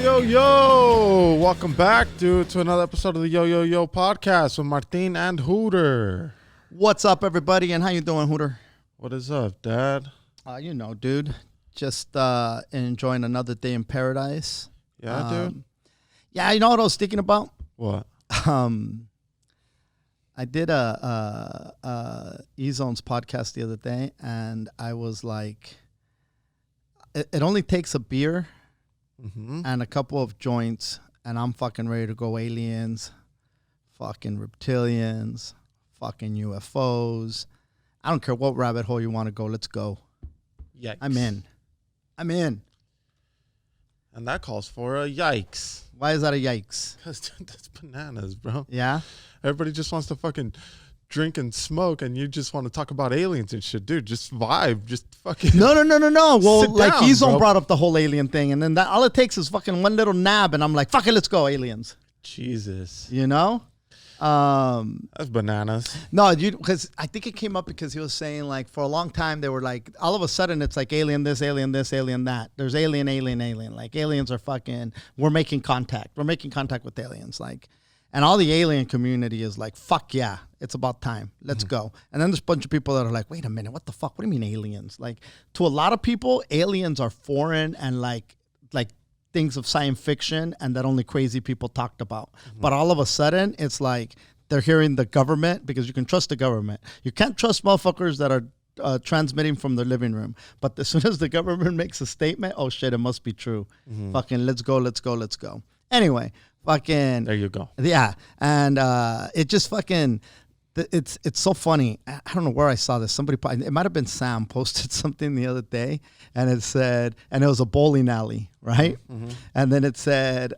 Yo, welcome back, dude, to another episode of the Yo podcast with Martin and Hooter. What's up, everybody, and how you doing, Hooter? What is up, Dad? Dude, just enjoying another day in paradise. Yeah, dude? Yeah, you know what I was thinking about? What? I did a E-Zone's podcast the other day, and I was like, it only takes a beer and a couple of joints, and I'm fucking ready to go aliens, fucking reptilians, fucking UFOs. I don't care what rabbit hole you want to go. Let's go. Yikes. I'm in. And that calls for a yikes. Why is that a yikes? Because that's bananas, bro. Yeah? Everybody just wants to fucking drink and smoke, and you just want to talk about aliens and shit. Dude, just vibe. Just fucking... No. Well, sit like, down, E-Zone bro. brought up the whole alien thing, and then that all it takes is fucking one little nab, and I'm like, fuck it, let's go, aliens. Jesus. You know? That's bananas. No, because I think it came up because he was saying, like, for a long time, they were like, all of a sudden, it's like alien this, alien that. There's alien. Like, aliens are fucking, we're making contact. We're making contact with aliens. Like, and all the alien community is like, fuck yeah, it's about time. Let's go. And then there's a bunch of people that are like, wait a minute, what the fuck? What do you mean aliens? Like, to a lot of people, aliens are foreign and like things of science fiction and that only crazy people talked about. But all of a sudden, it's like they're hearing the government, because you can trust the government. You can't trust motherfuckers that are transmitting from their living room. But as soon as the government makes a statement, oh shit, it must be true. Fucking let's go. Anyway, fucking... There you go. Yeah. And it just fucking... It's so funny. I don't know where I saw this. It might have been Sam posted something the other day, and it said, and it was a bowling alley, right? And then it said,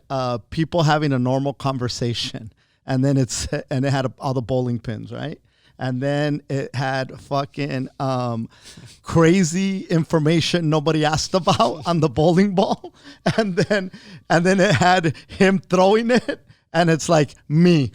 people having a normal conversation. And then it had all the bowling pins, right? And then it had fucking crazy information nobody asked about on the bowling ball. And then it had him throwing it. And it's like, me.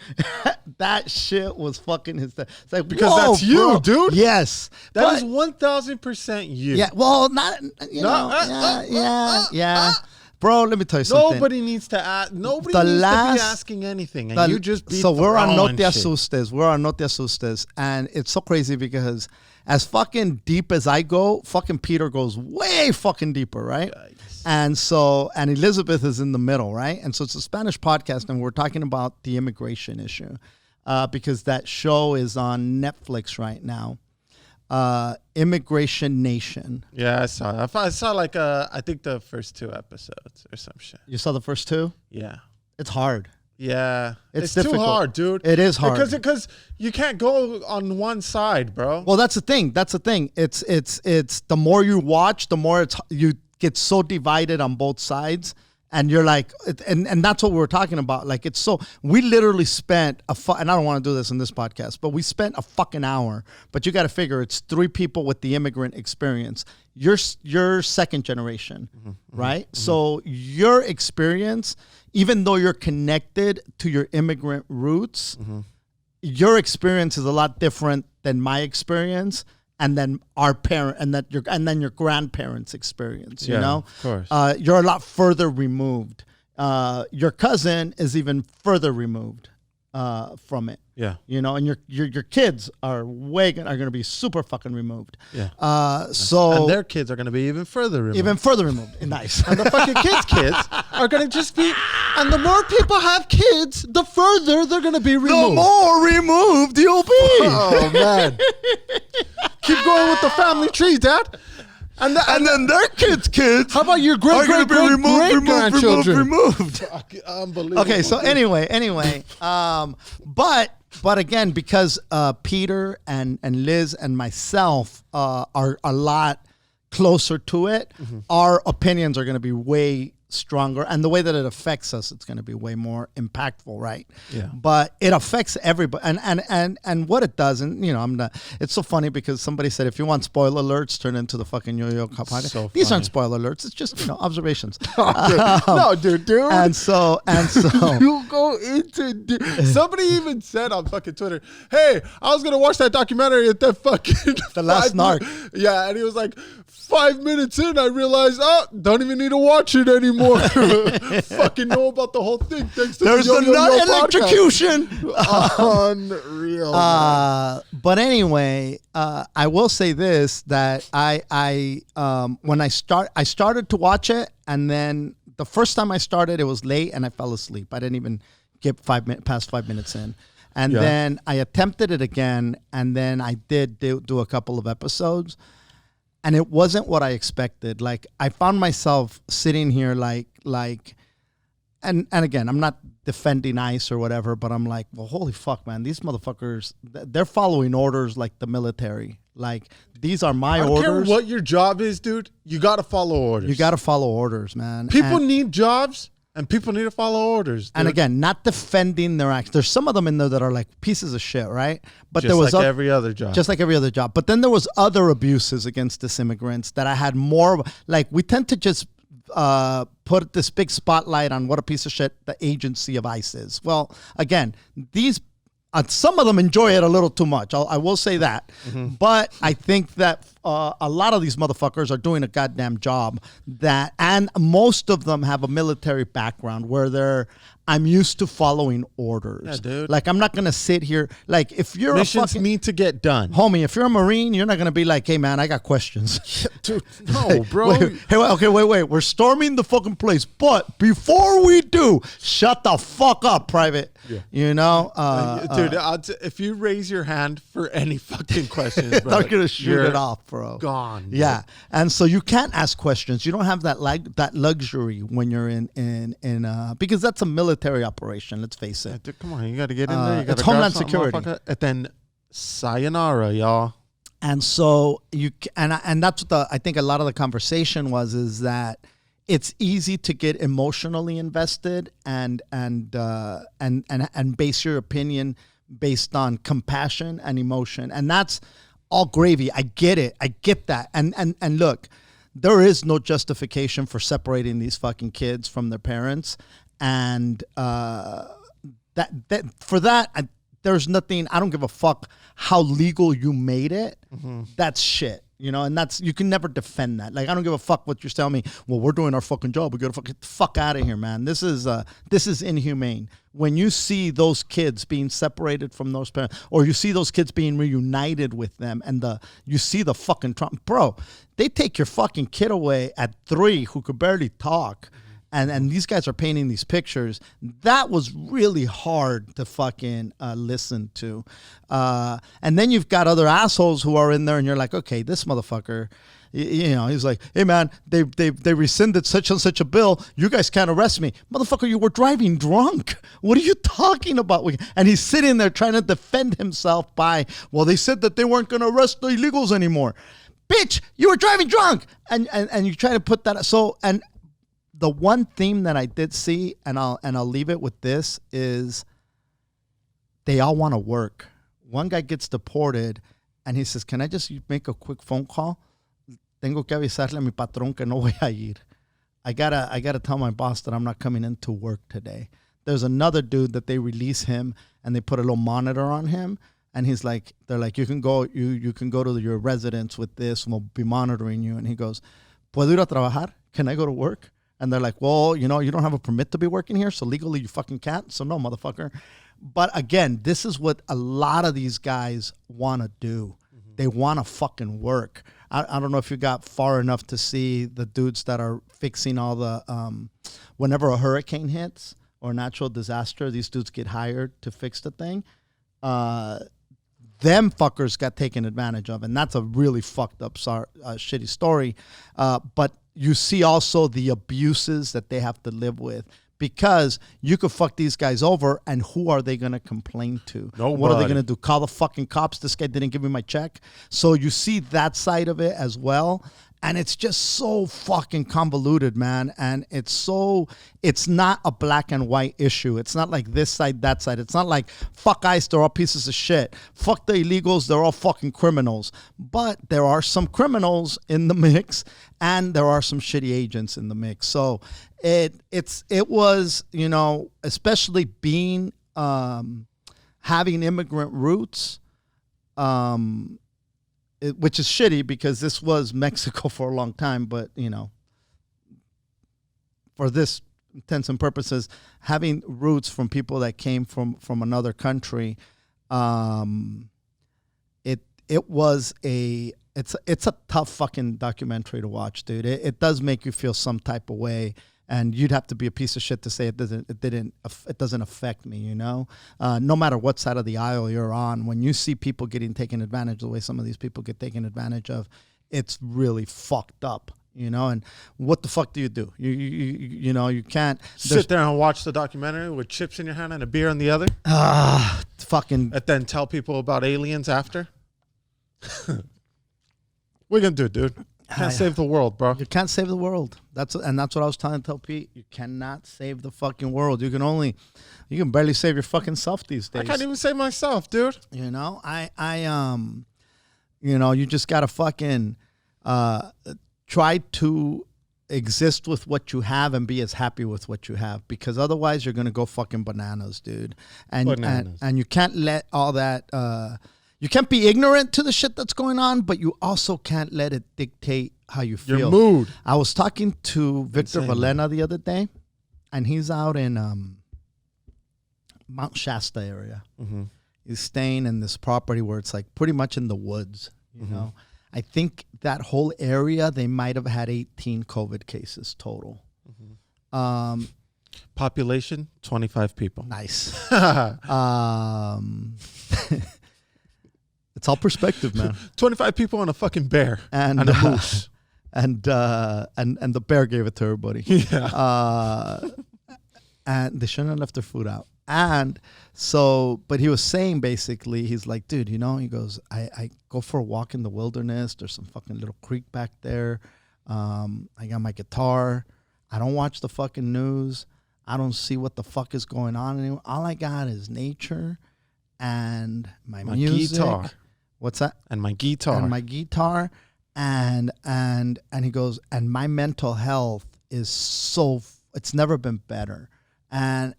That shit was fucking his... It's like, Because whoa, that's you, bro. dude. Yes. That is 1,000% you. Yeah, well, not... Yeah. Bro, let me tell you something. Nobody needs to ask. Nobody needs to be asking anything. And you just be So we're on No Te shit. Asustes. We're on No Te Asustes. And it's so crazy because as fucking deep as I go, fucking Peter goes way fucking deeper, right? Yikes. And Elizabeth is in the middle, right? And so it's a Spanish podcast, and we're talking about the immigration issue because that show is on Netflix right now. Immigration Nation. Yeah, I saw it. I saw like, I think the first 2 episodes or some shit. You saw the first 2? Yeah. It's hard. Yeah. It's too difficult. hard, dude. It is hard. Because you can't go on one side, bro. Well, that's the thing. It's the more you watch, the more you get so divided on both sides. And you're like, and that's what we're talking about. Like, it's so, we literally spent and I don't want to do this in this podcast, but we spent a fucking hour. But you got to figure it's 3 people with the immigrant experience. You're second generation, right? So your experience, even though you're connected to your immigrant roots, your experience is a lot different than my experience. And then our parent, and then your grandparents' experience. You know, of course. You're a lot further removed. Your cousin is even further removed from it. Yeah. You know, and your kids are going to be super fucking removed. Yeah. So and their kids are going to be even further removed. Nice. And the fucking kids are going to just be, and the more people have kids, the further they're going to be removed. The more removed you'll be. Oh, man. Keep going with the family tree, Dad. And then their kids. How about your great-great-great-grandchildren? Removed. Unbelievable. Okay, so anyway, but again, because Peter and Liz and myself are a lot closer to it, our opinions are going to be way stronger, and the way that it affects us, it's going to be way more impactful, right? Yeah. But it affects everybody, and what it does, and you know, it's so funny because somebody said if you want spoiler alerts, turn into the fucking Yo-Yo podcast. So These aren't spoiler alerts; it's just observations. Dude. And so you go into. Somebody even said on fucking Twitter, "Hey, I was gonna watch that documentary at that fucking The Last Narc." Yeah, and he was like, 5 minutes in, I realized, don't even need to watch it anymore. more fucking know about the whole thing thanks to There's the another electrocution. Unreal. But anyway, I will say this, that when I started to watch it, and then the first time I started, it was late and I fell asleep. I didn't even get past 5 minutes in. And then I attempted it again, and then I did do a couple of episodes, and it wasn't what I expected. Like, I found myself sitting here and again, I'm not defending ICE or whatever, but I'm like, well, holy fuck, man, these motherfuckers, they're following orders like the military. Like, these are my orders. I don't care what your job is, dude. You got to follow orders. You got to follow orders, man. People need jobs. And people need to follow orders. Dude. And again, not defending their acts. There's some of them in there that are like pieces of shit, right? But just there was like every other job. Just like every other job. But then there was other abuses against this immigrants that I had more. Like, we tend to just put this big spotlight on what a piece of shit the agency of ICE is. Well, again, these some of them enjoy it a little too much. I will say that. Mm-hmm. But I think that a lot of these motherfuckers are doing a goddamn job. And most of them have a military background where I'm used to following orders. Yeah, dude. Like, I'm not going to sit here. Like, if you're missions need to get done. Homie, if you're a Marine, you're not going to be like, hey, man, I got questions. Dude, no, bro. Wait. We're storming the fucking place. But before we do, shut the fuck up, private. Yeah. You know? Dude, if you raise your hand for any fucking questions, bro, they're going to shoot it off, bro. Gone. Yeah. Dude. And so you can't ask questions. You don't have that luxury when you're in because that's a military operation, let's face it. Dude, come on, you got to get in there. You got it's Homeland Security. And then sayonara, y'all. And so and that's what I think a lot of the conversation is that it's easy to get emotionally invested and base your opinion based on compassion and emotion. And that's all gravy. I get it. I get that. And look, there is no justification for separating these fucking kids from their parents. And there's nothing. I don't give a fuck how legal you made it. Mm-hmm. That's shit, you know. And you can never defend that. Like, I don't give a fuck what you're telling me. Well, we're doing our fucking job. We gotta get the fuck out of here, man. This is inhumane. When you see those kids being separated from those parents, or you see those kids being reunited with them, and you see the fucking Trump, bro. They take your fucking kid away at 3 who could barely talk. And these guys are painting these pictures. That was really hard to fucking listen to. And then you've got other assholes who are in there, and you're like, okay, this motherfucker, you know, he's like, hey, man, they rescinded such and such a bill. You guys can't arrest me. Motherfucker, you were driving drunk. What are you talking about? And he's sitting there trying to defend himself by, well, they said that they weren't going to arrest the illegals anymore. Bitch, you were driving drunk. And you try to put that. So, and the one theme that I did see, and I'll leave it with this, is they all want to work. One guy gets deported, and he says, "Can I just make a quick phone call? Tengo que avisarle a mi patrón que no voy a ir. I gotta tell my boss that I'm not coming in to work today." There's another dude that they release him, and they put a little monitor on him, and they're like, you can go to your residence with this, and we'll be monitoring you. And he goes, "¿Puedo ir a trabajar? Can I go to work?" And they're like, well, you know, you don't have a permit to be working here, so legally you fucking can't. So no, motherfucker. But again, this is what a lot of these guys want to do. Mm-hmm. They want to fucking work. I don't know if you got far enough to see the dudes that are fixing all the, whenever a hurricane hits or natural disaster, these dudes get hired to fix the thing. Them fuckers got taken advantage of. And that's a really fucked up, shitty story. But you see also the abuses that they have to live with, because you could fuck these guys over, and who are they going to complain to? Nobody. What are they going to do? Call the fucking cops? This guy didn't give me my check. So you see that side of it as well. And it's just so fucking convoluted, man. And it's not a black and white issue. It's not like this side, that side. It's not like, fuck ICE, they're all pieces of shit. Fuck the illegals, they're all fucking criminals. But there are some criminals in the mix, and there are some shitty agents in the mix. So it was, you know, especially being, having immigrant roots, which is shitty because this was Mexico for a long time, but, you know, for this intents and purposes, having roots from people that came from another country, it's a tough fucking documentary to watch, dude. It does make you feel some type of way, and you'd have to be a piece of shit to say it doesn't affect me, you know. No matter what side of the aisle you're on, when you see people getting taken advantage of the way some of these people get taken advantage of, it's really fucked up. You know, and what the fuck do? You know, you can't sit there and watch the documentary with chips in your hand and a beer in the other. Fucking. And then tell people about aliens after. What are you gonna do, dude? Can't save the world, bro. You can't save the world. That's what I was trying to tell Pete. You cannot save the fucking world. You can barely save your fucking self these days. I can't even save myself, dude. You know, you know, you just gotta fucking try to exist with what you have and be as happy with what you have, because otherwise you're gonna go fucking bananas, dude. And you can't let all that. You can't be ignorant to the shit that's going on, but you also can't let it dictate how you feel. Your mood. I was talking to Victor Valena the other day, and he's out in Mount Shasta area. Mm-hmm. He's staying in this property where it's like pretty much in the woods, you know. I think that whole area, they might have had 18 COVID cases total. Mm-hmm. Population, 25 people. Nice. It's all perspective, man. 25 people and a fucking bear and a moose. And the bear gave it to everybody. Yeah. And they shouldn't have left their food out. And so, but he was saying basically, he's like, dude, you know, he goes, I go for a walk in the wilderness. There's some fucking little creek back there. I got my guitar. I don't watch the fucking news. I don't see what the fuck is going on anymore. All I got is nature and my music. Guitar. What's that? And my guitar. And my guitar. And he goes, and my mental health is it's never been better. And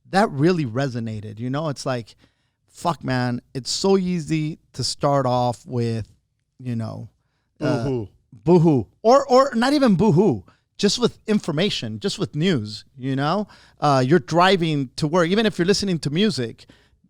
that really resonated. You know, it's like, fuck, man, it's so easy to start off with, you know, boo-hoo. Or not even boo-hoo, just with information, just with news, you know. You're driving to work, even if you're listening to music,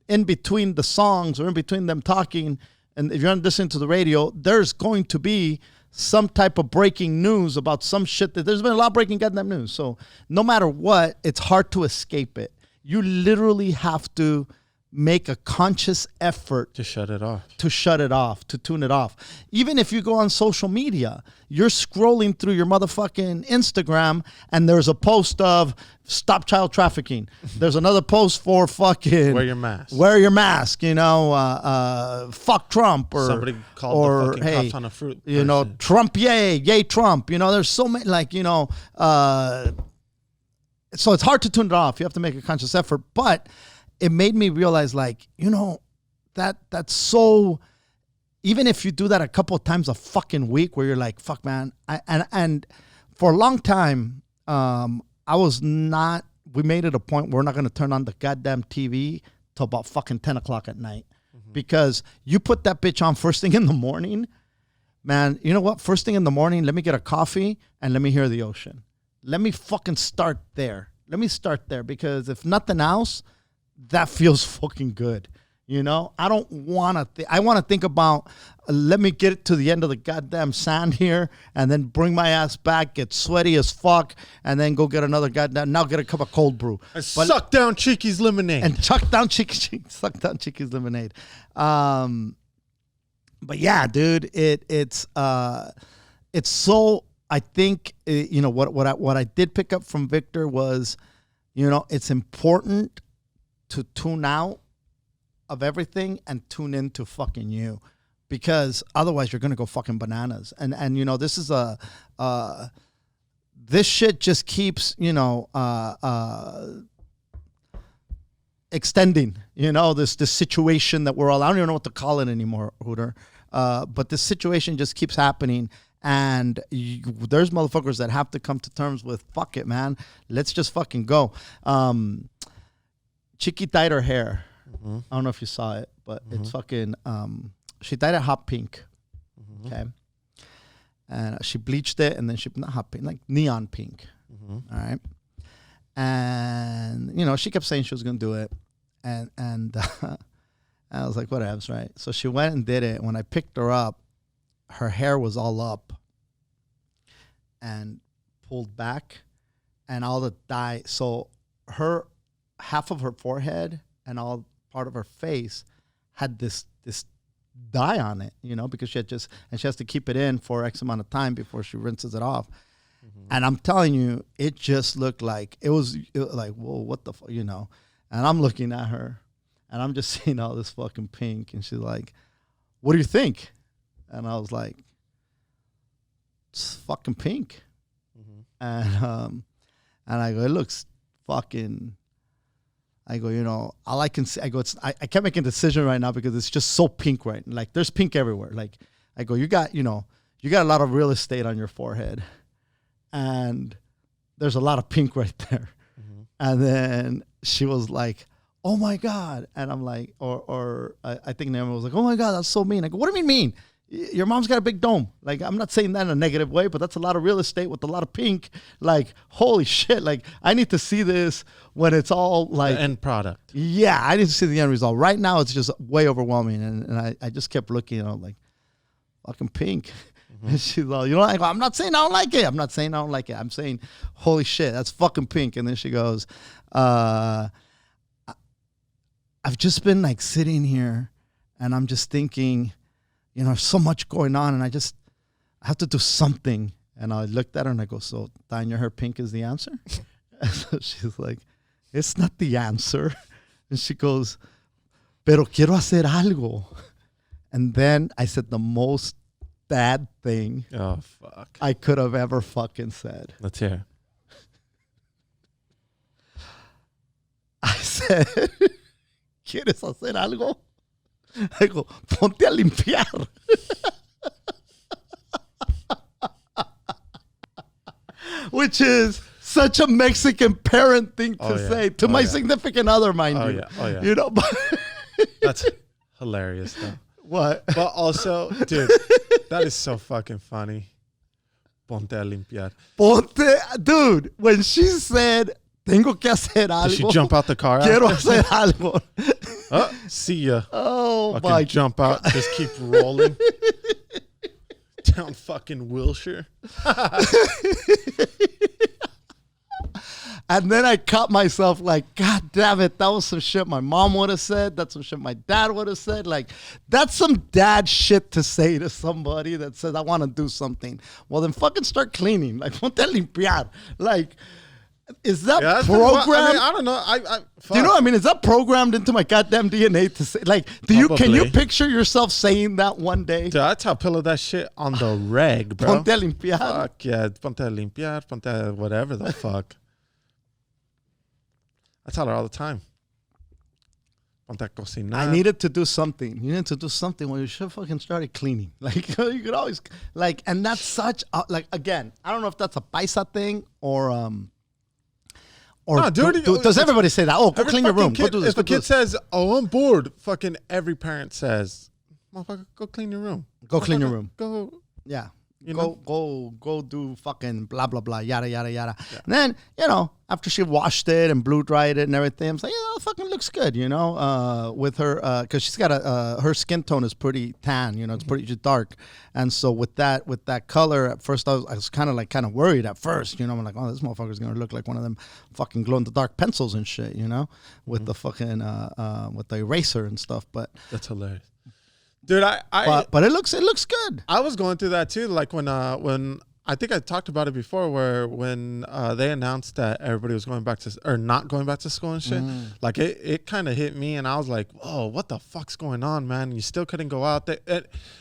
in between the songs or in between them talking, and if you're listening to the radio, there's going to be some type of breaking news about some shit that there's been a lot of breaking goddamn news. So no matter what, it's hard to escape it. You literally have to make a conscious effort to shut it off, to tune it off. Even if you go on social media, you're scrolling through your motherfucking Instagram and there's a post of stop child trafficking. There's another post for fucking wear your mask, you know, fuck Trump, or somebody called the fucking cops on a fruit you know, Trump, yay Trump. You know, there's so many, like, you know, so it's hard to tune it off. You have to make a conscious effort, but it made me realize, like, you know, that's so, even if you do that a couple of times a fucking week where you're like, fuck, man. And for a long time, we made it a point where we're not going to turn on the goddamn TV till about fucking 10 o'clock at night. Mm-hmm. Because you put that bitch on first thing in the morning, man, you know what? First thing in the morning, let me get a coffee and let me hear the ocean. Let me fucking start there. Because if nothing else, that feels fucking good. You know, I don't want to I want to think about, let me get it to the end of the goddamn sand here and then bring my ass back, get sweaty as fuck, and then go get another now get a cup of cold brew. Suck down Chiki's lemonade. And suck down Chiki's lemonade. But yeah, dude, it's so, I think, you know, what I did pick up from Victor was, you know, it's important to tune out of everything and tune into fucking you, because otherwise you're gonna go fucking bananas. And you know, this is this shit just keeps, you know, extending. You know, this situation that we're all, I don't even know what to call it anymore, Hooter. But this situation just keeps happening. And there's motherfuckers that have to come to terms with, fuck it, man. Let's just fucking go. Chiki dyed her hair. Mm-hmm. I don't know if you saw it, but it's fucking, she dyed it hot pink. Mm-hmm. Okay. And she bleached it, and then she not hot pink, like neon pink. All right. And she kept saying she was gonna do it, and I was like, whatever, right? So she went and did it. When I picked her up, her hair was all up and pulled back, and all the dye. So her half of her forehead and all part of her face had this dye on it, because she has to keep it in for X amount of time before she rinses it off. And I'm telling you, it just looked like it was like, whoa, what the fuck, And I'm looking at her, and I'm just seeing all this fucking pink, and she's like, "What do you think?" And I was like, "It's fucking pink." And I go, "It looks fucking." I go, all I can see. I go, I can't make a decision right now because it's just so pink, right? Like there's pink everywhere. Like I go, you got a lot of real estate on your forehead, and there's a lot of pink right there. And then she was like, "Oh my God." And I'm like, I think Naomi was like, "Oh my God, that's so mean." I go, "What do you mean? Your mom's got a big dome." Like, I'm not saying that in a negative way, but that's a lot of real estate with a lot of pink. Like, holy shit. Like, I need to see this when it's all like the end product. Yeah, I need to see the end result. Right now, it's just way overwhelming. And I just kept looking, like, fucking pink. And she's all, I go, "I'm not saying I don't like it. I'm not saying I don't like it. I'm saying, holy shit, that's fucking pink." And then she goes, "I've just been like sitting here, and I'm just thinking, there's so much going on, and I have to do something." And I looked at her and I go, "So dyeing your hair pink is the answer?" And so she's like, "It's not the answer." And she goes, "Pero quiero hacer algo." And then I said the most bad thing I could have ever fucking said. Let's hear. I said, "¿Quieres hacer algo?" I go, "Ponte a limpiar." Which is such a Mexican parent thing to say to my significant other, mind you. Yeah. That's hilarious, though. What? But also, dude, that is so fucking funny. Ponte a limpiar. Dude, when she said, "Tengo que hacer algo." Did she jump out the car? Quiero hacer algo. See ya. Oh, fucking my jump out. Just keep rolling. Down fucking Wilshire. And then I caught myself like, God damn it, that was some shit my mom would have said. That's some shit my dad would have said. Like, that's some dad shit to say to somebody that says, "I want to do something." Well, then fucking start cleaning. Like, ponte a limpiar. Like, is that programmed? I don't know. Do you know what I mean? Is that programmed into my goddamn DNA to say, like, can you picture yourself saying that one day? Dude, I tell Pillow that shit on the reg, bro. Ponte a limpiar. Fuck yeah. Ponte a limpiar. Ponte a whatever the fuck. I tell her all the time. Ponte a cocinar. I needed to do something. You needed to do something when you should have fucking started cleaning. Like, you could always, like, and that's such, like, again, I don't know if that's a paisa thing or does everybody say that? "Oh, go clean your room. Go do this." If a kid says, "Oh, I'm bored," fucking every parent says, "Motherfucker, go clean your room. Go clean your room. Go." Yeah. Go do fucking blah, blah, blah, yada, yada, yada. Yeah. And then, after she washed it and blue dried it and everything, I'm like, it fucking looks good, with her, because she's got her skin tone is pretty tan, it's pretty dark. And so with that color, at first I was kind of worried at first, I'm like, "Oh, this motherfucker's going to look like one of them fucking glow in the dark pencils and shit, with the fucking, with the eraser and stuff." But that's hilarious. Dude, but it looks good. I was going through that too, like when I think I talked about it before, where when they announced that everybody was going back to or not going back to school and shit, like it kind of hit me, and I was like, "Whoa, what the fuck's going on, man?" You still couldn't go out there.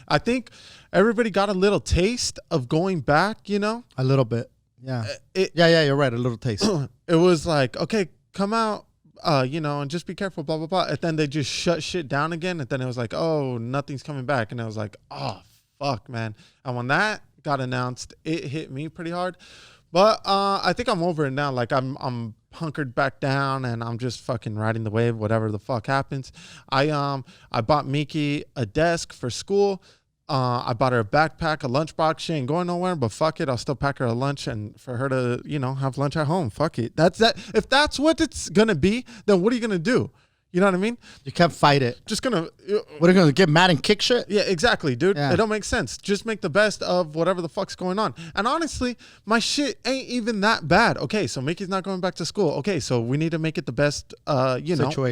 I think everybody got a little taste of going back, A little bit, yeah. You're right, a little taste. It was like, okay, come out. And just be careful, blah, blah, blah. And then they just shut shit down again. And then it was like, oh, nothing's coming back. And I was like, oh, fuck, man. And when that got announced, it hit me pretty hard. But I think I'm over it now. Like, I'm hunkered back down, and I'm just fucking riding the wave, whatever the fuck happens. I bought Miki a desk for school. I bought her a backpack, a lunchbox. She ain't going nowhere, but fuck it. I'll still pack her a lunch and for her to, have lunch at home. Fuck it. That's that. If that's what it's going to be, then what are you going to do? You know what I mean? You can't fight it. Just going to. What are you going to get mad and kick shit? Yeah, exactly, dude. Yeah. It don't make sense. Just make the best of whatever the fuck's going on. And honestly, my shit ain't even that bad. Okay, so Mickey's not going back to school. Okay, so we need to make it the best,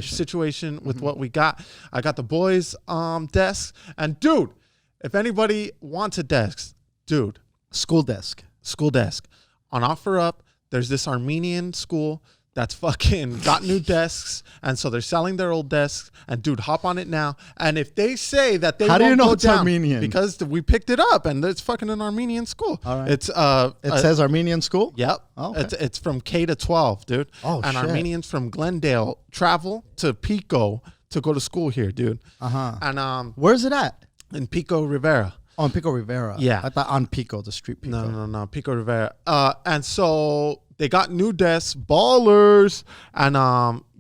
situation with what we got. I got the boys' desks. And dude, if anybody wants a desk, dude. School desk On OfferUp, there's this Armenian school that's fucking got new desks, and so they're selling their old desks. And dude, hop on it now. And if they say that they How do you know go it's down, Armenian? because we picked it up, and it's fucking an Armenian school. All right. It's It says Armenian school? Yep. Oh, okay. It's from K to 12, dude. Oh, and shit. Armenians from Glendale travel to Pico to go to school here, dude. Uh-huh. And Where's it at? in Pico Rivera. On Pico Rivera. Yeah. I thought on Pico, the street Pico. No, Pico Rivera. And so they got new desks, ballers, and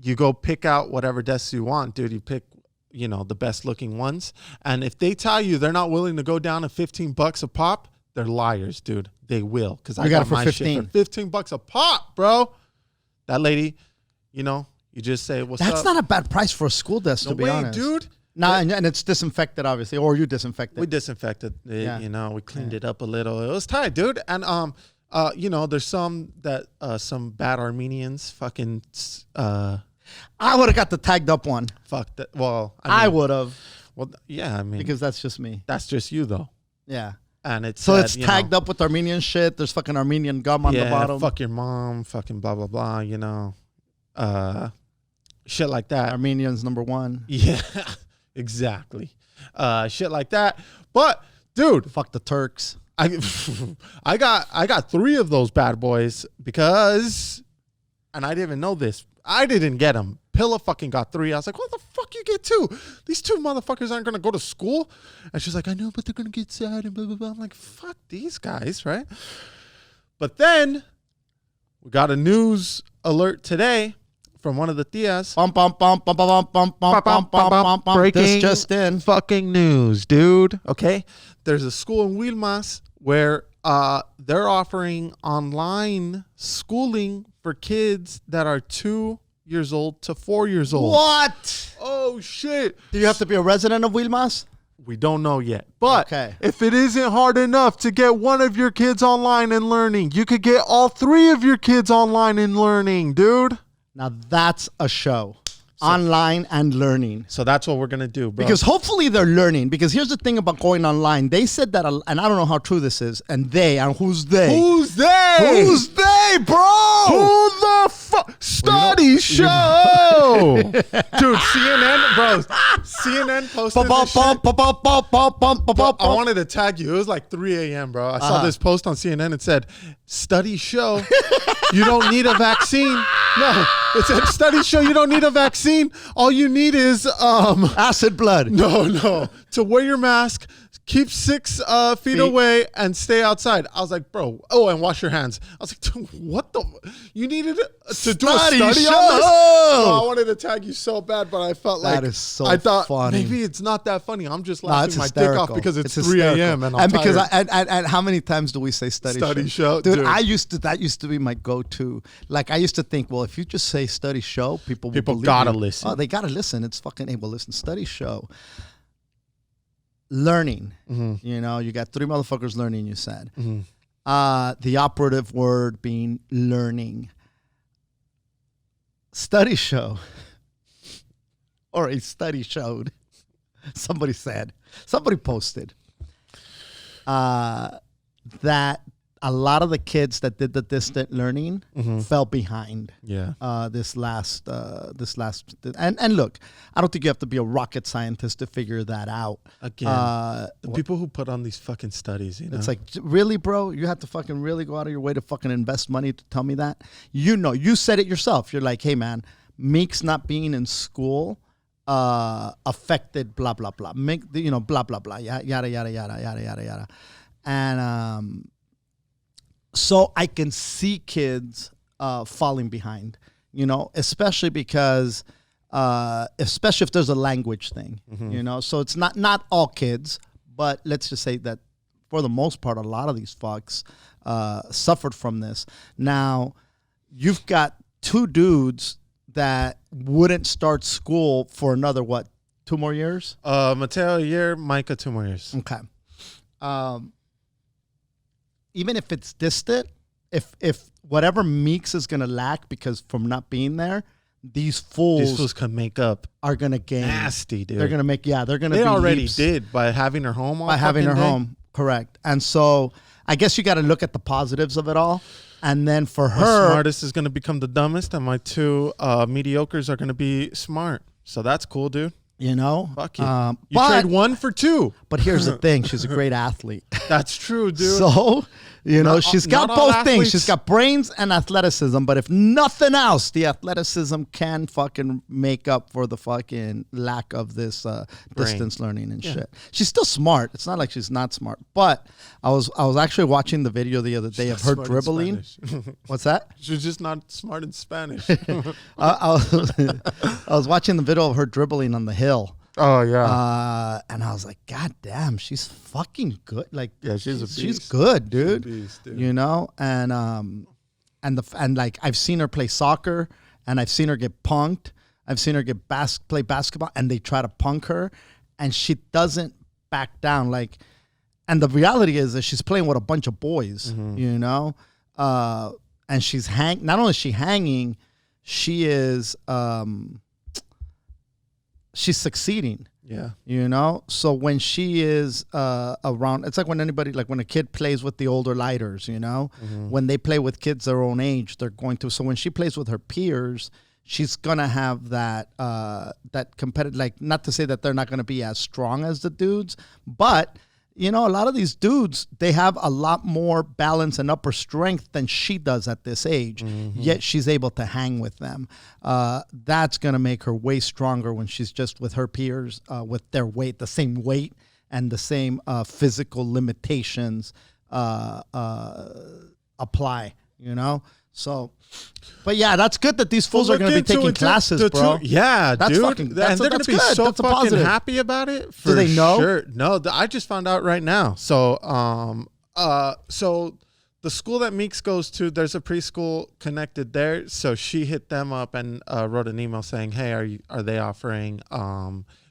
you go pick out whatever desks you want, dude. You pick, the best looking ones. And if they tell you they're not willing to go down to $15 a pop, they're liars, dude. They will, because I got got it for my 15. shit for $15 a pop, bro. That lady, you just say, "What's up?" That's not a bad price for a school desk, to be honest. dude. No, and it's disinfected, obviously, or you disinfected. We disinfected it, Yeah. we cleaned it up a little. It was tight, dude. And there's some bad Armenians fucking I would have got the tagged up one. fuck that. Well, I would have, Well, yeah, I mean, because that's just me. that's just you though. Yeah. And it's So it's tagged up with Armenian shit. There's fucking Armenian gum on the bottom. Fuck your mom, fucking blah blah blah. Shit like that. Armenians #1. Yeah, exactly. Shit like that. But dude, Fuck the Turks. I got 3 of those bad boys because, and I didn't even know this. I didn't get them. Pilla fucking got 3. I was like, what the fuck you get 2? These 2 motherfuckers aren't gonna go to school. And she's like, I know, but they're gonna get sad and blah blah blah. I'm like, fuck these guys, right? But then we got a news alert today from one of the tias. Breaking This just in. fucking news, dude. Okay, there's a school in Wilmas where they're offering online schooling for kids that are 2 years old to 4 years old. What? Oh shit! Do you have to be a resident of Wilmas? We don't know yet, but Okay. if it isn't hard enough to get one of your kids online and learning, you could get all 3 of your kids online and learning, dude. Now that's a show. Online and learning. So that's what we're gonna do, bro. Because hopefully they're learning. Because here's the thing about going online. They said that, and I don't know how true this is, and who's they? Who's they? Who's they, bro? Who the fuck? Study show. Dude, CNN, bro. CNN posted this shit. Bro, I wanted to tag you. It was like 3 a.m., bro. I saw this post on CNN. It said, studies show you don't need a vaccine. No, it said, studies show you don't need a vaccine. All you need is Acid blood. No. To wear your mask, keep 6 feet away, and stay outside. I was like, bro. Oh, and wash your hands. I was like, dude, what the? You needed to do a study on this? Bro, I wanted to tag you so bad, but I felt like That is so I thought funny. maybe it's not that funny. I'm just No, laughing it's my hysterical. dick off because it's 3 hysterical. a.m. and I'm because tired. and how many times do we say study show? Dude, Dude. that used to be my go-to. Like I used to think, well, if you just say study show, people will believe gotta you. listen. Oh, they gotta listen. It's fucking able listen. Study show. Learning. Mm-hmm. You got 3 motherfuckers learning. You said the operative word being learning. Study show, or a study showed. Somebody posted that a lot of the kids that did the distant learning fell behind. Yeah. This last, and look, I don't think you have to be a rocket scientist to figure that out. Again, the people who put on these fucking studies, It's like, really, bro? You have to fucking really go out of your way to fucking invest money to tell me that? You said it yourself. You're like, hey, man, Meek's not being in school affected blah, blah, blah. Blah, blah, blah, yada, yada, yada, yada, yada, yada. And so I can see kids falling behind, especially because, especially if there's a language thing, So it's not all kids, But let's just say that for the most part, a lot of these fucks suffered from this. Now, you've got two dudes that wouldn't start school for another, 2 more years? Mateo a year, Micah 2 more years. Okay. Even if it's distant, if whatever Meeks is going to lack because from not being there, these fools can make up. Are going to gain. Nasty, dude. They're going to make, they're going to be They already leaps. did by having her home all By having her day. home, correct. And so I guess you got to look at the positives of it all. And then for The her, smartest is going to become the dumbest, and my 2 mediocres are going to be smart. So that's cool, dude. you know. Fuck you. You trade 1 for 2. But here's the thing. She's a great athlete. That's true, dude. So, she's got not all both things. athletes- She's got brains and athleticism. But if nothing else, the athleticism can fucking make up for the fucking lack of this distance learning and shit. She's still smart. It's not like she's not smart. But I was actually watching the video the other day of her Smart in dribbling. Spanish. What's that? She's just not smart in Spanish. I was watching the video of her dribbling on the hill. Oh, yeah. And I was like, God damn, she's fucking good. Like, Yeah, she's a She's beast. good, dude. She's a beast, dude. You know, and like I've seen her play soccer, and I've seen her get punked. I've seen her get play basketball, and they try to punk her, and she doesn't back down. Like, and the reality is that she's playing with a bunch of boys. You know, and she's not only is she hanging, she is she's succeeding. Yeah. You know, so when she is around, it's like when a kid plays with the older lighters, you know, when they play with kids their own age, they're going to. So when she plays with her peers, she's gonna have that competitive. Like, not to say that they're not gonna be as strong as the dudes, but a lot of these dudes, they have a lot more balance and upper strength than she does at this age. Yet she's able to hang with them. That's going to make her way stronger when she's just with her peers, with their weight, the same weight and the same physical limitations apply, So, but yeah, that's good that these fools are going to be taking classes, bro. Yeah, That's dude. fucking- And that's they're going to be good. so That's a fucking positive. happy about it. For Do they know? Sure. No, I just found out right now. So, so the school that Meeks goes to, there's a preschool connected there. So she hit them up and wrote an email saying, "Hey, are they offering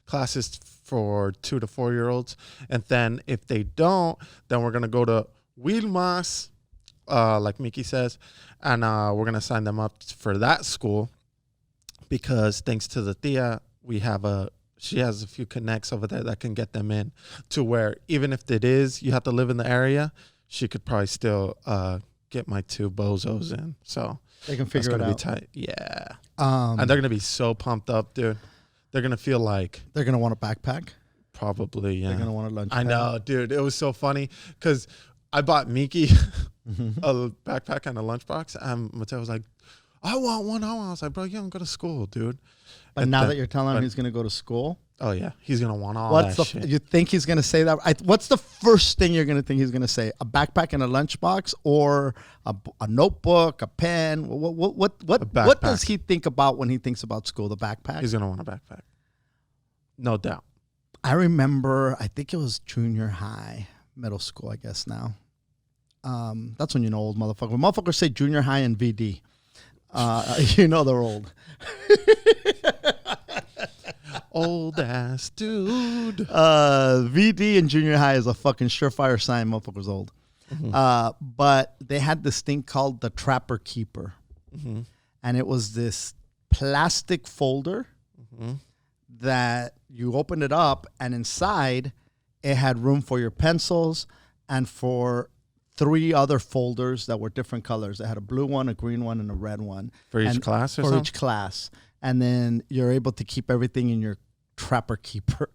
classes for 2 to 4 year olds?" And then if they don't, then we're gonna go to Wilmas, like Mickey says, and we're gonna sign them up for that school because thanks to the tia, she has a few connects over there that can get them in to where even if you have to live in the area, she could probably still get my 2 bozos in. So They can that's figure it gonna be out. tight. Yeah. And they're gonna be so pumped up, dude. They're gonna feel like They're going to want a backpack. probably, yeah. They're going to want a lunch. I know, dude. It was so funny because I bought Miki a backpack and a lunchbox, and Mateo was like, "I want one." I was like, "Bro, you don't go to school, dude." But And now then- that you're telling him he's going to go to school, oh yeah, he's gonna want all that shit. you think he's going to say that? What's the first thing you're going to think he's going to say? A backpack and a lunchbox, or a notebook, a pen? What backpack. does he think about when he thinks about school? The backpack. He's gonna want a backpack, no doubt. I remember, I think it was junior high, middle school, I guess now. That's when you know old motherfucker. When motherfuckers say junior high and VD, you know they're old. Old ass dude. VD in junior high is a fucking surefire sign motherfucker's old. But they had this thing called the Trapper Keeper. And it was this plastic folder that you opened it up, and inside it had room for your pencils and for 3 other folders that were different colors. It had a blue one, a green one, and a red one. For each class or For something? each class. And then you're able to keep everything in your Trapper Keeper.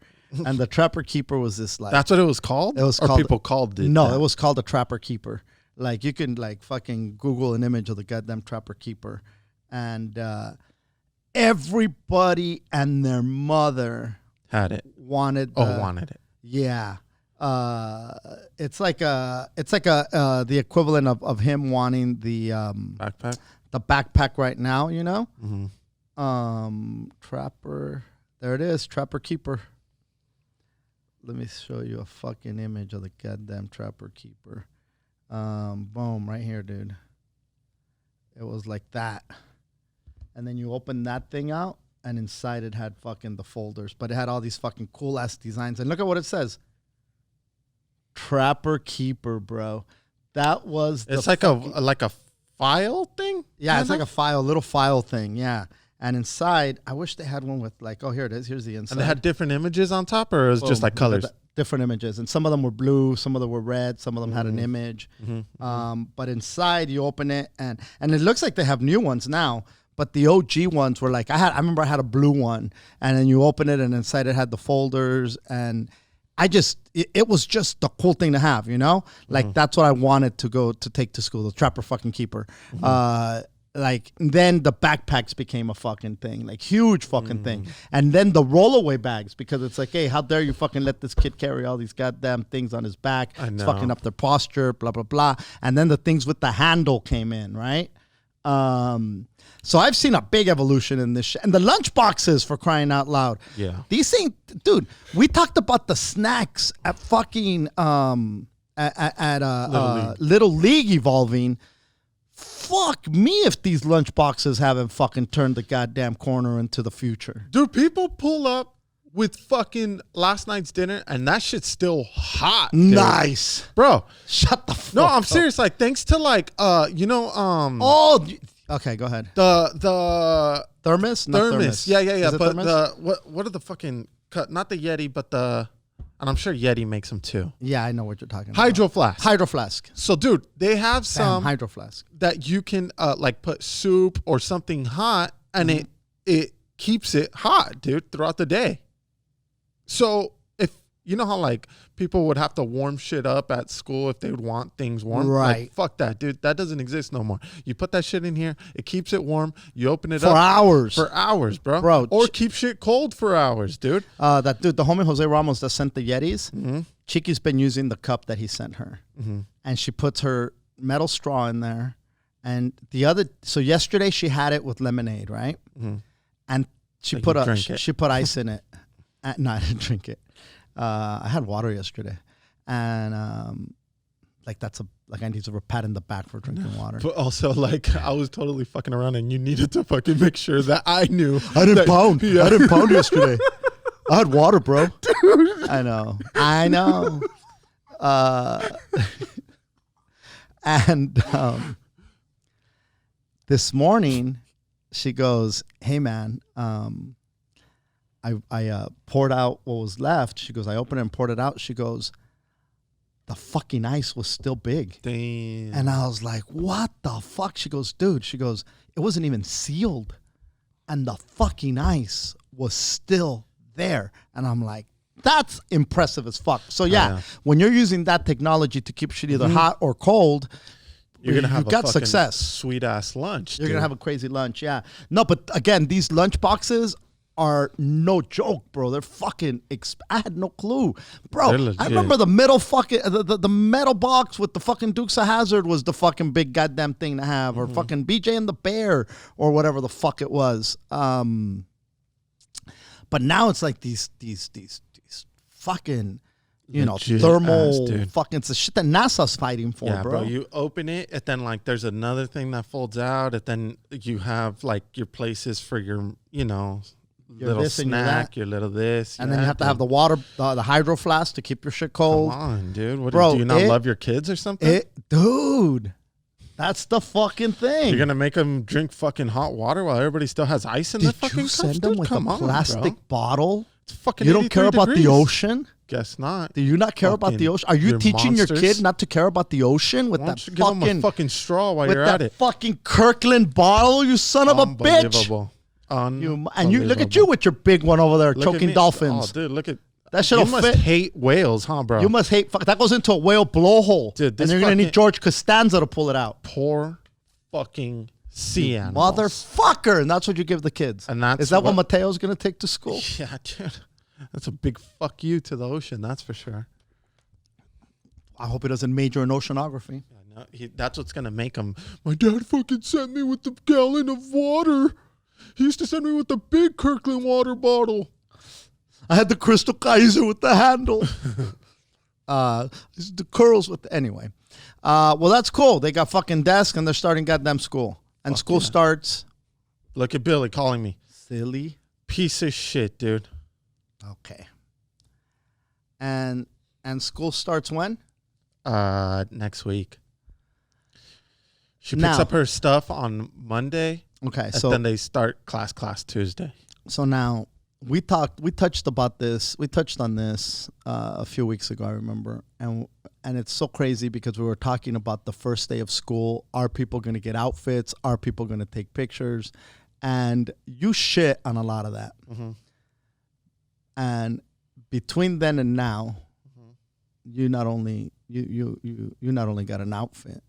And the Trapper Keeper was this like... That's what it was called? It was or called... people called it No, that? it was called a Trapper Keeper. Like, you can like fucking Google an image of the goddamn Trapper Keeper. And everybody and their mother Had it. wanted Wanted it. Yeah. It's like the equivalent of him wanting the Backpack? the backpack right now, you know? Mm-hmm. Trapper. There it is, Trapper Keeper. Let me show you a fucking image of the goddamn Trapper Keeper. Boom, right here, dude. It was like that. And then you open that thing out, and inside it had fucking the folders. But it had all these fucking cool-ass designs. And look at what it says. Trapper Keeper, bro. That was It's like a file thing? Yeah, it's like a file, little file thing, yeah. And inside, I wish they had one with like, oh, here it is. Here's the inside. And they had different images on top, or it was just like colors? Different images. And some of them were blue, some of them were red, some of them had an image. But inside, you open it, and it looks like they have new ones now. But the OG ones were like, I remember I had a blue one, and then you open it, and inside it had the folders, and it was just the cool thing to have, you know? Like, that's what I wanted to take to school, the Trapper fucking Keeper. Like, then the backpacks became a fucking thing, like huge fucking thing. And then the rollaway bags, because it's like, hey, how dare you fucking let this kid carry all these goddamn things on his back? It's fucking up their posture, blah, blah, blah. And then the things with the handle came in, right? So I've seen a big evolution in this shit. And the lunch boxes, for crying out loud. Yeah. These things, dude, we talked about the snacks at fucking, Little League evolving. Fuck me if these lunch boxes haven't fucking turned the goddamn corner into the future. Dude, people pull up with fucking last night's dinner, and that shit's still hot. Dude. Nice. Bro. Shut the fuck up. No, I'm serious. Like, thanks to like, Oh, okay, go ahead. The Thermos? Not thermos. Yeah. Is it But thermos? what are the fucking, not the Yeti, but and I'm sure Yeti makes them too. Yeah, I know what you're talking Hydro about. flask. Hydro flask. So, dude, they have some Hydro flask that you can like put soup or something hot, and it keeps it hot, dude, throughout the day. So if you know how like people would have to warm shit up at school if they would want things warm, right? Like, fuck that, dude. That doesn't exist no more. You put that shit in here, it keeps it warm. You open it for up hours, bro. Or keep shit cold for hours, dude. The homie Jose Ramos that sent the Yetis, Chiki's been using the cup that he sent her, and she puts her metal straw in there. And so yesterday she had it with lemonade, right? And she put ice in it. No, I didn't drink it. I had water yesterday, and like I need a pat in the back for drinking water. But also, like, I was totally fucking around, and you needed to fucking make sure that I knew. I didn't pound. Yeah. I didn't pound yesterday. I had water, bro. Dude. I know. And this morning, she goes, "Hey, man, I poured out what was left." She goes, I opened it and poured it out. She goes, the fucking ice was still big. Damn. And I was like, what the fuck? She goes, dude, it wasn't even sealed. And the fucking ice was still there. And I'm like, that's impressive as fuck. So yeah, when you're using that technology to keep shit either hot or cold, you're gonna have a success. Sweet ass lunch. You're gonna have a crazy lunch, yeah. No, but again, these lunch boxes are no joke, bro. They're fucking. I had no clue, bro. I remember the metal fucking the metal box with the fucking Dukes of Hazzard was the fucking big goddamn thing to have, or fucking BJ and the Bear, or whatever the fuck it was. But now it's like these fucking. You know, thermal fucking, it's the shit that NASA's fighting for, bro. You open it, and then like there's another thing that folds out, and then you have like your places for your, you know, little snack, your little this, and then you have to have the water, the hydro flask to keep your shit cold. Come on, dude. What, bro, do you not love your kids or something? Dude, that's the fucking thing. You're gonna make them drink fucking hot water while everybody still has ice in their fucking cups? Did you send them with a plastic bottle? It's fucking. You don't care about the ocean? Guess not. Do you not care about the ocean? Are you teaching your kid not to care about the ocean with that fucking... give him a fucking straw while you're at it. With that fucking Kirkland bottle, you son of a bitch. And you look at you with your big one over there, choking dolphins. Oh, dude, look at... That shit'll fit. You must hate whales, huh, bro? You must hate... That goes into a whale blowhole. Dude, and you're going to need George Costanza to pull it out. Poor fucking sea animals. Motherfucker. And that's what you give the kids. And is that what Mateo's going to take to school? Yeah, dude. That's a big fuck you to the ocean, that's for sure. I hope he doesn't major in oceanography. Yeah, no, that's what's going to make him. My dad fucking sent me with the gallon of water. He used to send me with the big Kirkland water bottle. I had the Crystal Kaiser with the handle. The curls with anyway. Well, that's cool. They got fucking desks and they're starting goddamn school. And school starts. Look at Billy calling me. Silly. Piece of shit, dude. Okay. And school starts when? Next week. She picks up her stuff on Monday. Okay, so then they start class Tuesday. So now we touched on this a few weeks ago, I remember. And it's so crazy because we were talking about the first day of school. Are people going to get outfits? Are people going to take pictures? And you shit on a lot of that. Mm-hmm. And between then and now, you not only got an outfit,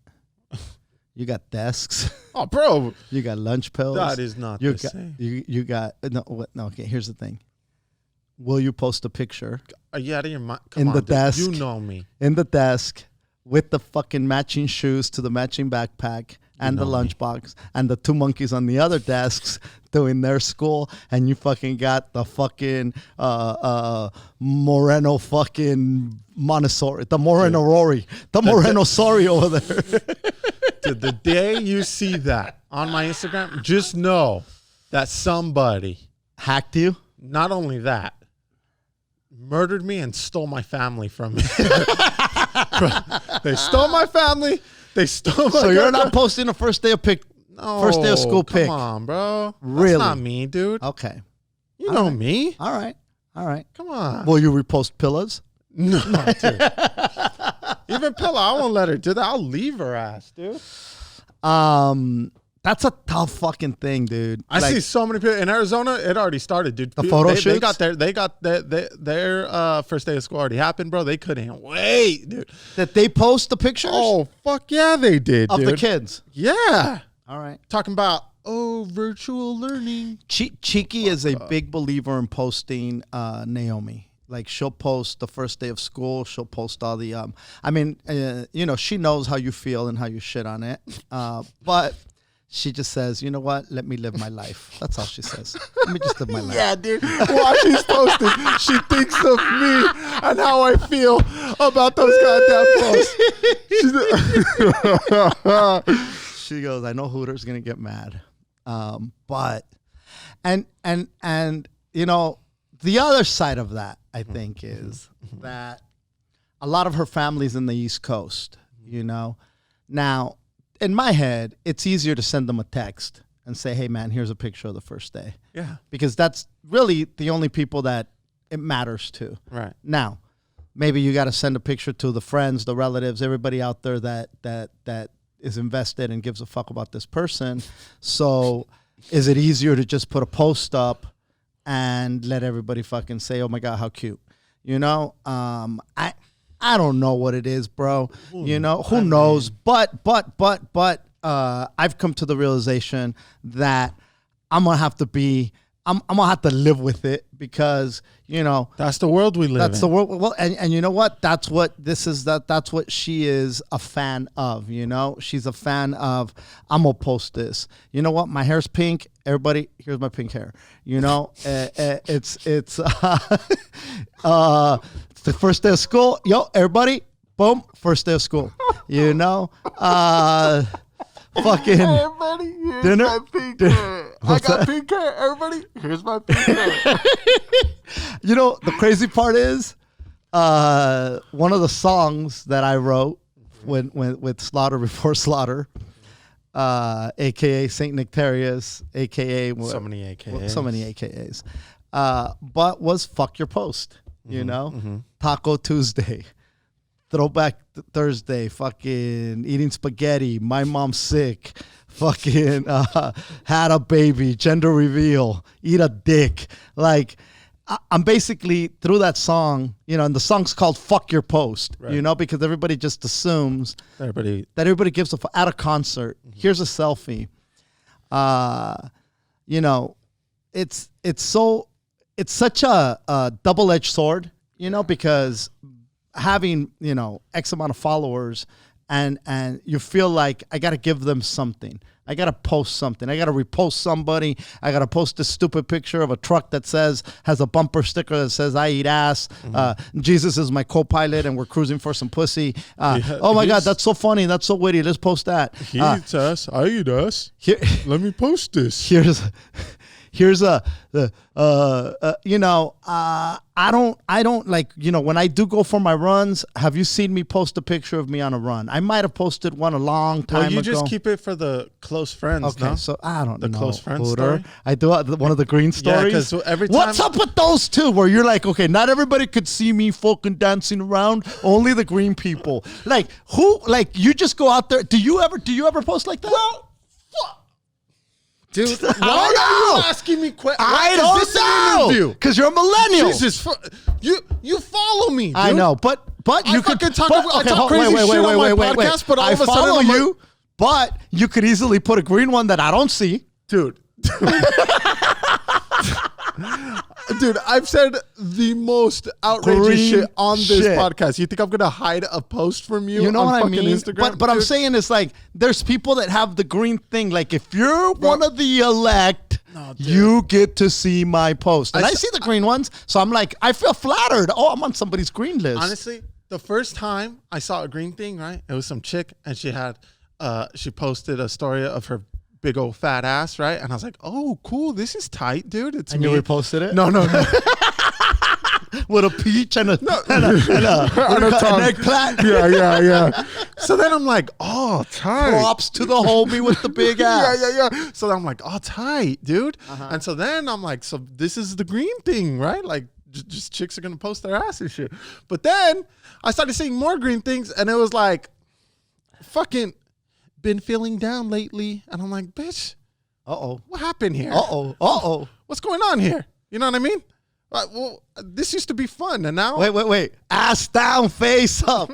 you got desks. Oh, bro, you got lunch pills. That is not the same. You got no. Okay, here's the thing. Will you post a picture? Are you out of your mind? Come on, the desk. You know me. In the desk with the fucking matching shoes to the matching backpack and the lunchbox and the two monkeys on the other desks doing their school, and you fucking got the fucking Moreno fucking Montessori, the Moreno Rory, the Moreno Sorry over there. Dude, the day you see that on my Instagram, just know that somebody hacked you. Not only that, murdered me and stole my family from me. They stole my family. They stole my. So you're not posting a first day of first day of school pic. Come on, bro. Really? That's not me, dude. Okay. You know me. All right. Come on. Will you repost pillows? No, dude. Even Pillow, I won't let her do that. I'll leave her ass, dude. That's a tough fucking thing, dude. I see so many people in Arizona. It already started, dude. The photo shoots? They got their first day of school already happened, bro. They couldn't wait, dude. That they post the pictures? Oh, fuck yeah, they did, of dude. the kids. Yeah. All right. Talking about virtual learning. Chiki is a big believer in posting Naomi. Like, she'll post the first day of school. She'll post all the she knows how you feel and how you shit on it. But she just says, you know what? Let me live my life. That's all she says. Let me just live my life. Yeah, dude. While she's posting, she thinks of me and how I feel about those goddamn posts. She goes, I know Hooter's going to get mad. But you know, the other side of that, I think, is that a lot of her family's in the East Coast, you know. Now, in my head, it's easier to send them a text and say, hey, man, here's a picture of the first day. Yeah. Because that's really the only people that it matters to. Right. Now, maybe you got to send a picture to the friends, the relatives, everybody out there that is invested and gives a fuck about this person. So is it easier to just put a post up and let everybody fucking say, oh, my God, how cute? You know, I don't know what it is, bro. You know, who knows? But I've come to the realization that I'm gonna have to live with it because, you know, that's the world we live in. That's the world. Well, and you know what? That's what that's what she is a fan of, you know? She's a fan of, I'm gonna post this. You know what? My hair's pink. Everybody, here's my pink hair. You know, it's the first day of school. Yo, everybody, boom, first day of school. You know, fucking everybody, here's dinner. My pink hair. I got pink hair. Everybody, here's my pink hair. You know, the crazy part is, one of the songs that I wrote with Slaughter before Slaughter, aka Saint Nectarius, aka so many AKAs, but was fuck your post. You know, Taco Tuesday, Throwback Thursday, fucking eating spaghetti, my mom's sick, fucking had a baby, gender reveal, eat a dick. Like, I'm basically through that song, you know, and the song's called Fuck Your Post, right. You know, because everybody just assumes that everybody gives a fuck at a concert. Here's a selfie. You know, it's such a double-edged sword, you know, because having, you know, X amount of followers and you feel like I got to give them something. I got to post something. I got to repost somebody. I got to post this stupid picture of a truck that has a bumper sticker that says, I eat ass. Jesus is my co-pilot and we're cruising for some pussy. Oh my God, that's so funny. That's so witty. Let's post that. He eats ass. I eat ass. Let me post this. I don't like, when I do go for my runs, have you seen me post a picture of me on a run? I might have posted one a long time ago. You just keep it for the close friends, okay, no? so I don't know. The close friends Hooter. story? I do one of the green stories. Yeah, because every time... What's up with those two where you're like, okay, not everybody could see me fucking dancing around, only the green people. Like, you just go out there. Do you ever post like that? Well, fuck. Dude, why are you asking me questions? I don't know. Because you're a millennial. Jesus, you follow me, dude. I know, but you could talk crazy shit on my podcast, but all of a sudden follow you. But you could easily put a green one that I don't see, dude. Dude, I've said the most outrageous shit on this podcast. You think I'm gonna hide a post from you? You know on what I fucking mean? Instagram? But I'm saying it's like there's people that have the green thing. Like if you're one of the elect, you get to see my post. And I see the green ones, so I'm like, I feel flattered. Oh, I'm on somebody's green list. Honestly, the first time I saw a green thing, right? It was some chick, and she had she posted a story of her big old fat ass, right? And I was like, oh, cool. This is tight, dude. It's and me. You reposted it? No. With a peach and an eggplant. Yeah. So then I'm like, oh, tight. Props to the homie with the big ass. Yeah. So I'm like, oh, tight, dude. And so then I'm like, so this is the green thing, right? Like, just chicks are going to post their ass and shit. But then I started seeing more green things, and it was like, fucking... been feeling down lately, and I'm like, bitch, what happened here? What's going on here? You know what I mean? Well, this used to be fun, and now wait, ass down, face up.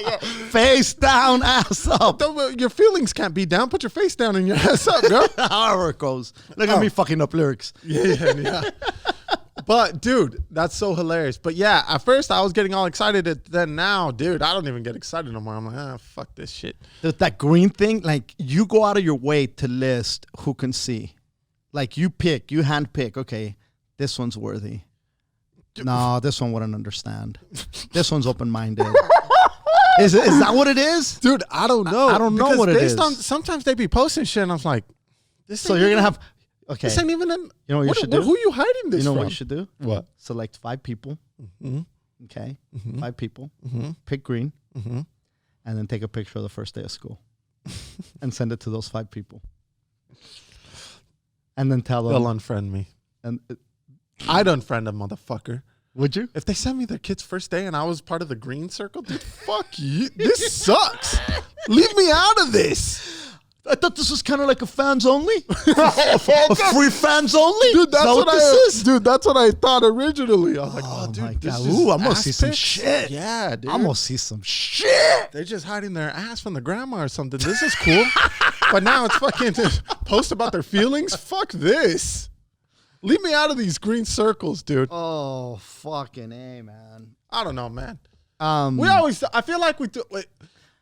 yeah. Face down, ass up. Your feelings can't be down. Put your face down and your ass up, girl. However it goes. Look at me fucking up lyrics. Yeah. But, dude, that's so hilarious. But, yeah, at first I was getting all excited. Then now, dude, I don't even get excited no more. I'm like, fuck this shit. That green thing, like, you go out of your way to list who can see. Like, you hand pick, okay, this one's worthy. No, this one wouldn't understand. This one's open-minded. Is that what it is? Dude, I don't know. I don't know what it is. Sometimes they be posting shit, and I was like, this. So you're going to have... Okay. This ain't even you know what you should do? Who are you hiding this from? You know what you should do? What? Select 5 people. Mm-hmm. Okay. Mm-hmm. 5 people. Mm-hmm. Pick green. Mm-hmm. And then take a picture of the first day of school. And send it to those 5 people. And then tell them. They'll unfriend me. And I'd unfriend a motherfucker. Would you? If they sent me their kid's first day and I was part of the green circle, dude, fuck you. This sucks. Leave me out of this. I thought this was kind of like a fans only. A free fans only? Dude, that's what this is? Dude, that's what I thought originally. I was like, oh dude, my this God. is Ooh, I'm going to see some pics? shit. Yeah, dude. I'm going to see some shit. They're just hiding their ass from the grandma or something. This is cool. But now it's fucking post about their feelings. Fuck this. Leave me out of these green circles, dude. Oh, fucking A, man. I don't know, man. I feel like we do.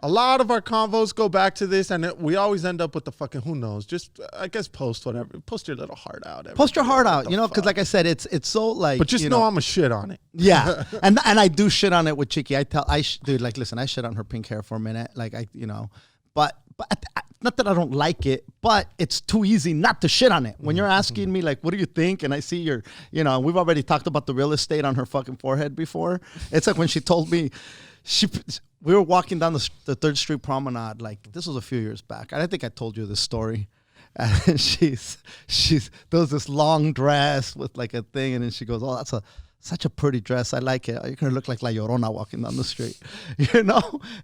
A lot of our convos go back to this, and we always end up with the fucking who knows. Just, I guess, post whatever. Post your little heart out. Post your heart out, because like I said, it's so like. But just know I'm a shit on it. Yeah, and I do shit on it with Chiki. Dude, like, listen, I shit on her pink hair for a minute, like but not that I don't like it, but it's too easy not to shit on it. When you're asking me like, what do you think? And I see your, we've already talked about the real estate on her fucking forehead before. It's like when she told me, we were walking down the 3rd Street Promenade, like this was a few years back. I think I told you this story. And there was this long dress with like a thing, and then she goes, "Oh, that's such a pretty dress. I like it. You're gonna look like La Llorona walking down the street."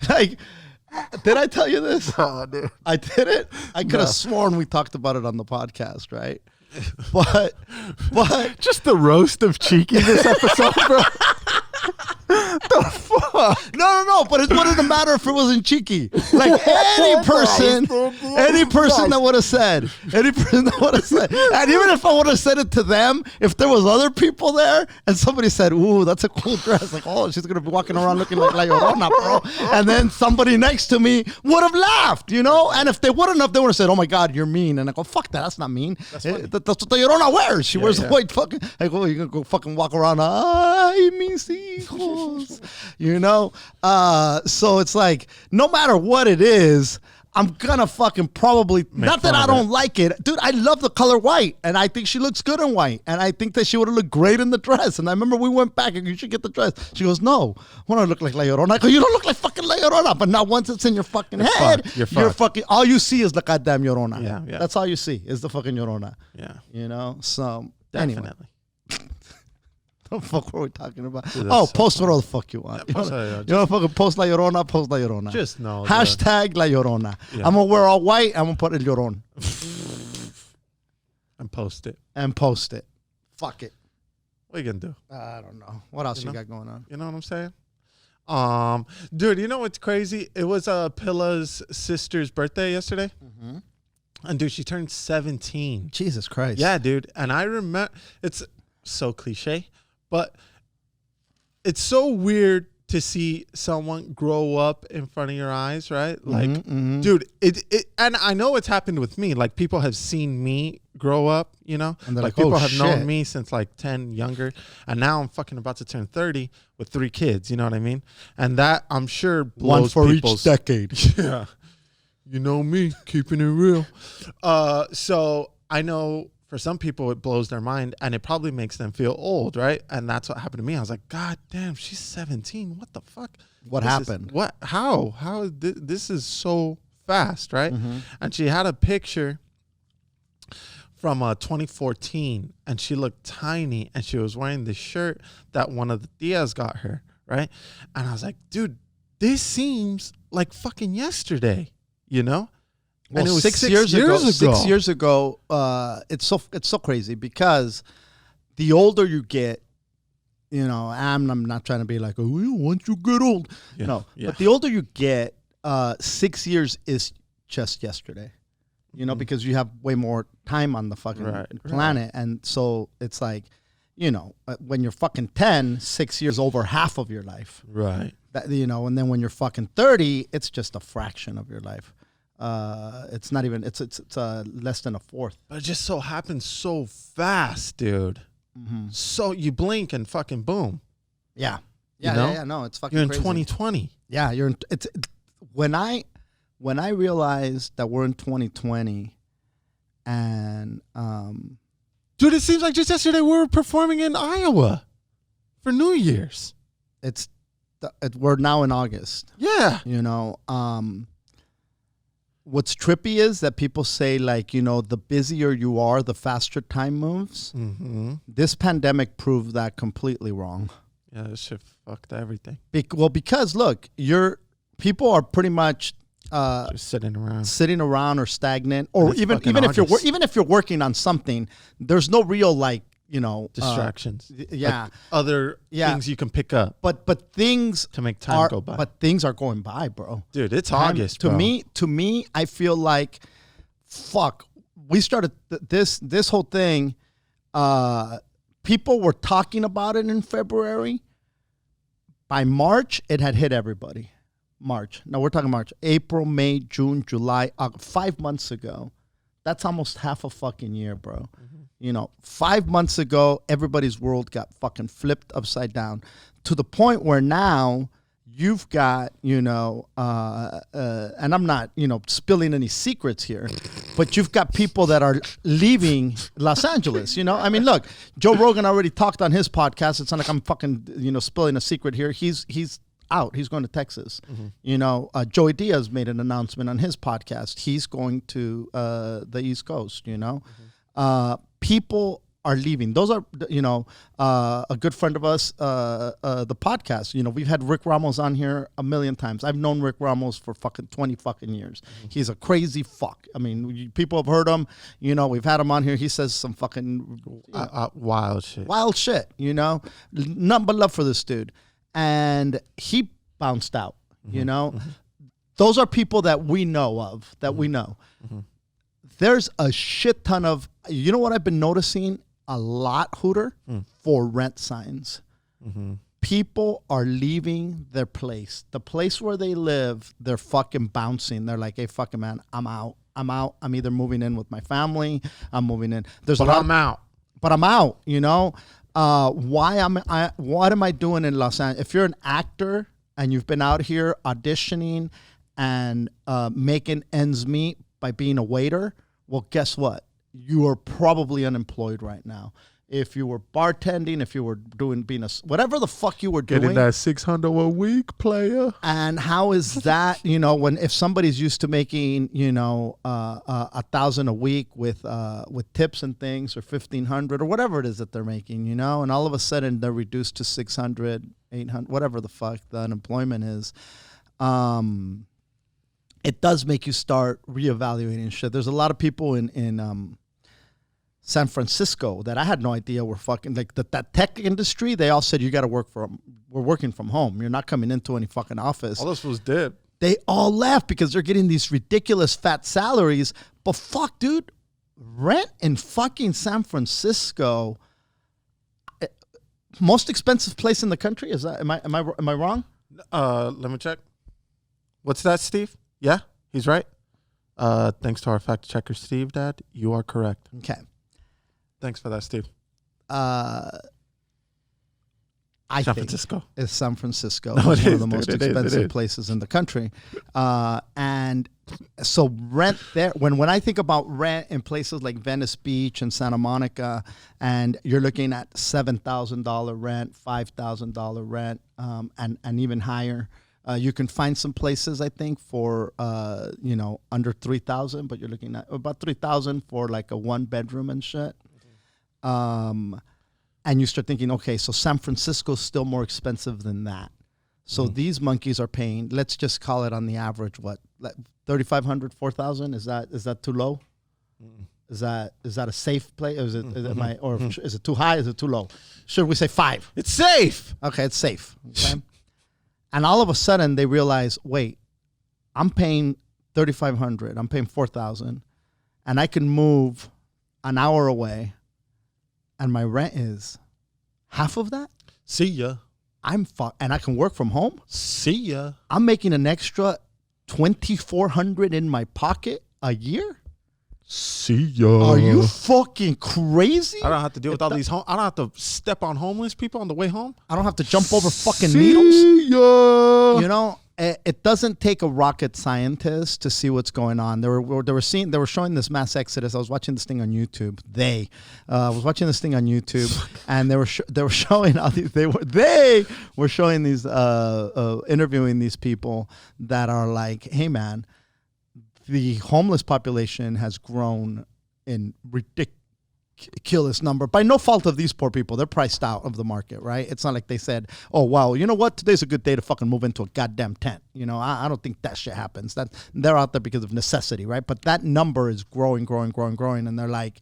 Like. Did I tell you this? Oh, dude. I did it. I could have sworn we talked about it on the podcast, right? But just the roast of Chiki this episode, bro. the fuck? No. But it wouldn't matter if it wasn't Chiki. Like any person that would have said, and even if I would have said it to them, if there was other people there and somebody said, "Ooh, that's a cool dress," like, "Oh, she's gonna be walking around looking like La Llorona, bro," and then somebody next to me would have laughed, you know. And if they wouldn't have, they would have said, "Oh my God, you're mean," and I go, "Fuck that, that's not mean. That's what La Llorona wears. She wears a white fucking." I go, "You gonna go fucking walk around? Ay, mis hijos," you know. So it's like, no matter what it is, I'm gonna fucking probably, not that I don't like it. Dude, I love the color white, and I think she looks good in white, and I think that she would have looked great in the dress. And I remember we went back and you should get the dress. She goes, "No, I want to look like La Llorona." I go, "You don't look like fucking La Llorona," but not once it's in your fucking head. You're fucking, all you see is the goddamn Llorona. Yeah. That's all you see is the fucking Llorona. Yeah. You know, so Definitely. Anyway. What the fuck were we talking about? Dude, Post whatever the fuck you want. You want to fucking post La Llorona, post La Llorona. Just know. Hashtag La Llorona. Yeah. I'm going to wear all white. I'm going to put El Llorón. And post it. Fuck it. What are you going to do? I don't know. What else you got going on? You know what I'm saying? Dude, you know what's crazy? It was Pilla's sister's birthday yesterday. Mm-hmm. And dude, she turned 17. Jesus Christ. Yeah, dude. And I remember, it's so cliche, but it's so weird to see someone grow up in front of your eyes, right? Like, dude, it and I know it's happened with me. Like, people have seen me grow up, you know? And like people have known me since like 10 younger. And now I'm fucking about to turn 30 with 3 kids, you know what I mean? And that, I'm sure, blows one for each decade. Yeah. You know me, keeping it real. So I know for some people it blows their mind and it probably makes them feel old, right? And that's what happened to me. I was like, God damn, she's 17. What the fuck? What happened? How this is so fast, right? And she had a picture from 2014 and she looked tiny and she was wearing the shirt that one of the Diaz got her, right? And I was like, dude, this seems like fucking yesterday, you know? Well, and it was 6 years ago. 6 years ago, it's so crazy because the older you get, you know, I'm not trying to be like, oh, once you get old. Yeah, no, but the older you get, 6 years is just yesterday, you know, because you have way more time on the fucking planet. And so it's like, you know, when you're fucking 10, 6 years over half of your life. Right. That, you know, and then when you're fucking 30, it's just a fraction of your life. It's not even, it's less than a fourth. But it just so happens so fast, dude. So you blink and fucking boom. Yeah. No, it's fucking You're in crazy. 2020. Yeah, you're in, when I realized that we're in 2020 and dude, it seems like just yesterday we were performing in Iowa for New Year's. We're now in August. Yeah. You know, what's trippy is that people say, like, you know, the busier you are, the faster time moves. This pandemic proved that completely wrong. Yeah, this shit fucked everything. Because look, people are pretty much just sitting around or stagnant, or even if you're working on something, there's no real, like, you know, distractions. Like other things you can pick up. But things to make time go by. But things are going by, bro. Dude, it's August. To me, I feel like, fuck. We started this whole thing. People were talking about it in February. By March, it had hit everybody. March. No, we're talking March. April, May, June, July. 5 months ago. That's almost half a fucking year, bro. You know, 5 months ago, everybody's world got fucking flipped upside down to the point where now you've got, you know, and I'm not, you know, spilling any secrets here, but you've got people that are leaving Los Angeles, you know? I mean, look, Joe Rogan already talked on his podcast. It's not like I'm fucking, you know, spilling a secret here. He's out. He's going to Texas. You know, Joey Diaz made an announcement on his podcast. He's going to the East Coast, you know? People are leaving. Those are, you know, a good friend of us, the podcast. You know, we've had Rick Ramos on here a million times. I've known Rick Ramos for fucking 20 fucking years. He's a crazy fuck. I mean, people have heard him. You know, we've had him on here. He says some fucking wild shit. Wild shit, you know? Nothing but love for this dude. and he bounced out. You know, those are people that we know of, that we know. There's a shit ton of, you know what I've been noticing a lot, Hooter? For rent signs. People are leaving their place. The place where they live, they're fucking bouncing. They're like, hey, fucking man, I'm out. I'm either moving in with my family. I'm moving in. I'm out. But I'm out, you know? What am I doing in Los Angeles? If you're an actor and you've been out here auditioning and making ends meet by being a waiter, well, guess what? You are probably unemployed right now. If you were bartending, if you were being whatever the fuck you were doing. Getting that $600 a week, player. And how is that, you know, if somebody's used to making, you know, $1,000 a week with tips and things, or $1,500 or whatever it is that they're making, you know, and all of a sudden they're reduced to 600, 800, whatever the fuck the unemployment is. It does make you start reevaluating shit. There's a lot of people in San Francisco that I had no idea were fucking like that tech industry. They all said you got to we're working from home. You're not coming into any fucking office. All this was dead. They all left because they're getting these ridiculous fat salaries. But fuck, dude, rent in fucking San Francisco, most expensive place in the country. Is that am I wrong? Let me check. What's that, Steve? Yeah, he's right. Thanks to our fact checker, Steve, Dad, you are correct. Okay. Thanks for that, Steve. San Francisco. Is San Francisco. No, It's it one is, of the most dude, it is, expensive places in the country. And so rent there, when I think about rent in places like Venice Beach and Santa Monica, and you're looking at $7,000 rent, $5,000 rent, and even higher. You can find some places, I think, for you know, under $3,000, but you're looking at about $3,000 for like a 1-bedroom and shit. And you start thinking, okay, so San Francisco's still more expensive than that. So these monkeys are paying, let's just call it on the average, what, like $3,500, $4,000? Is that too low? Is that a safe place? Or is it too high? Is it too low? Should we say 5? It's safe. Okay, it's safe. Okay. And all of a sudden they realize, wait, I'm paying $3,500. I'm paying $4,000, and I can move an hour away, and my rent is half of that. See ya. And I can work from home. See ya. I'm making an extra $2,400 in my pocket a year. See ya. Are you fucking crazy? I don't have to deal with all these. I don't have to step on homeless people on the way home. I don't have to jump over fucking See needles. Ya. You know, it doesn't take a rocket scientist to see what's going on. They were showing this mass exodus. I was watching this thing on YouTube. I was watching this thing on YouTube, and they were showing all these. They were showing these interviewing these people that are like, hey man, the homeless population has grown in ridiculous number by no fault of these poor people. They're priced out of the market, right? It's not like they said, oh, wow, you know what? Today's a good day to fucking move into a goddamn tent. You know, I don't think that shit happens. That they're out there because of necessity, right? But that number is growing. And they're like,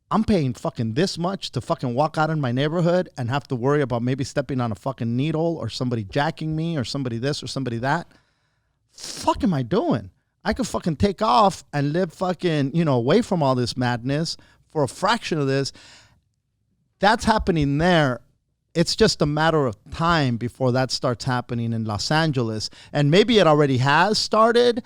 I'm paying fucking this much to fucking walk out in my neighborhood and have to worry about maybe stepping on a fucking needle or somebody jacking me or somebody this or somebody that. Fuck am I doing? I could fucking take off and live fucking, you know, away from all this madness for a fraction of this. That's happening there. It's just a matter of time before that starts happening in Los Angeles. And maybe it already has started.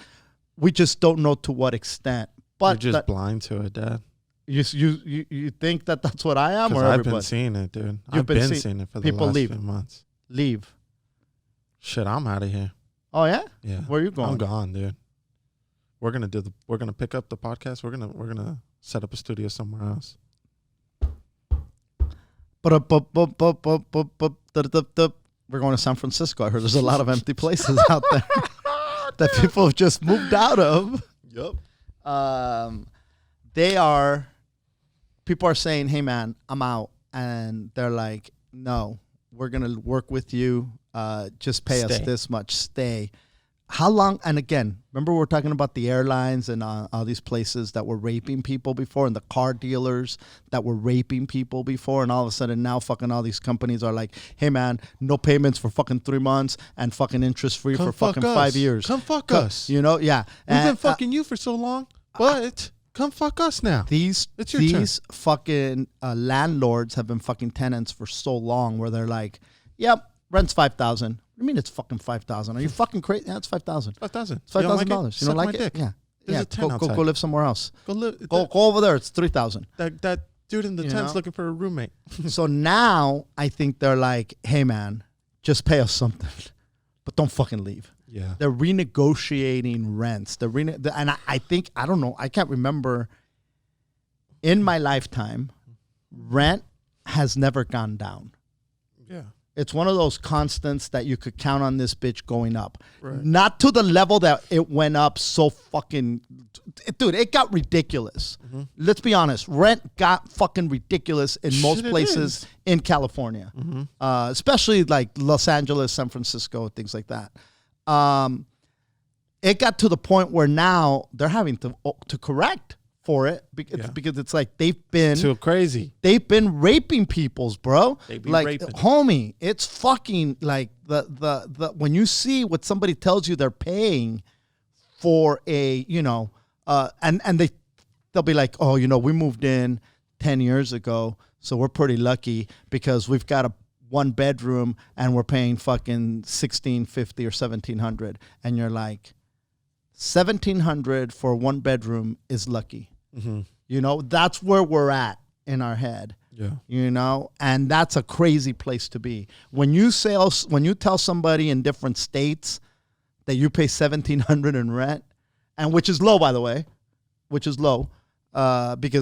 We just don't know to what extent. But you're just blind to it, Dad. You think that that's what I am, or I've everybody? been seeing it, dude. You've I've been seeing it for the last few months. Leave. Shit, I'm out of here. Oh yeah? Yeah. Where are you going? I'm gone, dude. We're gonna pick up the podcast. We're gonna set up a studio somewhere else. We're going to San Francisco. I heard there's a lot of empty places out there that people have just moved out of. Yep. People are saying, hey man, I'm out. And they're like, no, we're going to work with you. Just pay us this much. Stay. how long? And again, remember we were talking about the airlines and all these places that were raping people before, and the car dealers that were raping people before, and all of a sudden now fucking all these companies are like, hey man, no payments for fucking 3 months and fucking interest free for fucking 5 years. Come fuck us. You know, yeah. We've been fucking you for so long, but come fuck us now. These fucking landlords have been fucking tenants for so long where they're like, yep, rent's $5,000. I mean, it's fucking $5,000. Are you fucking crazy? Yeah, it's $5,000. $5,000. It's $5,000. You don't like it? Yeah. There's a tent outside. Go live somewhere else. Go over there. It's $3,000. That dude in the tent's looking for a roommate. So now I think they're like, hey man, just pay us something, but don't fucking leave. Yeah. They're renegotiating rents. And I think, I don't know, I can't remember in my lifetime, rent has never gone down. Yeah. It's one of those constants that you could count on this bitch going up. Right. Not to the level that it went up so fucking... Dude, it got ridiculous. Mm-hmm. Let's be honest. Rent got fucking ridiculous in most places in California. Mm-hmm. Especially like Los Angeles, San Francisco, things like that. It got to the point where now they're having to correct for it because it's like they've been too crazy. They've been raping peoples, bro. They be like raping. Homie, it's fucking like the when you see what somebody tells you they're paying for a, and they'll be like, oh, we moved in 10 years ago, so we're pretty lucky because we've got a 1 bedroom and we're paying fucking $1,650 or $1,700, and you're like, $1,700 for 1 bedroom is lucky. Mm-hmm. That's where we're at in our head. Yeah. And that's a crazy place to be. When you tell somebody in different states that you pay $1,700 in rent, and which is low, by the way, because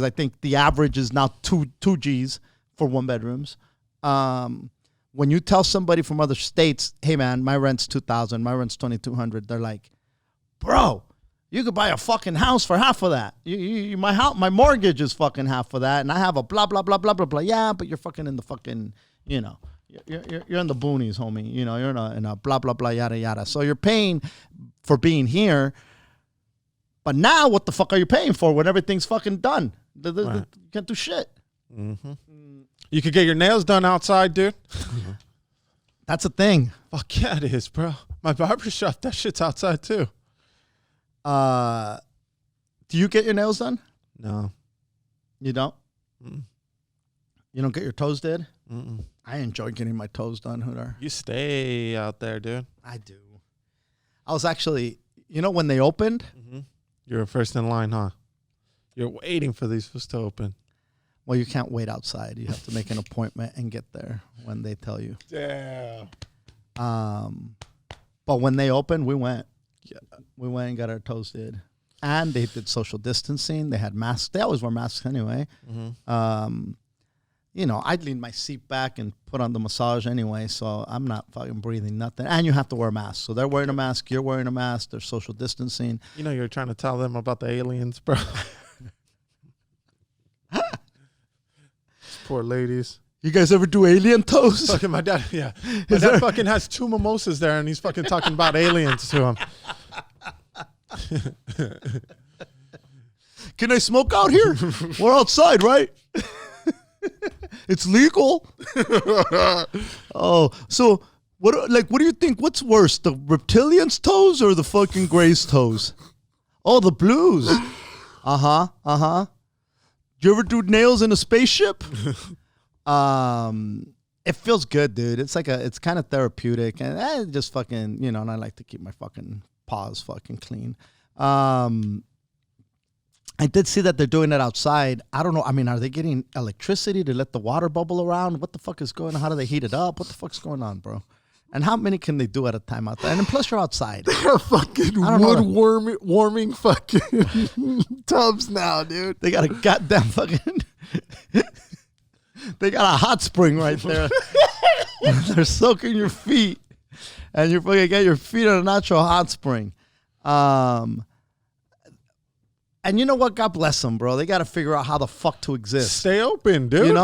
I think the average is now two G's for 1 bedrooms. When you tell somebody from other states, hey man, my rent's $2,000, my rent's $2,200, they're like, bro, you could buy a fucking house for half of that. My mortgage is fucking half of that, and I have a blah blah blah blah blah blah. Yeah, but you're fucking in the fucking, you're in the boonies, homie. You're in a blah blah blah yada yada. So you're paying for being here, but now what the fuck are you paying for when everything's fucking done? You can't do shit. Mm-hmm. You could get your nails done outside, dude. That's a thing. Fuck yeah, it is, bro. My barbershop, that shit's outside too. Do you get your nails done? No. You don't? Mm-mm. You don't get your toes did? Mm-mm. I enjoy getting my toes done, Hooter. You stay out there, dude. I do. I was actually, when they opened. Mm-hmm. You're first in line, huh? You're waiting for these foods to open. Well, you can't wait outside. You have to make an appointment and get there when they tell you. Yeah. But when they opened, we went. Yeah. We went and got our toes did. And they did social distancing. They had masks. They always wear masks anyway. Mm-hmm. I'd lean my seat back and put on the massage anyway, so I'm not fucking breathing nothing. And you have to wear a mask. So they're wearing a mask. You're wearing a mask. There's social distancing. You're trying to tell them about the aliens, bro. Poor ladies. You guys ever do alien toes? Fucking my dad, yeah. My dad fucking has 2 mimosas there, and he's fucking talking about aliens to him. Can I smoke out here? We're outside, right? It's legal. Oh, so what do you think? What's worse, the reptilians' toes or the fucking Gray's toes? Oh, the blues. Do you ever do nails in a spaceship? It feels good, dude. It's kind of therapeutic, and just fucking, and I like to keep my fucking paws fucking clean. I did see that they're doing it outside. I don't know. I mean, are they getting electricity to let the water bubble around? What the fuck is going on? How do they heat it up? What the fuck's going on, bro? And how many can they do at a time out there? And then plus you're outside. They're fucking warming fucking tubs now, dude. They got a goddamn fucking... They got a hot spring right there. They're soaking your feet. And you're fucking get your feet in a natural hot spring. And you know what? God bless them, bro. They got to figure out how the fuck to exist. Stay open, dude.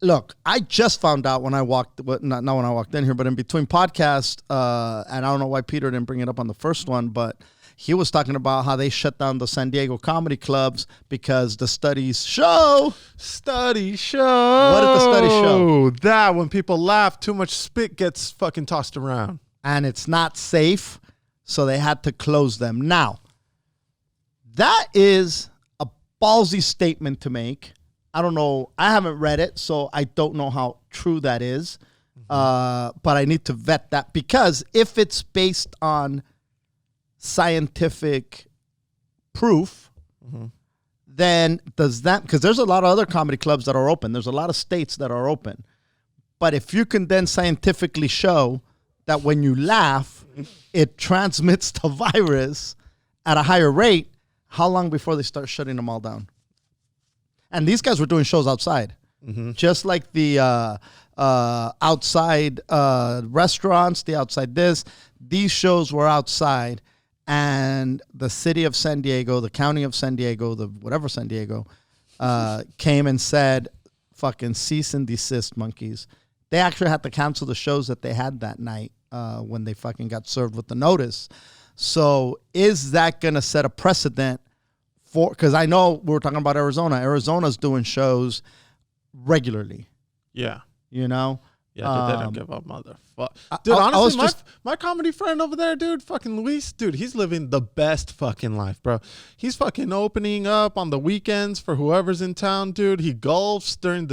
look, I just found out when I walked, not when I walked in here, but in between podcasts, and I don't know why Peter didn't bring it up on the first one, but he was talking about how they shut down the San Diego comedy clubs because the studies show. Study show. What did the study show? That when people laugh, too much spit gets fucking tossed around. And it's not safe, so they had to close them. Now, that is a ballsy statement to make. I don't know. I haven't read it, so I don't know how true that is. But I need to vet that because if it's based on scientific proof, then does that, because there's a lot of other comedy clubs that are open. There's a lot of states that are open. But if you can then scientifically show that when you laugh, it transmits the virus at a higher rate, how long before they start shutting them all down? And these guys were doing shows outside, just like the outside restaurants, the outside this. These shows were outside, and the city of San Diego, the county of San Diego, the whatever San Diego, came and said, fucking cease and desist, monkeys. They actually had to cancel the shows that they had that night when they fucking got served with the notice. So is that going to set a precedent for, because I know we were talking about Arizona. Arizona's doing shows regularly. Yeah. You know? Yeah, they don't give up, motherfucker. Dude, honestly, my comedy friend over there, dude, fucking Luis, dude, he's living the best fucking life, bro. He's fucking opening up on the weekends for whoever's in town, dude. He golfs during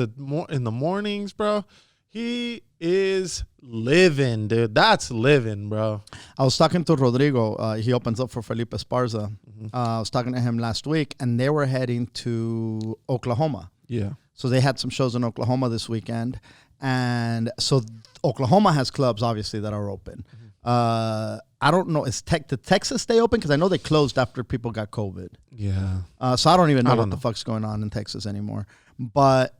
in the mornings, bro. He is living, dude. That's living, bro. I was talking to Rodrigo. He opens up for Felipe Esparza. I was talking to him last week, and they were heading to Oklahoma. Yeah. So they had some shows in Oklahoma this weekend. And so Oklahoma has clubs, obviously, that are open. I don't know. Did Texas stay open? Because I know they closed after people got COVID. Yeah. So I don't even know what the fuck's going on in Texas anymore. But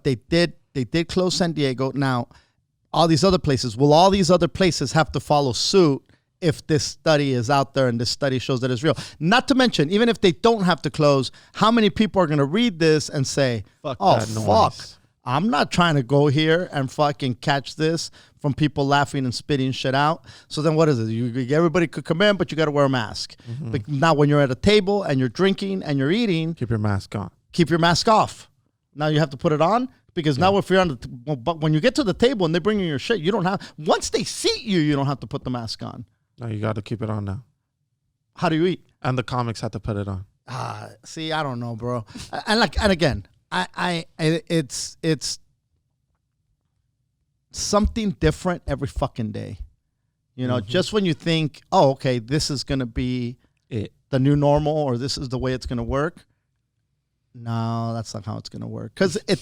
they did close San Diego. Now, all these other places, will all these other places have to follow suit if this study is out there and this study shows that it's real? Not to mention, even if they don't have to close, how many people are going to read this and say, fuck, I'm not trying to go here and fucking catch this from people laughing and spitting shit out. So then what is it? Everybody could come in, but you got to wear a mask. But now when you're at a table and you're drinking and you're eating, keep your mask on. Keep your mask off. Now you have to put it on. Because now if you're on but when you get to the table and they bring you your shit, you don't have, once they seat you, you don't have to put the mask on. No, you got to keep it on now. How do you eat? And the comics have to put it on. See, I don't know, bro. And again, it's something different every fucking day. You know, just when you think, oh, okay, this is going to be the new normal or this is the way it's going to work. No, that's not how it's going to work. Because it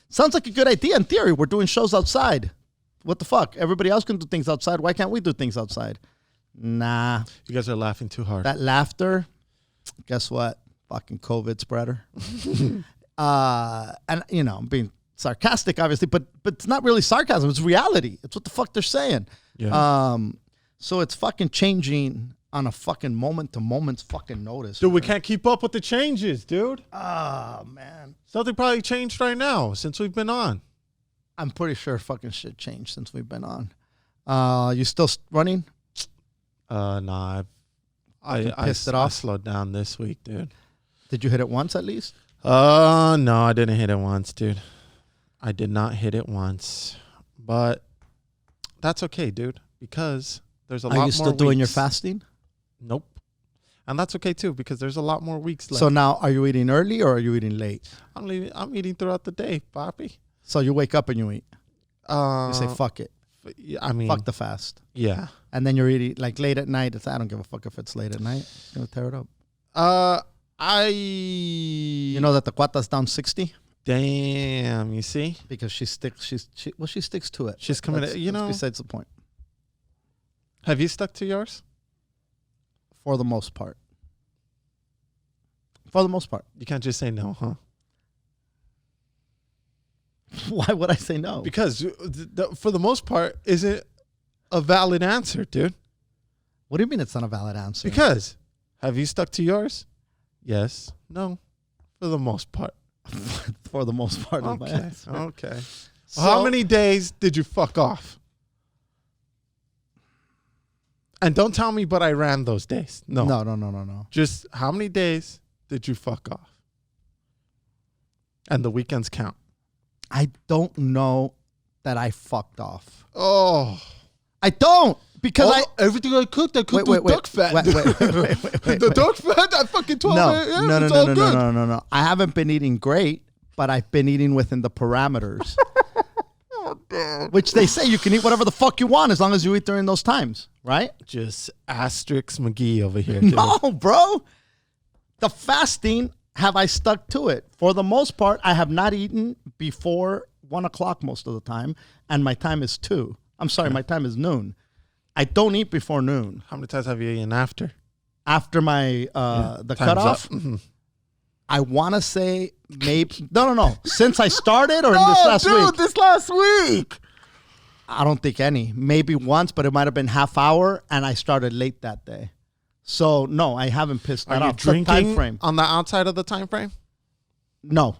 sounds like a good idea in theory. We're doing shows outside. What the fuck? Everybody else can do things outside. Why can't we do things outside? Nah. You guys are laughing too hard. That laughter, guess what? Fucking COVID spreader. And, you know, I'm being sarcastic, obviously, but it's not really sarcasm. It's reality. It's what the fuck they're saying. Yeah. So it's fucking changing on a fucking moment-to-moment fucking notice. Dude, we can't keep up with the changes, dude. Oh, man. Something probably changed right now since we've been on. I'm pretty sure fucking shit changed since we've been on. You still running? Nah. I slowed down this week, dude. Did you hit it once at least? No, I didn't hit it once, dude. I did not hit it once. But that's okay, dude, because there's a lot more weeks. Are you still doing your fasting? Nope. And that's okay, too, because there's a lot more weeks left. So now, are you eating early or are you eating late? I'm eating throughout the day, papi. So you wake up and you eat? You say, fuck it. I mean, fuck the fast. Yeah. And then you're eating, like, late at night. I don't give a fuck if it's late at night. You're going to tear it up. You know that the cuata's down 60? Damn, you see? Because she sticks to it. She's coming, that's besides the point. Have you stuck to yours? For the most part. For the most part. You can't just say no, huh? Why would I say no? Because for the most part isn't a valid answer, dude. What do you mean it's not a valid answer? Because have you stuck to yours? Yes. No. For the most part. For the most part. Of my Okay. answer. Okay. So, How many days did you fuck off? And don't tell me, but I ran those days. No. No. Just how many days did you fuck off? And the weekends count. I don't know that I fucked off. Oh. I don't. Because everything I cooked duck fat. Wait. The duck fat, I fucking told No. I haven't been eating great, but I've been eating within the parameters. Which they say you can eat whatever the fuck you want as long as you eat during those times, right? Just asterisk McGee over here. Dude. No, bro. The fasting, have I stuck to it? For the most part, I have not eaten before 1 o'clock most of the time, and my time is 2. I'm sorry, my time is noon. I don't eat before noon. How many times have you eaten after? After my the cutoff, I want to say maybe no. Since I started or in this last week? This last week. I don't think any. Maybe once, but it might have been half hour, and I started late that day. So no, I haven't pissed that Are you off. drinking time frame? on the outside of the time frame? No.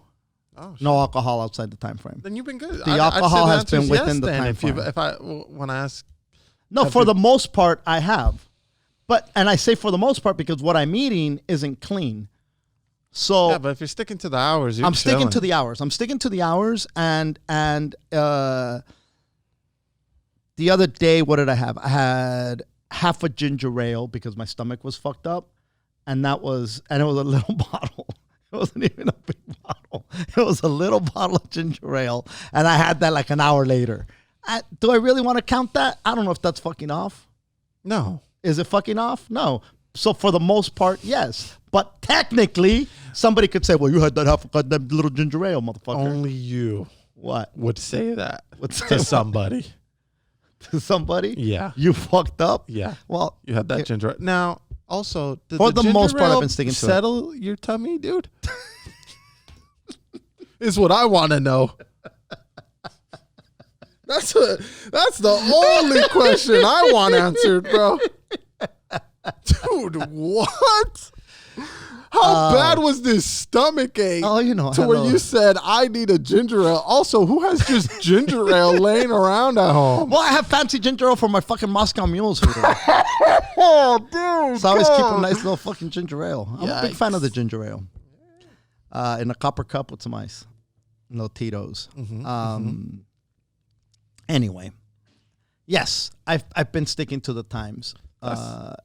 Oh, shit. No alcohol outside the time frame. Then you've been good. The alcohol has been within the time frame. If I when I ask, No, for the most part, I have. And I say for the most part because what I'm eating isn't clean. So yeah, but if you're sticking to the hours, I'm sticking to the hours. And the other day, what did I have? I had half a ginger ale because my stomach was fucked up, and it was a little bottle. It wasn't even a big bottle. It was a little bottle of ginger ale, and I had that like an hour later. Do I really want to count that? I don't know if that's fucking off. No. Is it fucking off? No. So for the most part, yes. But technically, somebody could say, well, you had that half of that little ginger ale, motherfucker. Only you would say that to to somebody. To somebody? Yeah. You fucked up? Yeah. Well, you had that ginger ale. Now, also, did for the the most ginger part, I've ale been sticking to it. settle your tummy, dude? Is what I want to know. That's the only question I want answered, bro. Dude, what? How bad was this stomach ache? Oh, to where you said I need a ginger ale. Also, who has just ginger ale laying around at home? Well, I have fancy ginger ale for my fucking Moscow mules. Oh, dude. So I always keep a nice little fucking ginger ale. I'm a big Yikes. fan of the ginger ale. In a copper cup with some ice. No Tito's. Anyway, yes, I've been sticking to the times, but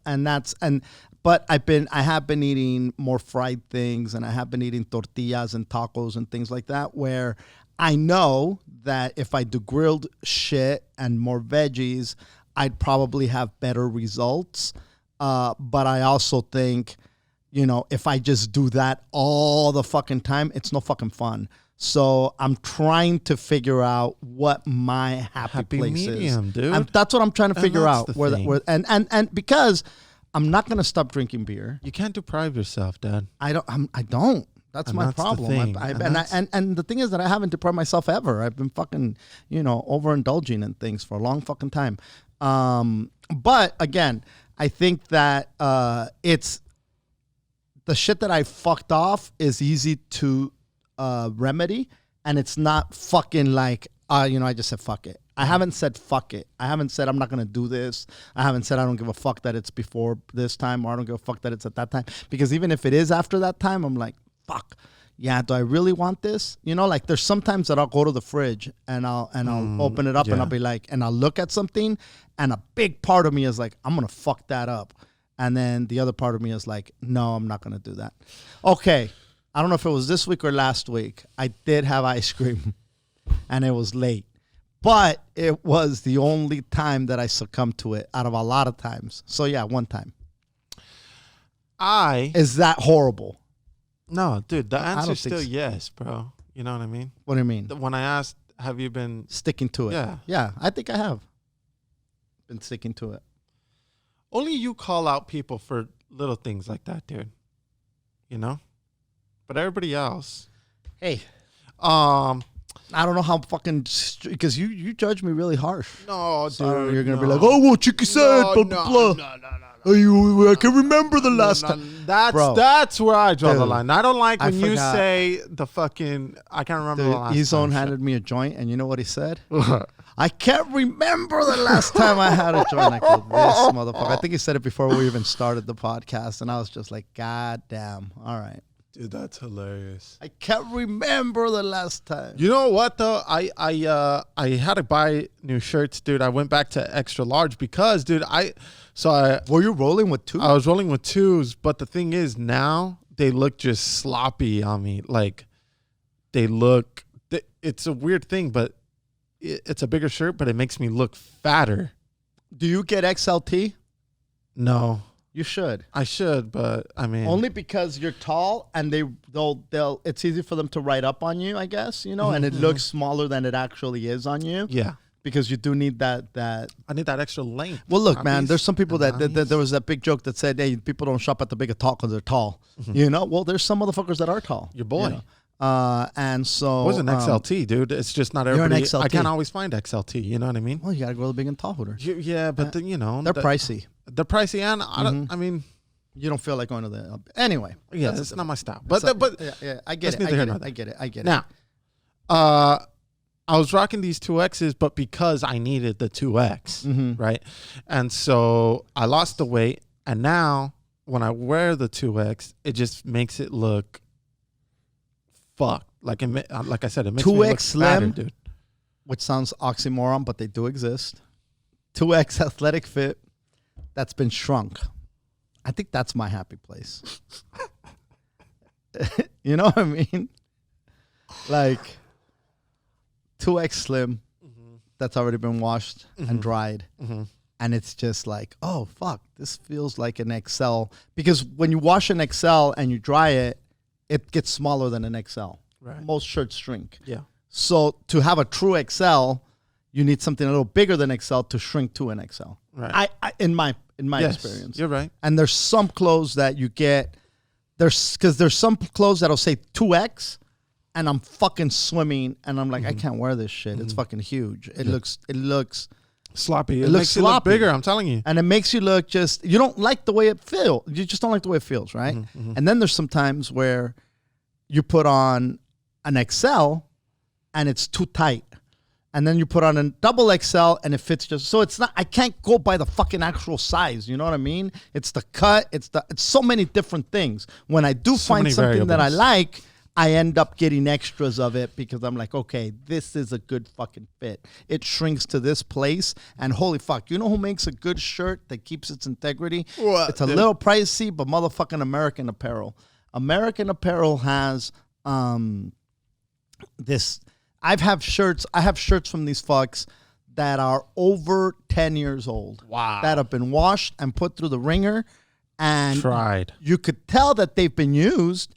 I have been eating more fried things, and I have been eating tortillas and tacos and things like that. Where I know that if I do grilled shit and more veggies, I'd probably have better results. But I also think, if I just do that all the fucking time, it's no fucking fun. So I'm trying to figure out what my happy place medium, is. Dude. That's what I'm trying to figure out. The And because I'm not gonna stop drinking beer. You can't deprive yourself, Dad. I don't. That's my problem. And the thing is that I haven't deprived myself ever. I've been fucking, overindulging in things for a long fucking time. But again, I think that it's the shit that I fucked off is easy to remedy, and it's not fucking like I just said fuck it. I haven't said fuck it. I haven't said I'm not gonna do this. I haven't said I don't give a fuck that it's before this time, or I don't give a fuck that it's at that time. Because even if it is after that time, I'm like, fuck. Yeah, do I really want this? Like there's sometimes that I'll go to the fridge and I'll open it up and I'll be like, and I'll look at something, and a big part of me is like, I'm gonna fuck that up. And then the other part of me is like, no, I'm not gonna do that. Okay. I don't know if it was this week or last week. I did have ice cream, and it was late. But it was the only time that I succumbed to it out of a lot of times. So, yeah, one time. Is that horrible? No, dude, the answer is still yes, bro. You know what I mean? What do you mean? When I asked, have you been... Sticking to it. Yeah. Yeah, I think I have been sticking to it. Only you call out people for little things like that, dude. But everybody else. Hey. I don't know how fucking... Because you judge me really harsh. No, So dude. you're going to be like, oh, well, Chiki said, blah, blah, blah. No. I can remember the last time. That's where I draw the line. I don't like when you forgot. say the fucking. I can't remember the last His time. own handed me a joint, and you know what he said? I can't remember the last time I had a joint. I go, this motherfucker. I think he said it before we even started the podcast, and I was just like, God damn. All right. Dude, that's hilarious. I can't remember the last time. You know what though? I had to buy new shirts, dude. I went back to extra large because, dude, Were you rolling with 2? I was rolling with 2s, but the thing is now they look just sloppy on me. Like it's a weird thing, but it's a bigger shirt, but it makes me look fatter. Do you get XLT? No. You should. I should, but I mean, only because you're tall and they'll it's easy for them to write up on you, I guess, and it looks smaller than it actually is on you. Yeah. Because you do need that. I need that extra length. Well, look, man, there's some people that there was that big joke that said, hey, people don't shop at the big of tall because they're tall. Well, there's some motherfuckers that are tall. Your boy. And so. It wasn't XLT, dude. It's just not everybody. XLT. I can't always find XLT. You know what I mean? Well, you got to go to the big and tall Hooter. Yeah, but then, they're pricey. They're pricey, and I mean, you don't feel like going to the anyway. Yeah, it's not my style. But I get it. I get it. Now, I was rocking these 2Xs, but because I needed the 2X, right? And so I lost the weight, and now when I wear the 2X, it just makes it look fucked. Like I said, it makes 2X me look slim, fatter, dude. Which sounds oxymoron, but they do exist. 2X athletic fit that's been shrunk. I think that's my happy place. You know what I mean? Like 2X slim that's already been washed and dried. And it's just like, oh, fuck, this feels like an XL. Because when you wash an XL and you dry it, it gets smaller than an XL. Right. Most shirts shrink. Yeah. So to have a true XL, you need something a little bigger than XL to shrink to an XL. Right. In my experience. You're right. And there's some clothes that you get, there's some clothes that'll say 2X, and I'm fucking swimming, and I'm like, I can't wear this shit. It's fucking huge. It looks sloppy. It looks makes it look sloppy. bigger, I'm telling you. And it makes you look you don't like the way it feels. You just don't like the way it feels, right? And then there's some times where you put on an XL and it's too tight. And then you put on a double XL and it fits just so it's not. I can't go by the fucking actual size. You know what I mean? It's the cut. It's so many different things. When I do find something that I like, I end up getting extras of it because I'm like, okay, this is a good fucking fit. It shrinks to this place, and holy fuck, you know who makes a good shirt that keeps its integrity? What, it's a little pricey, but motherfucking American Apparel. American Apparel has this. I have shirts from these fucks that are over 10 years old. Wow. That have been washed and put through the ringer. And tried. You could tell that they've been used,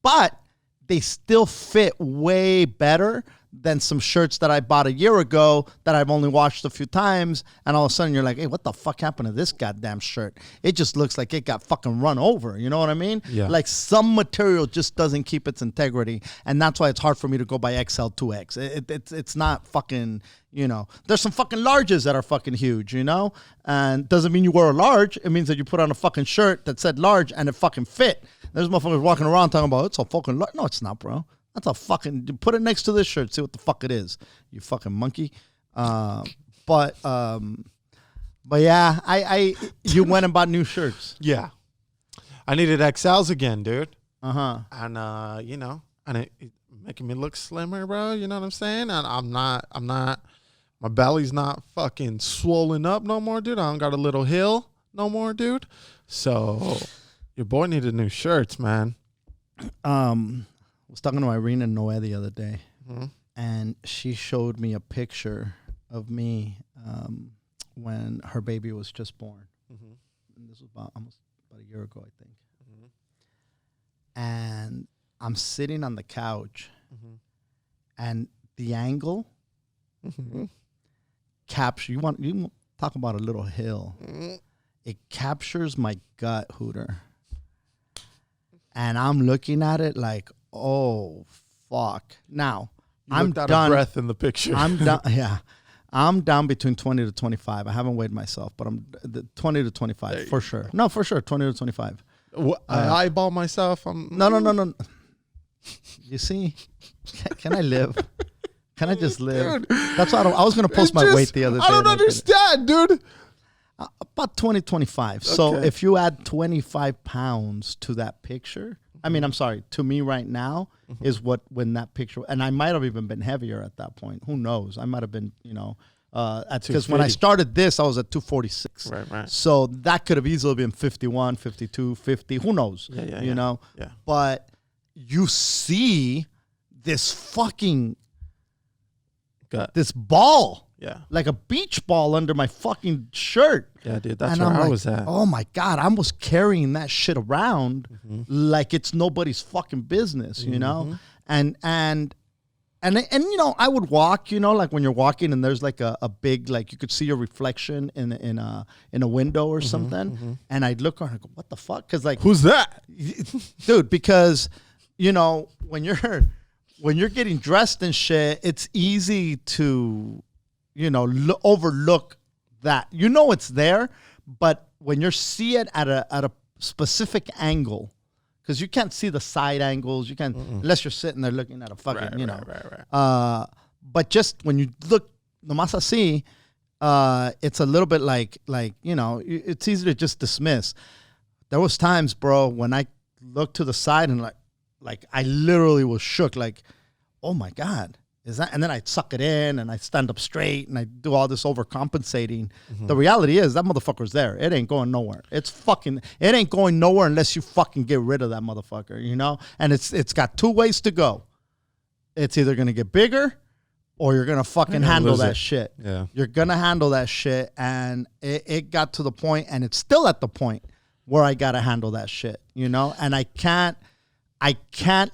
but they still fit way better than some shirts that I bought a year ago that I've only washed a few times. And all of a sudden you're like, hey, what the fuck happened to this goddamn shirt? It just looks like it got fucking run over. You know what I mean? Yeah. Like some material just doesn't keep its integrity. And that's why it's hard for me to go by XL 2X. It's not fucking, there's some fucking larges that are fucking huge, and doesn't mean you wear a large. It means that you put on a fucking shirt that said large and it fucking fit. There's motherfuckers walking around talking about, it's a fucking large. No, it's not, bro. That's a fucking, put it next to this shirt, see what the fuck it is, you fucking monkey. But yeah, you went and bought new shirts. Yeah. I needed XLs again, dude. Uh-huh. And, and it making me look slimmer, bro. You know what I'm saying? And I'm not, my belly's not fucking swollen up no more, dude. I don't got a little hill no more, dude. So your boy needed new shirts, man. I was talking to Irene and Noe the other day, and she showed me a picture of me when her baby was just born. And this was almost about a year ago, I think. And I'm sitting on the couch, and the angle captures. You want to talk about a little hill? It captures my gut, Hooter. And I'm looking at it like, oh, fuck. Now, I'm out done. Of breath in the picture. I'm done. Yeah. I'm down between 20 to 25. I haven't weighed myself, but I'm 20 to 25 for sure. No, for sure, 20 to 25. I eyeball myself. No. You see, can I live? Can I just live? Dude, that's why I was going to post my weight the other day. I don't understand, dude. About 20, 25. Okay. So if you add 25 pounds to that picture, I mean, I'm sorry, to me right now is when that picture, and I might have even been heavier at that point. Who knows? I might have been, because when I started this, I was at 246. Right. So that could have easily been 51, 52, 50. Who knows? You know? Yeah. But you see this fucking, this ball. Yeah. Like a beach ball under my fucking shirt. Yeah, dude. That's where I was at. Oh my God. I was carrying that shit around like it's nobody's fucking business, you know? And you know, I would walk, you know, like when you're walking and there's like a big, like you could see your reflection in a window or something. And I'd look around and go, what the fuck? Cause like, who's that? Dude, because, you know, when you're getting dressed and shit, it's easy to, you know, overlook that. You know it's there, but when you see it at a specific angle, because you can't see the side angles, you can't unless you're sitting there looking at a fucking, right. But just when you look, nomás así, it's a little bit like you know, it's easy to just dismiss. There was times, bro, when I looked to the side and like I literally was shook, like, oh my God. Is that? And then I suck it in and I stand up straight and I do all this overcompensating. The reality is that motherfucker's there. It ain't going nowhere. It ain't going nowhere unless you fucking get rid of that motherfucker, you know? And it's got two ways to go. It's either going to get bigger or you're going to fucking handle that shit. Yeah. You're going to handle that shit. And it got to the point, and it's still at the point where I got to handle that shit, you know? And I can't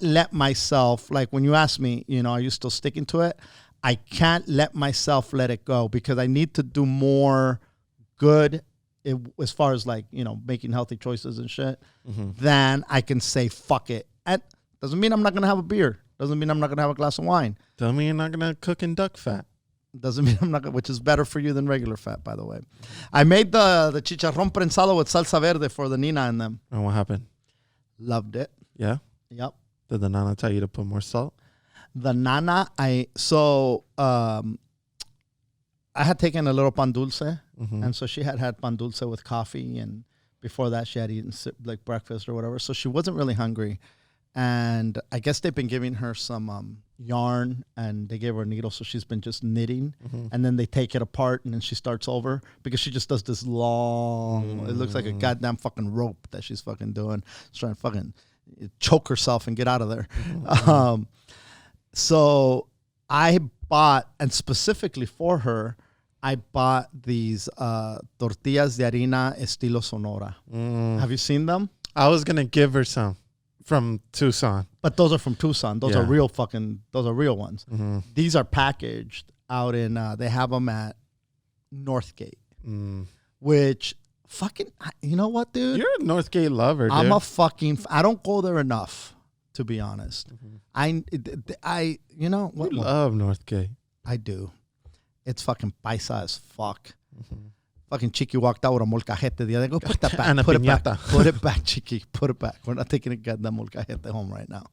let myself, like when you ask me, you know, are you still sticking to it? I can't let myself let it go because I need to do more good as far as like, you know, making healthy choices and shit than I can say, fuck it. And doesn't mean I'm not going to have a beer. Doesn't mean I'm not going to have a glass of wine. Doesn't mean you're not going to cook in duck fat. Doesn't mean I'm not going to, which is better for you than regular fat, by the way. I made the chicharrón prensado with salsa verde for the Nina and them. And what happened? Loved it. Yeah? Yep. Did the Nana tell you to put more salt? The Nana, I had taken a little pan dulce, and so she had pan dulce with coffee, and before that she had eaten like breakfast or whatever, so she wasn't really hungry. And I guess they've been giving her some yarn, and they gave her a needle, so she's been just knitting, and then they take it apart, and then she starts over because she just does this long, it looks like a goddamn fucking rope that she's fucking doing. She's trying to fucking choke herself and get out of there. So I bought, and specifically for her, I bought these tortillas de harina estilo Sonora. Have you seen them? I was going to give her some from Tucson. But those are from Tucson. Those are real ones. These are packaged out in, they have them at Northgate, which fucking, you know what, dude? You're a Northgate lover, dude. I'm a fucking, I don't go there enough, to be honest. I you know what? You love Northgate. I do. It's fucking paisa as fuck. Fucking Chiki walked out with a molcajete the other day. Go put that back. Put it back. Put it back, Chiki. Put it back. We're not taking a goddamn molcajete home right now.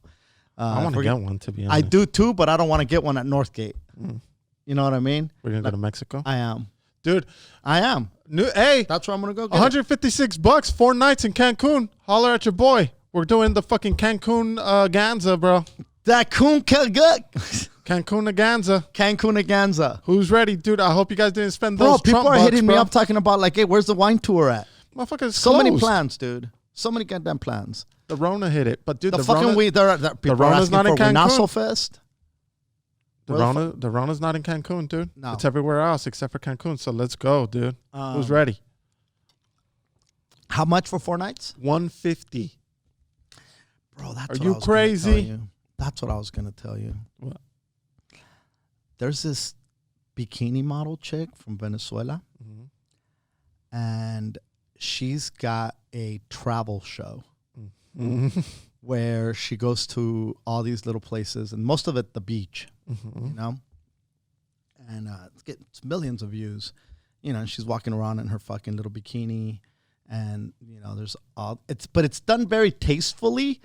I want to get one, to be honest. I do too, but I don't want to get one at Northgate. You know what I mean? We're going to go to Mexico? I am. Dude. I am. Hey. That's where I'm going to go get $156, 4 nights in Cancun. Holler at your boy. We're doing the fucking Cancun Ganza, bro. Cancun Ganza. Who's ready, dude? I hope you guys didn't spend those people Trump are hitting bucks, me up talking about like, hey, where's the wine tour at? Motherfuckers so closed. Many plans, dude. So many goddamn plans. The Rona hit it, but dude, the fucking Rona, people the Rona's not in Cancun. Fest. The Rona's not in Cancun, dude. No. It's everywhere else except for Cancun. So let's go, dude. Who's ready? How much for 4 nights? $150. Bro, that's Are what you I was crazy? Gonna tell you. That's what I was gonna tell you. What? There's this bikini model chick from Venezuela, and she's got a travel show where she goes to all these little places, and most of it the beach, you know. and it's millions of views. You know, she's walking around in her fucking little bikini, and you know, but it's done very tastefully,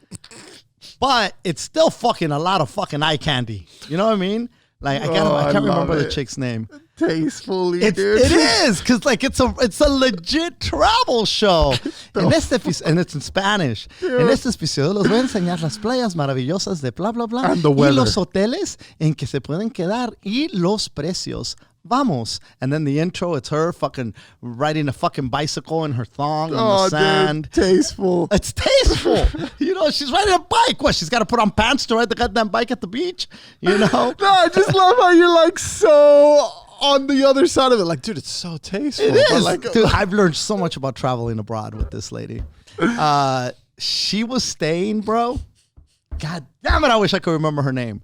but it's still fucking a lot of fucking eye candy. You know what I mean? Like I can't remember the chick's name. Tastefully, dude. It is because like it's a legit travel show. And it's in Spanish. Yeah. En este episodio los voy a enseñar las playas maravillosas de bla bla bla and the weather. Y los hoteles en que se pueden quedar y los precios. Vamos. And then the intro, it's her fucking riding a fucking bicycle in her thong on the sand. Dude, tasteful. It's tasteful. You know, she's riding a bike. What, she's got to put on pants to ride the goddamn bike at the beach? You know? No, I just love how you're like so on the other side of it. Like, dude, it's so tasteful. It is. Like, dude, I've learned so much about traveling abroad with this lady. She was staying, bro. God damn it, I wish I could remember her name.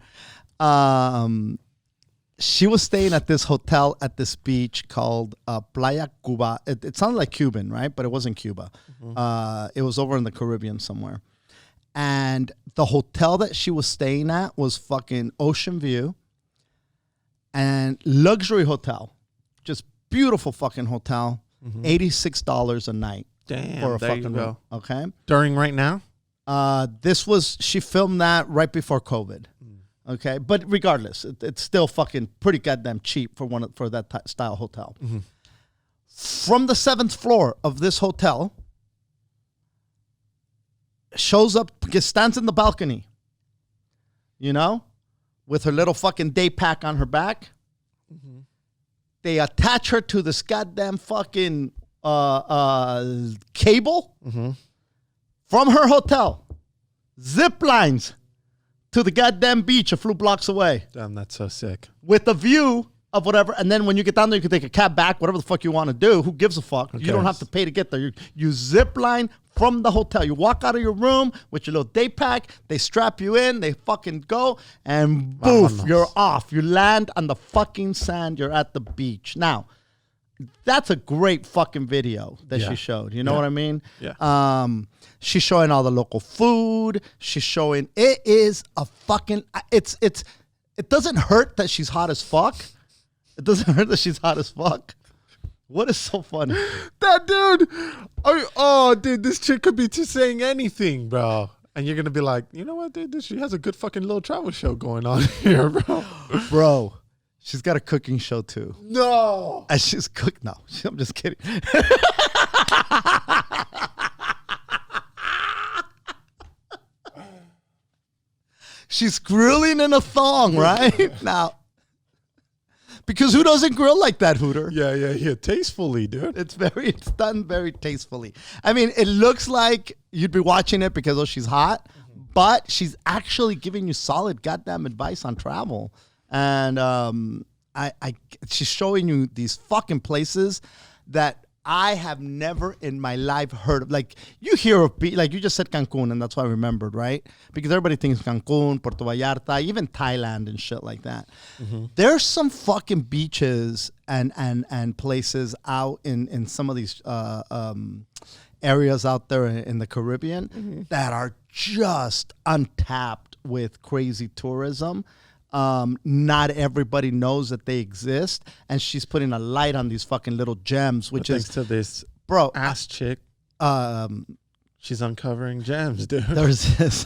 She was staying at this hotel at this beach called Playa Cuba. It sounded like Cuban, right? But it wasn't Cuba. Mm-hmm. It was over in the Caribbean somewhere. And the hotel that she was staying at was fucking ocean view and luxury hotel. Just beautiful fucking hotel. Mm-hmm. $86 a night. Damn, for a there fucking you go. room. Okay. During right now? She filmed that right before COVID. Okay, but regardless, it's still fucking pretty goddamn cheap for that style hotel. Mm-hmm. From the 7th floor of this hotel, shows up, stands in the balcony, you know, with her little fucking day pack on her back. Mm-hmm. They attach her to this goddamn fucking cable from her hotel, zip lines to the goddamn beach a few blocks away. Damn, that's so sick. With a view of whatever. And then when you get down there, you can take a cab back, whatever the fuck you want to do. Who gives a fuck? Okay. You don't have to pay to get there. You zip line from the hotel. You walk out of your room with your little day pack. They strap you in. They fucking go. And boof, you're off. You land on the fucking sand. You're at the beach. Now, that's a great fucking video that she showed. You know what I mean? Yeah. She's showing all the local food. She's showing it is a fucking it doesn't hurt that she's hot as fuck. It doesn't hurt that she's hot as fuck. What is so funny? That dude, this chick could be just saying anything, bro. And you're gonna be like, you know what, dude? She has a good fucking little travel show going on here, bro. Bro. She's got a cooking show too. No. And she's cooked. No, I'm just kidding. She's grilling in a thong, right? Now, because who doesn't grill like that, Hooter? Yeah. Tastefully, dude. It's done very tastefully. I mean, it looks like you'd be watching it because she's hot, but she's actually giving you solid goddamn advice on travel. And she's showing you these fucking places that I have never in my life heard of. Like, you hear of, like you just said Cancun, and that's why I remembered, right? Because everybody thinks Cancun, Puerto Vallarta, even Thailand and shit like that. Mm-hmm. There's some fucking beaches and places out in some of these areas out there in the Caribbean that are just untapped with crazy tourism. Not everybody knows that they exist, and she's putting a light on these fucking little gems, which thanks to this ass chick. She's uncovering gems, dude. There's this.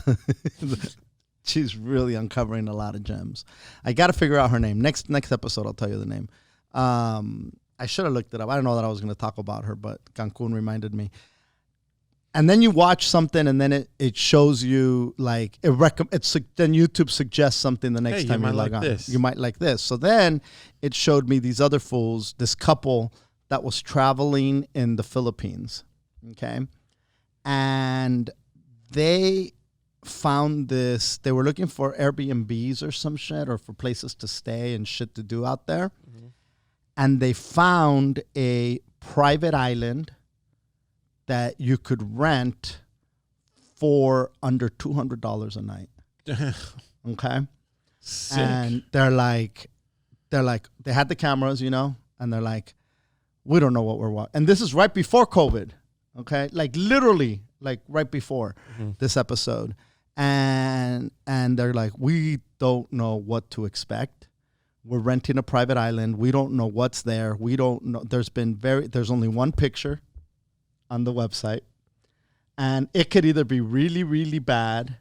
She's really uncovering a lot of gems. I got to figure out her name. Next episode, I'll tell you the name. I should have looked it up. I don't know that I was going to talk about her, but Cancun reminded me. And then you watch something, and then it shows you like then YouTube suggests something the next time you log on. This. You might like this. So then it showed me these other fools, this couple that was traveling in the Philippines, okay, and they found this. They were looking for Airbnbs or some shit, or for places to stay and shit to do out there, and they found a private island that you could rent for under $200 a night. Okay. Sick. And they had the cameras, you know, and they're like, we don't know what we're watching. And this is right before COVID. Okay. Like literally like right before this episode. And they're like, we don't know what to expect. We're renting a private island. We don't know what's there. We don't know. There's only one picture on the website. And it could either be really, really bad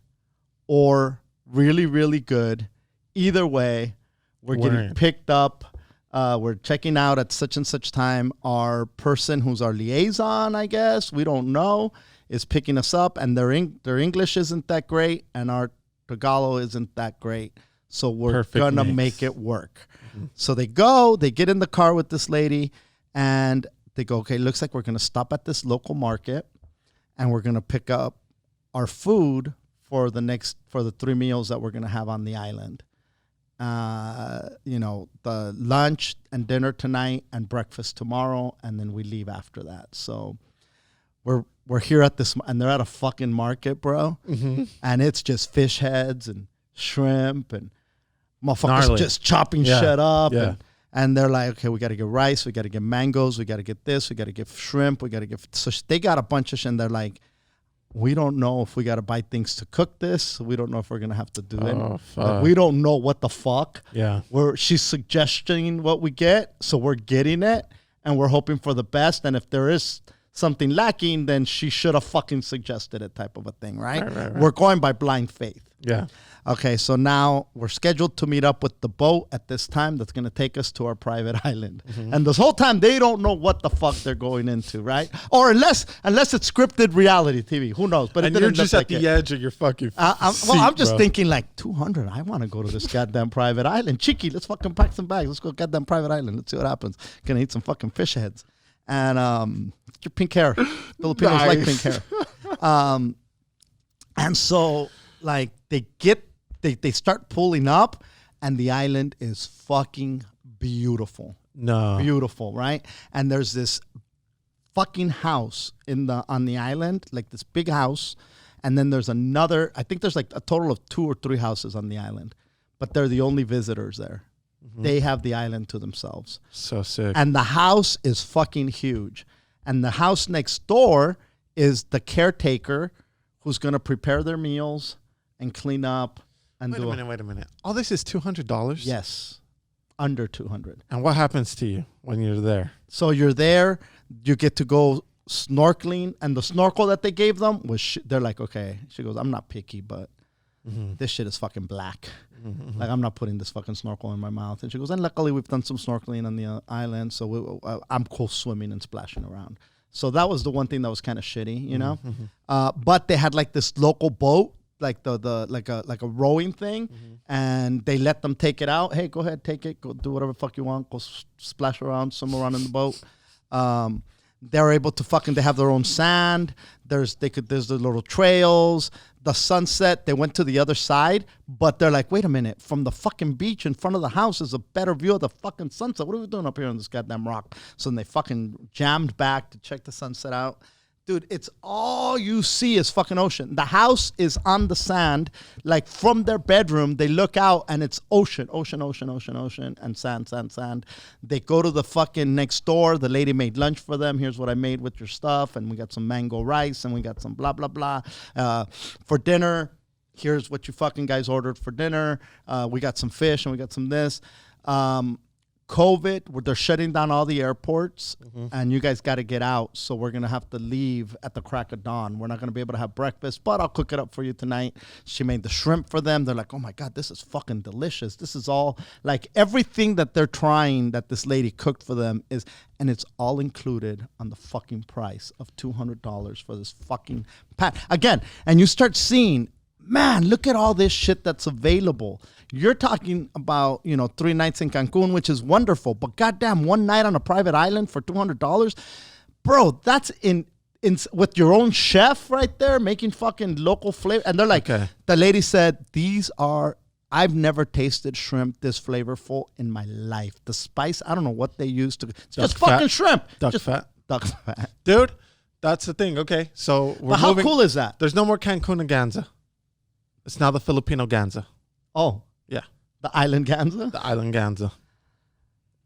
or really, really good. Either way, we're getting picked up. We're checking out at such and such time. Our person who's our liaison, I guess, we don't know, is picking us up. And their English isn't that great. And our Tagalog isn't that great. So we're going to make it work. Mm-hmm. So they get in the car with this lady. And they go, okay, looks like we're going to stop at this local market. And we're going to pick up our food for the 3 meals that we're going to have on the island. The lunch and dinner tonight and breakfast tomorrow. And then we leave after that. So we're here at this, and they're at a fucking market, bro. Mm-hmm. And it's just fish heads and shrimp and motherfuckers just chopping shit up. Yeah. And they're like, okay, we got to get rice. We got to get mangoes. We got to get this. We got to get shrimp. We got to get... So they got a bunch of shit. And they're like, we don't know if we got to buy things to cook this. We don't know if we're going to have to do it. Like, we don't know what the fuck. Yeah. She's suggesting what we get. So we're getting it. And we're hoping for the best. And if there is something lacking, then she should have fucking suggested it, type of a thing, right? Right. We're going by blind faith. Yeah. Okay, so now we're scheduled to meet up with the boat at this time that's going to take us to our private island. Mm-hmm. And this whole time, they don't know what the fuck they're going into, right? Or unless it's scripted reality TV. Who knows? But you're just at the edge of your fucking I'm just thinking like, 200, I want to go to this goddamn private island. Chiki, let's fucking pack some bags. Let's go goddamn private island. Let's see what happens. Gonna eat some fucking fish heads. And your pink hair. Filipinos like pink hair. And so, like, they start pulling up, and the island is fucking beautiful. No. Beautiful, right? And there's this fucking house on the island, like this big house, and then there's another, I think there's like a total of 2 or 3 houses on the island, but they're the only visitors there. Mm-hmm. They have the island to themselves. So sick. And the house is fucking huge. And the house next door is the caretaker who's going to prepare their meals and clean up. Wait a minute. All this is $200? Yes. Under $200. And what happens to you when you're there? So you're there, you get to go snorkeling, and the snorkel that they gave them was, they're like, okay. She goes, I'm not picky, but this shit is fucking black. Mm-hmm. Like, I'm not putting this fucking snorkel in my mouth. And she goes, and luckily we've done some snorkeling on the island, so I'm cool swimming and splashing around. So that was the one thing that was kind of shitty, you know? Mm-hmm. But they had like this local boat, like like a rowing thing, and they let them take it out. Hey, go ahead, take it. Go do whatever the fuck you want. Go splash around, swim around in the boat. They're able to they have their own sand. There's the little trails. The sunset, they went to the other side, but they're like, wait a minute, from the fucking beach in front of the house is a better view of the fucking sunset. What are we doing up here on this goddamn rock? So then they fucking jammed back to check the sunset out. Dude, it's all you see is fucking ocean. The house is on the sand. Like, from their bedroom, they look out and it's ocean, and sand. They go to the fucking next door. The lady made lunch for them. Here's what I made with your stuff. And we got some mango rice and we got some blah, blah, blah. For dinner, here's what you fucking guys ordered for dinner. We got some fish and we got some this. COVID, where they're shutting down all the airports, and you guys got to get out. So we're going to have to leave at the crack of dawn. We're not going to be able to have breakfast, but I'll cook it up for you tonight. She made the shrimp for them. They're like, oh my God, this is fucking delicious. This is all, like, everything that they're trying that this lady cooked for them is, and it's all included on the fucking price of $200 for this fucking pat. Again, and you start seeing, man, look at all this shit that's available. You're talking about, 3 nights in Cancun, which is wonderful, but goddamn, 1 night on a private island for $200, bro, that's in with your own chef right there making fucking local flavor. And they're like, The lady said, I've never tasted shrimp this flavorful in my life. The spice, I don't know what they use to, it's just fucking shrimp. Duck fat. Dude, that's the thing. Okay, so but how cool is that? There's no more Cancun and Ganza. It's now the Filipino Ganza. Oh. Yeah. The island Ganza? The island Ganza.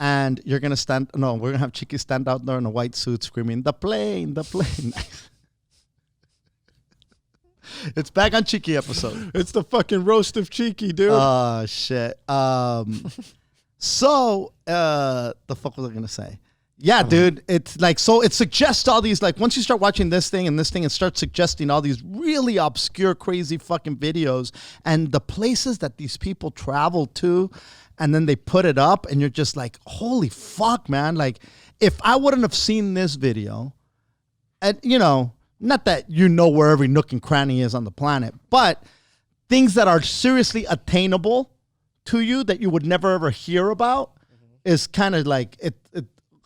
And you're going to we're going to have Chiki stand out there in a white suit screaming, the plane. It's back on Chiki episode. It's the fucking Roast of Chiki, dude. Oh, shit. So, the fuck was I gonna say? Yeah, dude, it's like, so it suggests all these, like, once you start watching this thing, it starts suggesting all these really obscure, crazy fucking videos and the places that these people travel to, and then they put it up, and you're just like, holy fuck, man. Like, if I wouldn't have seen this video, and, you know, not that you know where every nook and cranny is on the planet, but things that are seriously attainable to you that you would never ever hear about is kind of like,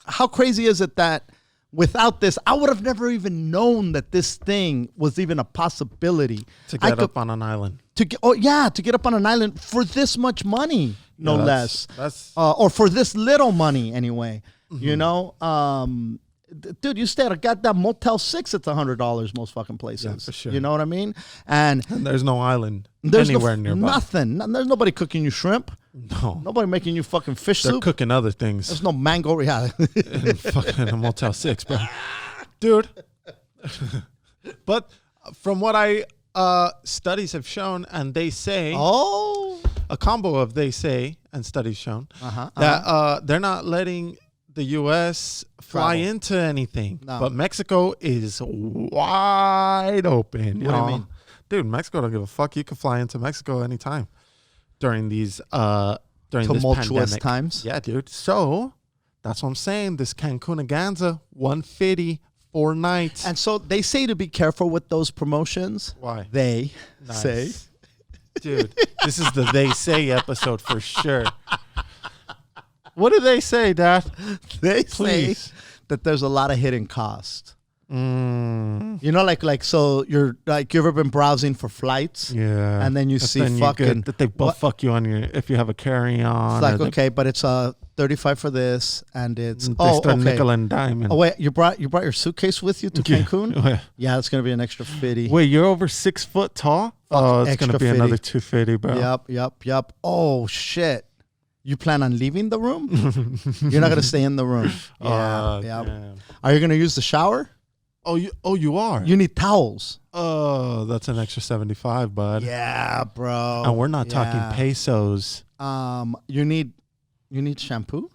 how crazy is it that without this, I would have never even known that this thing was even a possibility. To get up on an island. To get up on an island for this much money, no less. That's or for this little money anyway. You know? Dude, you stay at a goddamn Motel 6, it's $100 most fucking places. Yeah, for sure. You know what I mean? And there's no island anywhere nearby. Nothing. There's nobody cooking you shrimp. No. Nobody making you fucking fish They're soup. cooking other things. There's no mango. Yeah. In fucking a Motel 6, bro. Dude. But from what studies have shown, and they say, a combo of they say and studies shown, that they're not letting the U.S. fly into anything. No. But Mexico is wide open. What do you mean? Dude, Mexico don't give a fuck. You can fly into Mexico anytime during these tumultuous times. Yeah, dude. So that's what I'm saying. This Cancun-Aganza, 150, 4 nights. And so they say to be careful with those promotions. Why? They say. Dude, this is the they say episode for sure. What do they say, Dad? They say that there's a lot of hidden cost. You know, like so you're like, you ever been browsing for flights? Yeah. And then you see fucking that they both fuck you on your, if you have a carry-on. It's like, okay, but it's $35 for this, and it's nickel and dime. Oh wait, you brought your suitcase with you to Cancun? Yeah, it's gonna be an extra 50. Wait, you're over 6 foot tall? Oh, it's gonna be 50. Another 250, bro. Yep. Oh shit. You plan on leaving the room? You're not gonna stay in the room. Yeah. Damn. Are you gonna use the shower? Oh, you are. You need towels. Oh, that's an extra 75, bud. Yeah, bro. And we're not talking pesos. You need shampoo.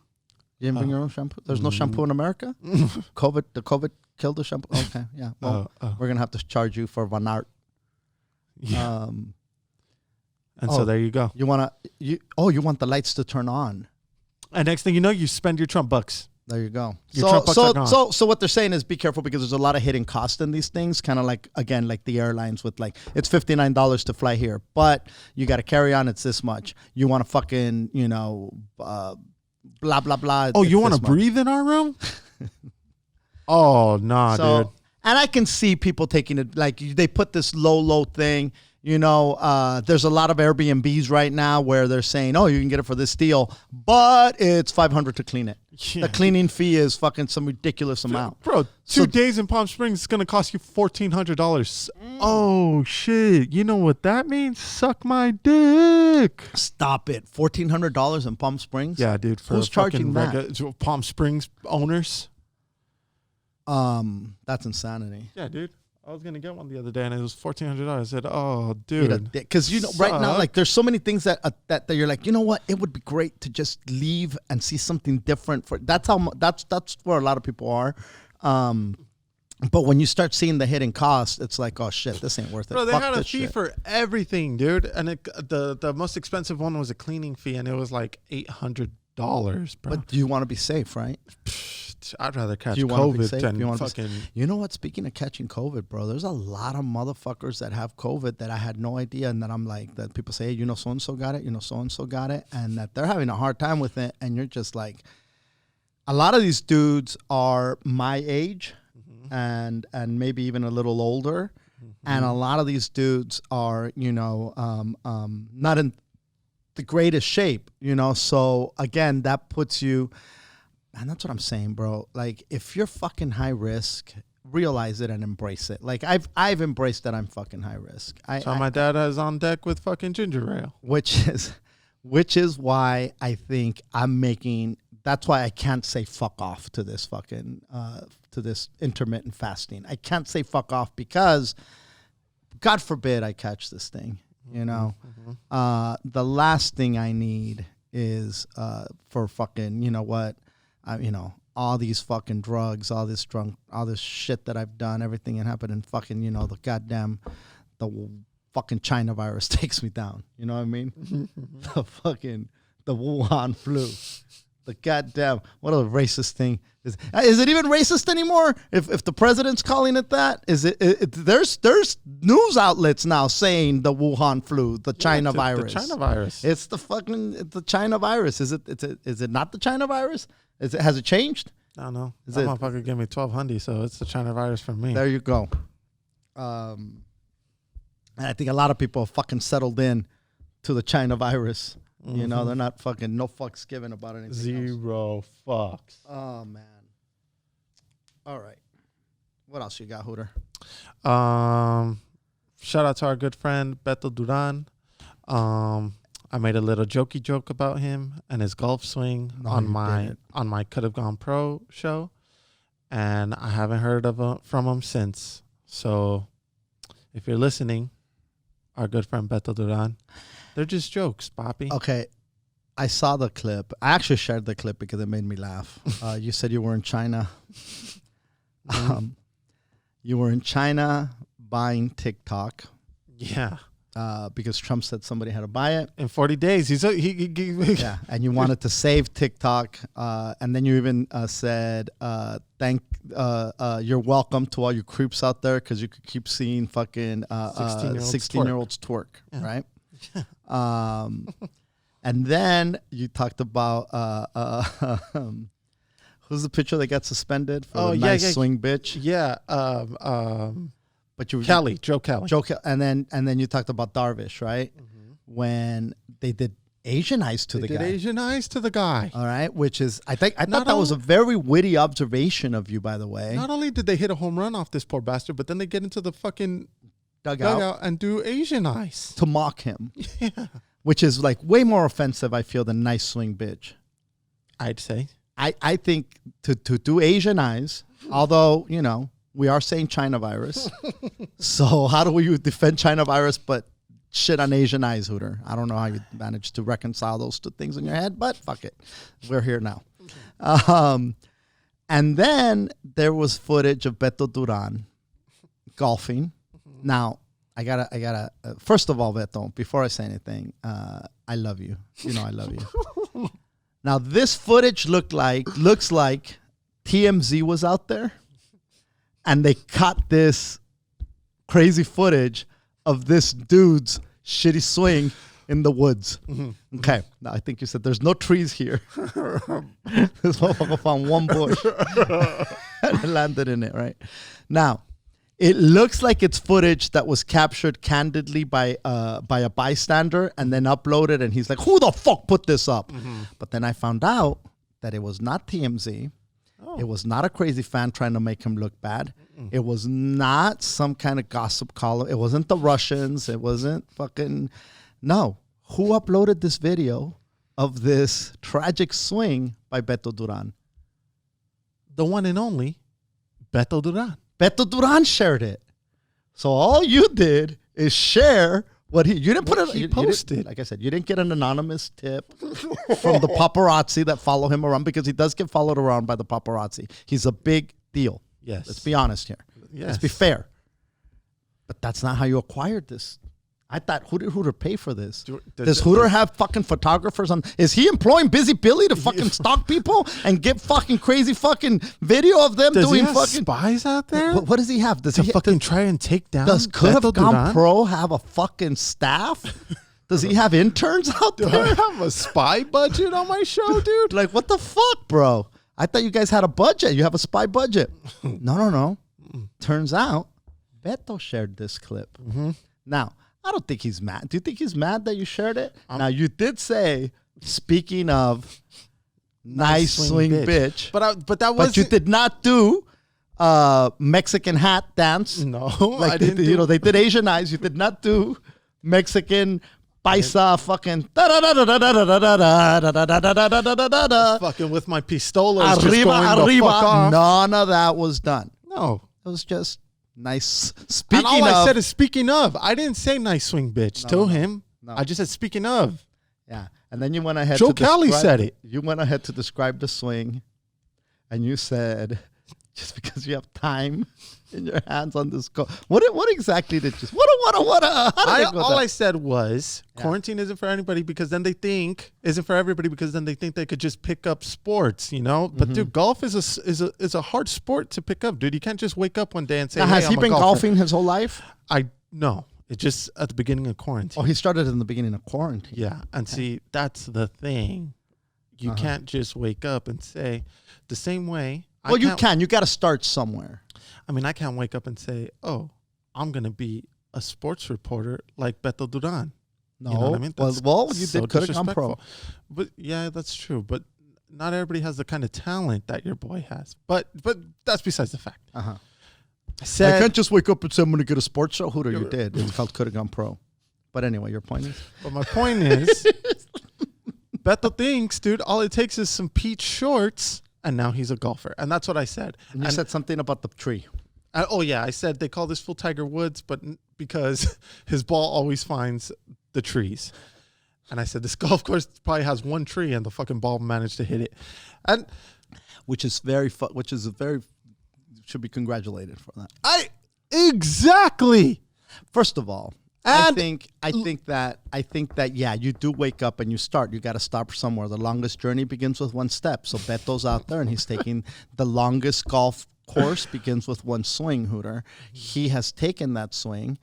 You didn't bring your own shampoo. There's no shampoo in America. The COVID killed the shampoo. Okay, yeah. Well, we're gonna have to charge you for Van Aert. Yeah. So there you go. You want the lights to turn on. And next thing you know, you spend your Trump bucks. There you go. So what they're saying is be careful, because there's a lot of hidden cost in these things. Kind of like, again, like the airlines with like, it's $59 to fly here, but you got to carry on. It's this much. You want to fucking, blah, blah, blah. Oh, you want to breathe in our room? Oh, nah, dude. And I can see people taking it, like they put this low thing. There's a lot of Airbnbs right now where they're saying, oh, you can get it for this deal, but it's $500 to clean it. Yeah. The cleaning fee is fucking some ridiculous amount. Bro, 2 days in Palm Springs is going to cost you $1,400. Oh, shit. You know what that means? Suck my dick. Stop it. $1,400 in Palm Springs? Yeah, dude. Who's charging that? Palm Springs owners. That's insanity. Yeah, dude. I was gonna get one the other day, and it was $1,400. I said, "Oh, dude," because right now, like, there's so many things that you're like, you know what? It would be great to just leave and see something different. That's where a lot of people are. But when you start seeing the hidden cost, it's like, oh shit, this ain't worth it. Bro, they had a fee for everything, dude, and the most expensive one was a cleaning fee, and it was like $800, bro. But you want to be safe, right? I'd rather catch COVID than fucking... You know what? Speaking of catching COVID, bro, there's a lot of motherfuckers that have COVID that I had no idea, and that I'm like, that people say, hey, so-and-so got it, so-and-so got it, and that they're having a hard time with it, and you're just like... A lot of these dudes are my age, and maybe even a little older, and a lot of these dudes are, not in the greatest shape, so again, that puts you... And that's what I'm saying, bro. Like, if you're fucking high risk, realize it and embrace it. Like, I've embraced that I'm fucking high risk. My dad has on deck with fucking ginger ale. Which is why I think that's why I can't say fuck off to this fucking, to this intermittent fasting. I can't say fuck off because, God forbid I catch this thing, The last thing I need is for fucking, you know what, all these fucking drugs, all this shit that I've done, everything that happened, and fucking, the fucking China virus takes me down. You know what I mean? the Wuhan flu. The goddamn, what a racist thing. Is it even racist anymore? If the president's calling it that, there's news outlets now saying the Wuhan flu, the China virus. The China virus. It's the China virus. Is it not the China virus? Has it changed? I don't know. That motherfucker gave me 1,200, so it's the China virus for me. There you go. And I think a lot of people have fucking settled in to the China virus. You know, they're not fucking no fucks given about anything. Zero fucks. Oh, man. All right. What else you got, Hooter? Shout out to our good friend Beto Duran. I made a little jokey joke about him and his golf swing on my Could Have Gone Pro show, and I haven't heard from him since. So, if you're listening, our good friend Beto Duran, they're just jokes, Papi. Okay, I saw the clip. I actually shared the clip because it made me laugh. You said you were in China. You were in China buying TikTok. Yeah. Because Trump said somebody had to buy it in 40 days. Yeah, and you wanted to save TikTok, and then you even said you're welcome to all you creeps out there because you could keep seeing fucking 16-year-olds twerk, yeah. Right? And then you talked about who's the pitcher that got suspended for the nice swing bitch? Yeah. But Joe Kelly. And then you talked about Darvish, right? Mm-hmm. When they did Asian eyes to the guy. Asian eyes to the guy. All right, which is I thought that was a very witty observation of you, by the way. Not only did they hit a home run off this poor bastard, but then they get into the fucking dugout and do Asian eyes to mock him. Yeah. Which is like way more offensive, I feel, than nice swing bitch. I'd say. I think to do Asian eyes, although, we are saying China virus. So how do we defend China virus but shit on Asian eyes, Hooter? I don't know how you managed to reconcile those two things in your head, but fuck it. We're here now. And then there was footage of Beto Duran golfing. Now, I gotta. First of all, Beto, before I say anything, I love you. You know I love you. Now, this footage looks like TMZ was out there, and they caught this crazy footage of this dude's shitty swing in the woods. Mm-hmm. Okay, now I think you said there's no trees here. This motherfucker found one bush and landed in it. Right now. It looks like it's footage that was captured candidly by a bystander and then uploaded, and he's like, who the fuck put this up? Mm-hmm. But then I found out that it was not TMZ. Oh. It was not a crazy fan trying to make him look bad. Mm-mm. It was not some kind of gossip column. It wasn't the Russians. It wasn't fucking... No. Who uploaded this video of this tragic swing by Beto Duran? The one and only Beto Duran. Beto Duran shared it. So all you did is share what you didn't put it. He posted. Like I said, you didn't get an anonymous tip from the paparazzi that follow him around, because he does get followed around by the paparazzi. He's a big deal. Yes. Let's be honest here. Yes. Let's be fair. But that's not how you acquired this. I thought, who did Hooter pay for this? Does Hooter have fucking photographers on? Is he employing Busy Billy to fucking stalk people and get fucking crazy fucking video of them doing fucking spies out there? What does he have? Does he fucking try and take down? Does Could Have Gone Pro have a fucking staff? Does he have interns out there? Do I have a spy budget on my show, dude? Like, what the fuck, bro? I thought you guys had a budget. You have a spy budget. No. Turns out, Beto shared this clip. Mm-hmm. Now, I don't think he's mad. Do you think he's mad that you shared it? Now, you did say, speaking of nice swing bitch. But you did not do Mexican hat dance. No, like I didn't. They did Asian eyes. You did not do Mexican paisa fucking fucking with my pistolas. Arriba. None of that was done. No, it was just nice. Speaking and all I said is speaking of. I didn't say nice swing bitch to him. No. I just said speaking of. Yeah. And then you went ahead. Joe Cali said it. You went ahead to describe the swing, and you said, just because you have time in your hands on this golf. What exactly did you? All I said was quarantine isn't for anybody because then they think isn't for everybody because then they think they could just pick up sports, you know. But dude, golf is a hard sport to pick up, dude. You can't just wake up one day and say, now, hey, has he I'm a been golfer. golfing his whole life? No. It's just at the beginning of quarantine. Oh, he started in the beginning of quarantine. Yeah, and see, that's the thing. You can't just wake up and say the same way. Well, you can. You got to start somewhere. I mean, I can't wake up and say, "Oh, I'm gonna be a sports reporter like Beto Duran." No, you know what I mean? Well, you did could have gone pro. But yeah, that's true. But not everybody has the kind of talent that your boy has. But that's besides the fact. I can't just wake up and say I'm gonna get a sports show. Hooter, you did. It's called Could Have Gone Pro. But anyway, your point is. But my point is, Beto thinks, dude, all it takes is some peach shorts. And now he's a golfer. And that's what I said. And you said something about the tree. I said they call this fool Tiger Woods, but because his ball always finds the trees. And I said this golf course probably has one tree and the fucking ball managed to hit it. And which is should be congratulated for that. Exactly. First of all, I think that yeah, you do wake up and you start. You got to start somewhere. The longest journey begins with one step. So Beto's out there and he's taking the longest golf course begins with one swing. Hooter, he has taken that swing.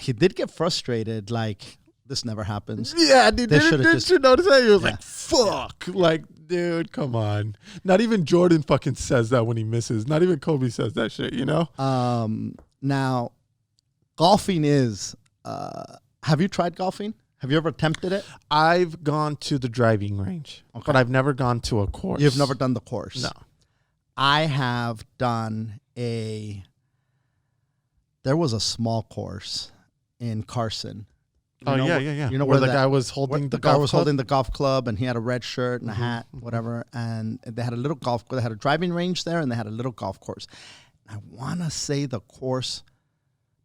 He did get frustrated, like this never happens. Yeah, did you notice that? He was like, "Fuck!" Like, dude, come on. Not even Jordan fucking says that when he misses. Not even Kobe says that shit. You know. Now, golfing is. Have you tried golfing? Have you ever attempted it? I've gone to the driving range, but I've never gone to a course. You've never done the course? No. I have done there was a small course in Carson. Yeah. You know where the guy was holding the golf club? Holding the golf club and he had a red shirt and a hat, whatever. And they had a little they had a driving range there and they had a little golf course. I want to say the course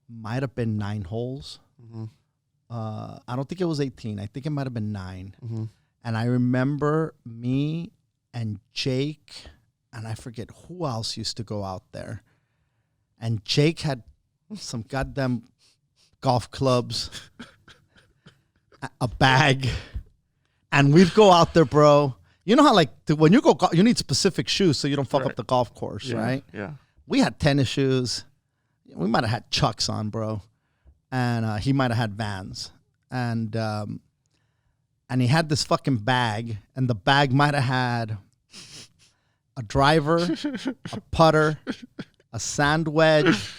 might have been 9 holes. I don't think it was 18. I think it might have been 9. And I remember me and Jake, and I forget who else used to go out there. And Jake had some goddamn golf clubs, a bag, and we'd go out there, bro. You know how when you go, you need specific shoes so you don't fuck up the golf course, right? Yeah. We had tennis shoes. We might have had Chucks on, bro. And he might have had Vans. And he had this fucking bag. And the bag might have had a driver, a putter, a sand wedge,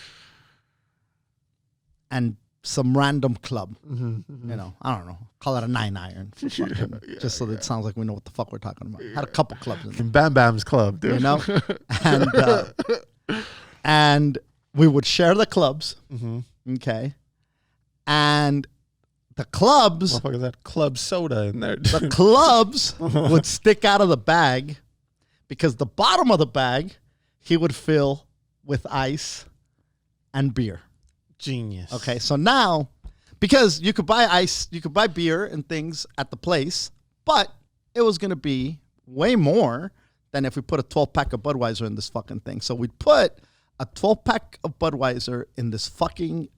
and some random club. You know, I don't know. Call it a 9-iron. Just so that it sounds like we know what the fuck we're talking about. Had a couple clubs in there. Bam Bam's club, dude. You know? And we would share the clubs. Okay. And the clubs. What the fuck is that? Club soda in there. The clubs would stick out of the bag because the bottom of the bag he would fill with ice and beer. Genius. Okay. So now, because you could buy ice, you could buy beer and things at the place, but it was going to be way more than if we put a 12-pack of Budweiser in this fucking thing. So we'd put a 12-pack of Budweiser in this fucking,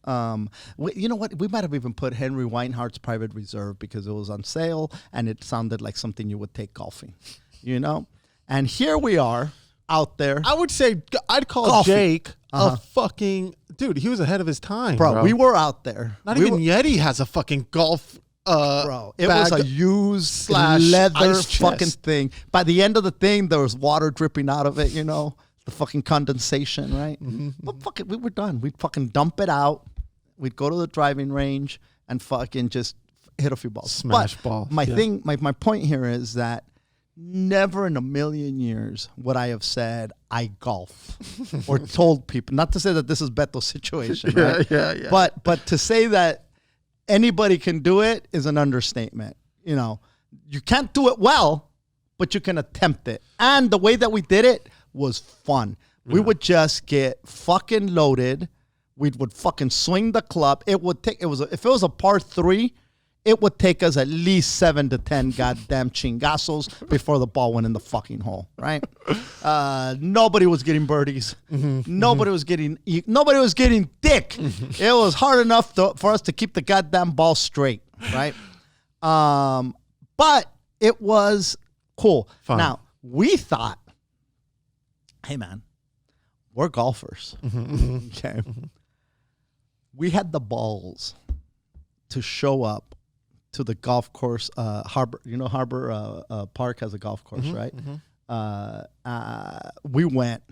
you know what? We might have even put Henry Weinhardt's Private Reserve because it was on sale and it sounded like something you would take golfing, you know? And here we are out there. I would say I'd call golfing. Jake a fucking, dude, he was ahead of his time, bro. We were out there. Not even Yeti has a fucking golf bro, it was a used leather fucking thing. By the end of the thing, there was water dripping out of it, you know? The fucking condensation, right? But fuck it, we were done. We'd fucking dump it out. We'd go to the driving range and fucking just hit a few balls. Smash balls. My thing, my point here is that never in a million years would I have said I golf or told people, not to say that this is Beto's situation, right? Yeah. But to say that anybody can do it is an understatement. You know, you can't do it well, but you can attempt it. And the way that we did it was fun. We would just get fucking loaded. We would fucking swing the club. If it was a par 3, it would take us at least 7 to 10 goddamn chingazos before the ball went in the fucking hole, right? Nobody was getting birdies. Nobody was getting dick. It was hard enough for us to keep the goddamn ball straight, right? But it was cool. Fun. Now, we thought, hey, man, we're golfers. Okay. We had the balls to show up to the golf course, Harbor. You know, Harbor Park has a golf course, right? We went,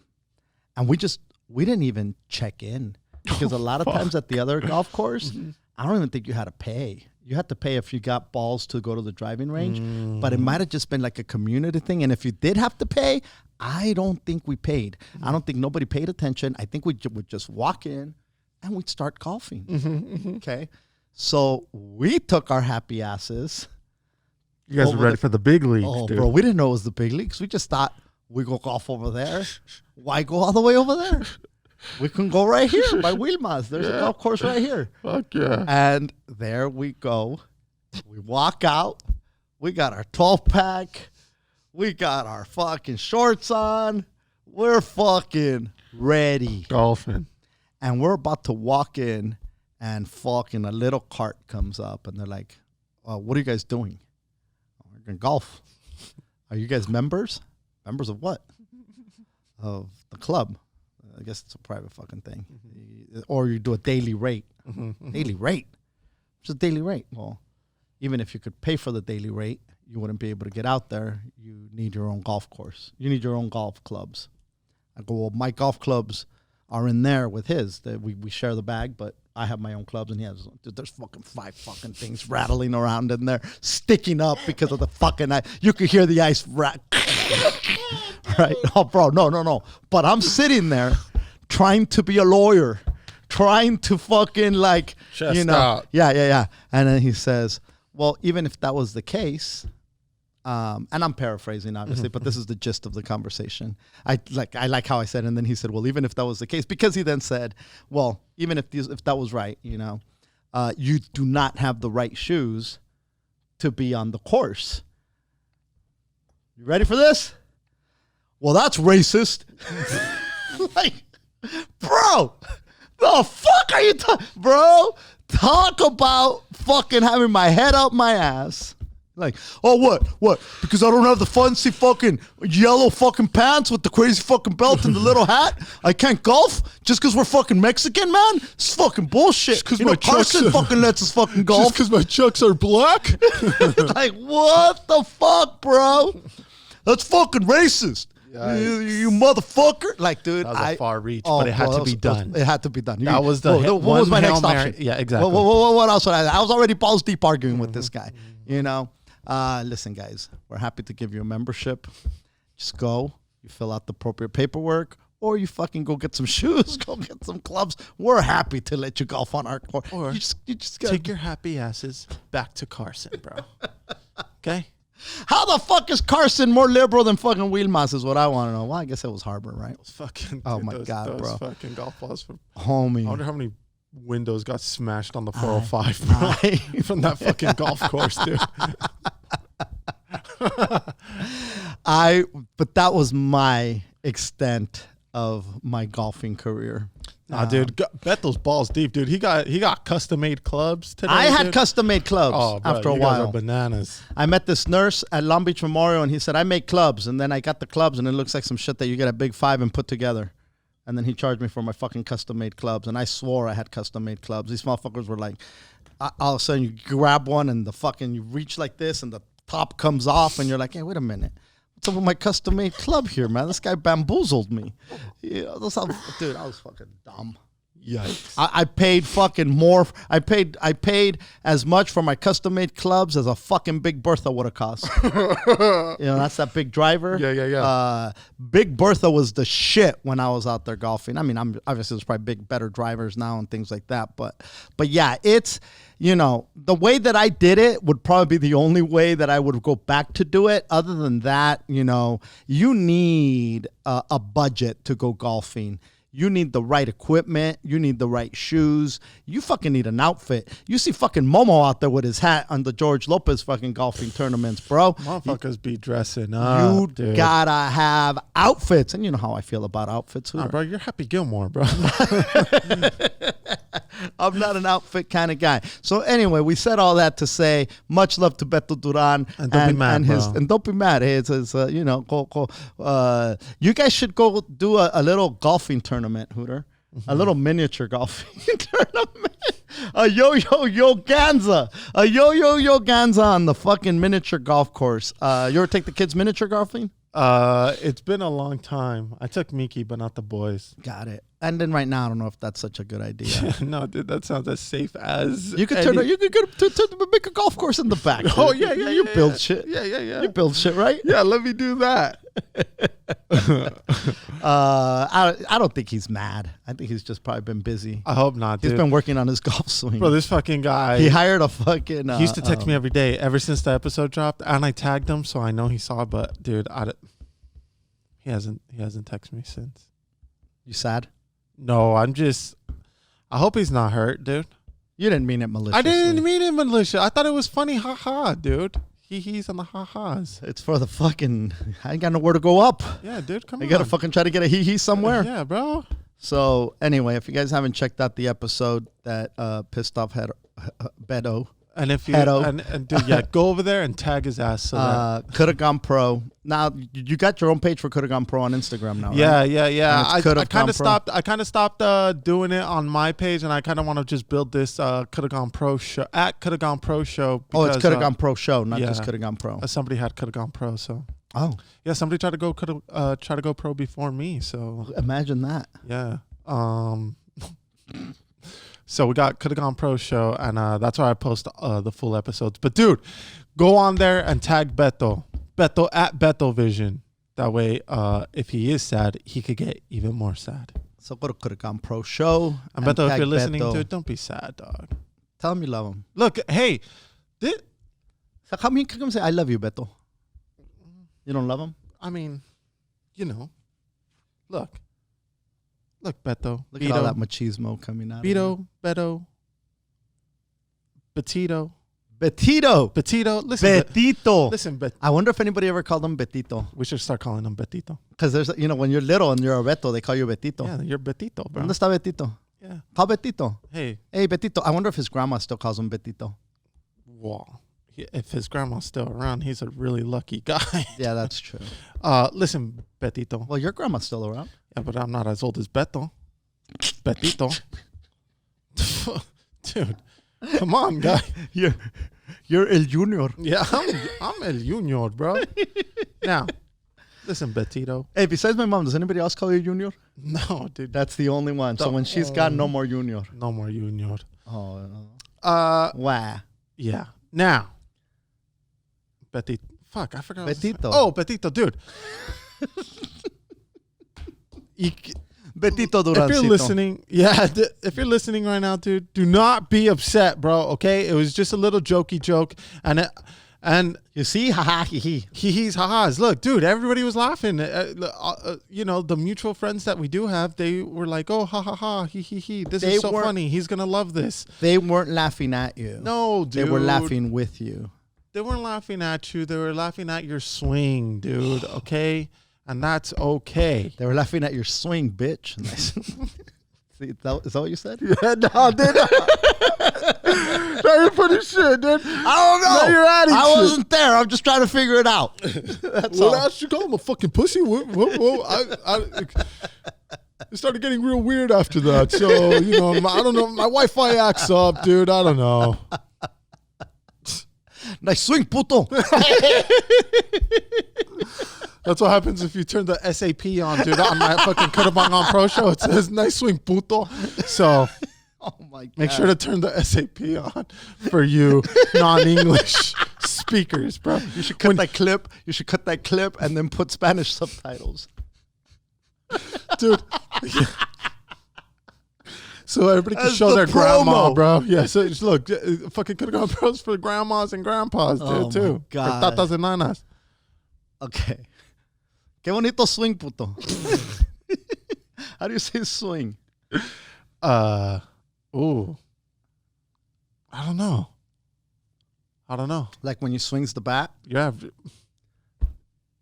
and we didn't even check in because a lot of times at the other golf course, I don't even think you had to pay. You had to pay if you got balls to go to the driving range, but it might have just been like a community thing. And if you did have to pay, I don't think we paid. I don't think nobody paid attention. I think we would just walk in and we'd start golfing. Okay. So we took our happy asses. You guys were ready for the big leagues, Oh, dude. bro, we didn't know it was the big leagues. We just thought we go golf over there. Why go all the way over there? We can go right here by Wilmas. There's a golf course right here. Fuck yeah. And there we go. We walk out. We got our 12-pack. We got our fucking shorts on. We're fucking ready. Golfing. And we're about to walk in, and fucking a little cart comes up, and they're like, what are you guys doing? We're going to golf. Are you guys members? Members of what? Of the club. I guess it's a private fucking thing. Or you do a daily rate. Daily rate? What's a daily rate? Well, even if you could pay for the daily rate, you wouldn't be able to get out there. You need your own golf course. You need your own golf clubs. I go, well, my golf clubs are in there with his. We share the bag, but I have my own clubs, and he has. Dude, there's fucking 5 fucking things rattling around in there, sticking up because of the fucking ice. You could hear the ice right? Oh, bro, no. But I'm sitting there trying to be a lawyer, trying to fucking like, Chest out. Yeah. And then he says, well, even if that was the case, and I'm paraphrasing obviously, but this is the gist of the conversation. I like how I said, and then he said, well, even if that was the case, because he then said, well, even if that was right, you do not have the right shoes to be on the course. You ready for this? Well, that's racist. Like, bro, the fuck are you talking? Bro, talk about fucking having my head up my ass. Like, oh, what? Because I don't have the fancy fucking yellow fucking pants with the crazy fucking belt and the little hat, I can't golf just because we're fucking Mexican, man? It's fucking bullshit. Because my Carson fucking lets us fucking golf. Just because my chucks are black? Like, what the fuck, bro? That's fucking racist. You motherfucker. Like, dude. That was a far reach, but it had to be done. It had to be done. That was the what was my next Hail option? Mary. Yeah, exactly. What else? I was already balls deep arguing with this guy, Listen, guys, we're happy to give you a membership. Just go, you fill out the appropriate paperwork, or you fucking go get some shoes, go get some clubs. We're happy to let you golf on our course. Or you just gotta, take your happy asses back to Carson, bro. Okay? how the fuck is Carson more liberal than fucking Wilmas is what I want to know. Well, I guess it was Harbor, right? Those fucking, Oh dude, my those, God, those bro. fucking golf balls. Homie. I wonder how many windows got smashed on the 405, bro. From that fucking golf course, dude. But that was my extent of my golfing career. Nah, dude, bet those balls deep, dude. He got custom made clubs today. I had dude. custom made clubs bro, after a you guys while. are bananas. I met this nurse at Long Beach Memorial, and he said, I make clubs. And then I got the clubs, and it looks like some shit that you get at Big Five and put together. And then he charged me for my fucking custom made clubs. And I swore I had custom made clubs. These motherfuckers were like, all of a sudden you grab one and you reach like this and the top comes off, and you're like, hey, wait a minute. What's up with my custom made club here, man? This guy bamboozled me. Dude, I was fucking dumb. Yikes. I paid fucking more. I paid as much for my custom made clubs as a fucking Big Bertha would have cost. That's that big driver. Yeah. Big Bertha was the shit when I was out there golfing. I mean, obviously there's probably better drivers now and things like that. But yeah, it's, the way that I did it would probably be the only way that I would go back to do it. Other than that, you need a budget to go golfing. You need the right equipment. You need the right shoes. You fucking need an outfit. You see fucking Momo out there with his hat on the George Lopez fucking golfing tournaments, bro. Motherfuckers be dressing up. You dude. gotta have outfits. And you know how I feel about outfits. Nah, bro, you're Happy Gilmore, bro. I'm not an outfit kind of guy. So anyway, we said all that to say much love to Beto Duran And don't be mad, bro. and don't be mad. It's you know, you guys should go do a little golfing tournament, Hooter. A little miniature golfing tournament. A yo Ganza on the fucking miniature golf course. You ever take the kids miniature golfing? It's been a long time. I took Miki, but not the boys. Got it. And then right now, I don't know if that's such a good idea. No, dude, that sounds as safe as You could you could go to make a golf course in the back. Dude. Oh yeah, You build shit. Yeah. You build shit, right? Yeah, let me do that. I don't think he's mad. I think he's just probably been busy. I hope not, dude. He's been working on his golf swing. Bro, this fucking guy. He hired a fucking. He used to text me every day ever since the episode dropped, and I tagged him, so I know he saw it. But dude, he hasn't texted me since. You sad? No, I hope he's not hurt, dude. You didn't mean it maliciously. I didn't mean it malicious. I thought it was funny, haha, dude. He's on the ha-has. It's for the fucking. I ain't got nowhere to go up. Yeah, dude, come on. I gotta fucking try to get a hee somewhere. Yeah, bro. So anyway, if you guys haven't checked out the episode that pissed off Beto. And if you and dude, yeah, go over there and tag his ass. So Could have gone pro. Now you got your own page for Could have gone pro on Instagram now. Yeah, right? yeah. I kind of stopped. stopped doing it on my page, and I kind of want to just build this Could have gone pro show at Could have gone pro show. Because, It's Could have gone pro show, not just Could have gone pro. Somebody had Could have gone pro, so. Oh yeah, somebody tried to go pro before me. So imagine that. Yeah. So we got Coulda Gone Pro show, and that's where I post the full episodes. But dude, go on there and tag Beto at Beto Vision. That way, if he is sad, he could get even more sad. So go to Coulda Gone Pro show. And Beto, if you're listening to it, don't be sad, dog. Tell him you love him. Look, hey, So come say I love you, Beto. You don't love him? I mean, look, Beto. Look at all that machismo coming out. Beto, Betito. Listen, Betito. Listen, I wonder if anybody ever called him Betito. we should start calling him Betito. Because there's, when you're little and you're a Beto, they call you Betito. Yeah, you're Betito, bro. ¿Dónde está Betito? Yeah. Call Betito. Hey, Betito. I wonder if his grandma still calls him Betito. wow. If his grandma's still around, he's a really lucky guy. Yeah, that's true. Listen, Betito. Well, your grandma's still around. Yeah, but I'm not as old as Beto. Betito. Dude, come on, guy. You're El Junior. Yeah, I'm El Junior, bro. Now, listen, Betito. Hey, besides my mom, does anybody else call you Junior? No, dude. That's the only one. So when she's gone, no more Junior. No more Junior. Oh. Wow. Yeah. Now, Betito. Fuck, I forgot. Betito. Oh, Betito, dude. Betito Durancito. If you're listening, if you're listening right now, dude, do not be upset, bro. Okay, it was just a little jokey joke, and you see, haha, he's ha-has. Look, dude, everybody was laughing. The mutual friends that we do have, they were like, "Oh, ha ha ha, he. This is so funny. He's gonna love this." They weren't laughing at you. No, dude. They were laughing with you. They weren't laughing at you. They were laughing at your swing, dude. Okay. And that's okay. They were laughing at your swing, bitch. See, is that what you said? Yeah, no, dude. No, you're funny shit, dude. I don't know. No, you're attitude. I wasn't there. I'm just trying to figure it out. That's all. Else you call him a fucking pussy? Whoa. It started getting real weird after that. So, I don't know. My Wi-Fi acts up, dude. I don't know. Nice swing, puto. That's what happens if you turn the SAP on, dude. On my fucking Coulda Gone Pro show, it says "nice swing, puto." So, oh my God. Make sure to turn the SAP on for you non-English speakers, bro. You should cut that clip. You should cut that clip and then put Spanish subtitles, dude. Yeah. So everybody can show their grandma, bro. Yeah. So just look, fucking Coulda Gone Pros for grandmas and grandpas, dude, too. God. For tatas and nanas. Okay. Qué bonito swing, puto. How do you say swing? Ooh. I don't know. Like when you swings the bat? Yeah.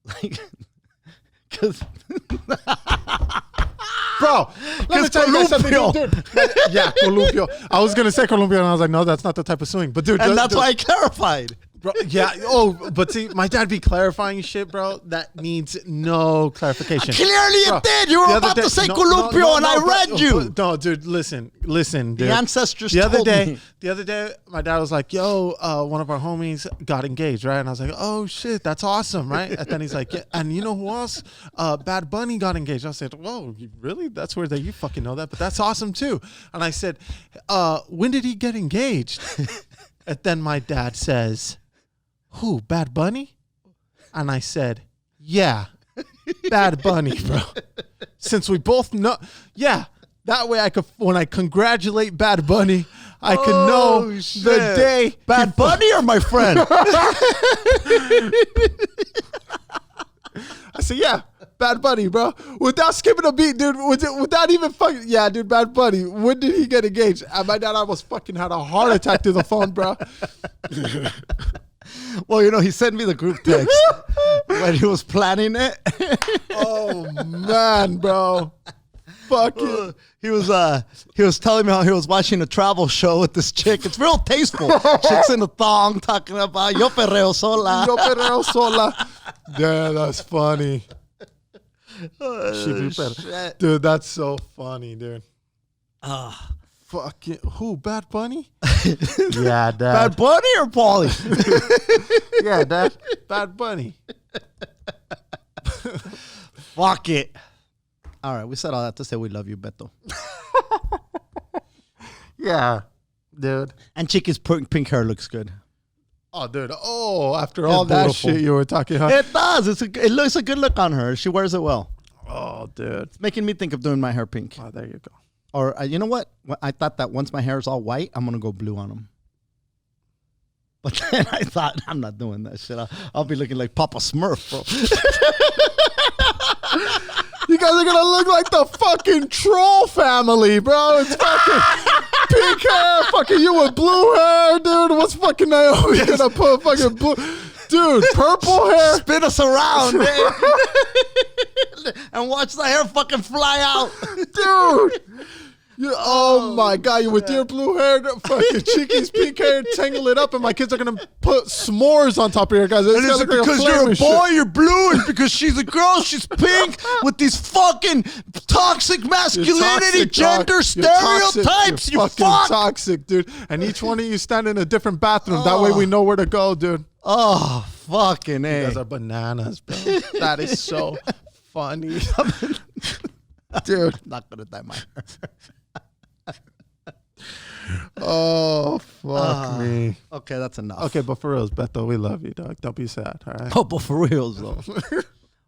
Like, because... Bro, let me tell you guys something, dude. Yeah, columpio. I was gonna say columpio, and I was like, no, that's not the type of swing. But dude, and that's why I clarified. Bro, yeah. Oh, but see, my dad be clarifying shit, bro. That needs no clarification. Clearly, bro, it did. You were about to say columpio, and I read you. No, dude, listen, dude. The ancestors the other told day, me. The other day, my dad was like, "Yo, one of our homies got engaged, right?" And I was like, "Oh shit, that's awesome, right?" And then he's like, yeah, "And you know who else? Bad Bunny got engaged." I said, "Whoa, really? That's weird that you fucking know that, but that's awesome too." And I said, "When did he get engaged?" And then my dad says, "Who, Bad Bunny?" And I said, "Yeah, Bad Bunny, bro. Since we both know, yeah, that way I could, when I congratulate Bad Bunny, I can know the day." Bad Bunny or my friend? I said, "Yeah, Bad Bunny, bro." Without skipping a beat, dude. Without even fucking, yeah, dude, Bad Bunny. When did he get engaged? And my dad almost fucking had a heart attack through the phone, bro. Well, you know, he sent me the group text when he was planning it. Oh man, bro. Fuck it. He was telling me how he was watching a travel show with this chick. It's real tasteful. Chicks in a thong talking about yo perreo sola. Yo perreo sola. Yeah, that's funny. Shit. Dude, that's so funny, dude. Fucking who? Bad Bunny? Yeah, Dad. Bad Bunny or Paulie? Yeah, Dad. Bad Bunny. Fuck it. All right, we said all that to say we love you, Beto. Yeah, dude. And Chiki's pink hair looks good. Oh, dude. Oh, after all that shit you were talking about. It does. It looks a good look on her. She wears it well. Oh, dude. It's making me think of doing my hair pink. Oh, there you go. Or you know what? I thought that once my hair is all white, I'm gonna go blue on them. But then I thought I'm not doing that shit. I'll be looking like Papa Smurf, bro. You guys are gonna look like the fucking troll family, bro. It's fucking pink hair, fucking you with blue hair, dude. What's fucking Naomi gonna put fucking blue? Dude, purple hair. Spin us around, man. And watch the hair fucking fly out. Dude. Oh my God, you with your blue hair, fucking Chiki's pink hair, tangle it up, and my kids are gonna put s'mores on top of your guys. And is it because you're a boy, you're blue, and because she's a girl, she's pink, with these fucking toxic masculinity, gender stereotypes. You're fucking toxic, dude. And each one of you stand in a different bathroom. That way we know where to go, dude. Oh, fucking A. You guys are bananas, bro. That is so funny. Dude. Not gonna dye my hair. Oh, fuck me. Okay, that's enough. Okay, but for reals, Beto, we love you, dog. Don't be sad, all right? Oh, but for reals, though.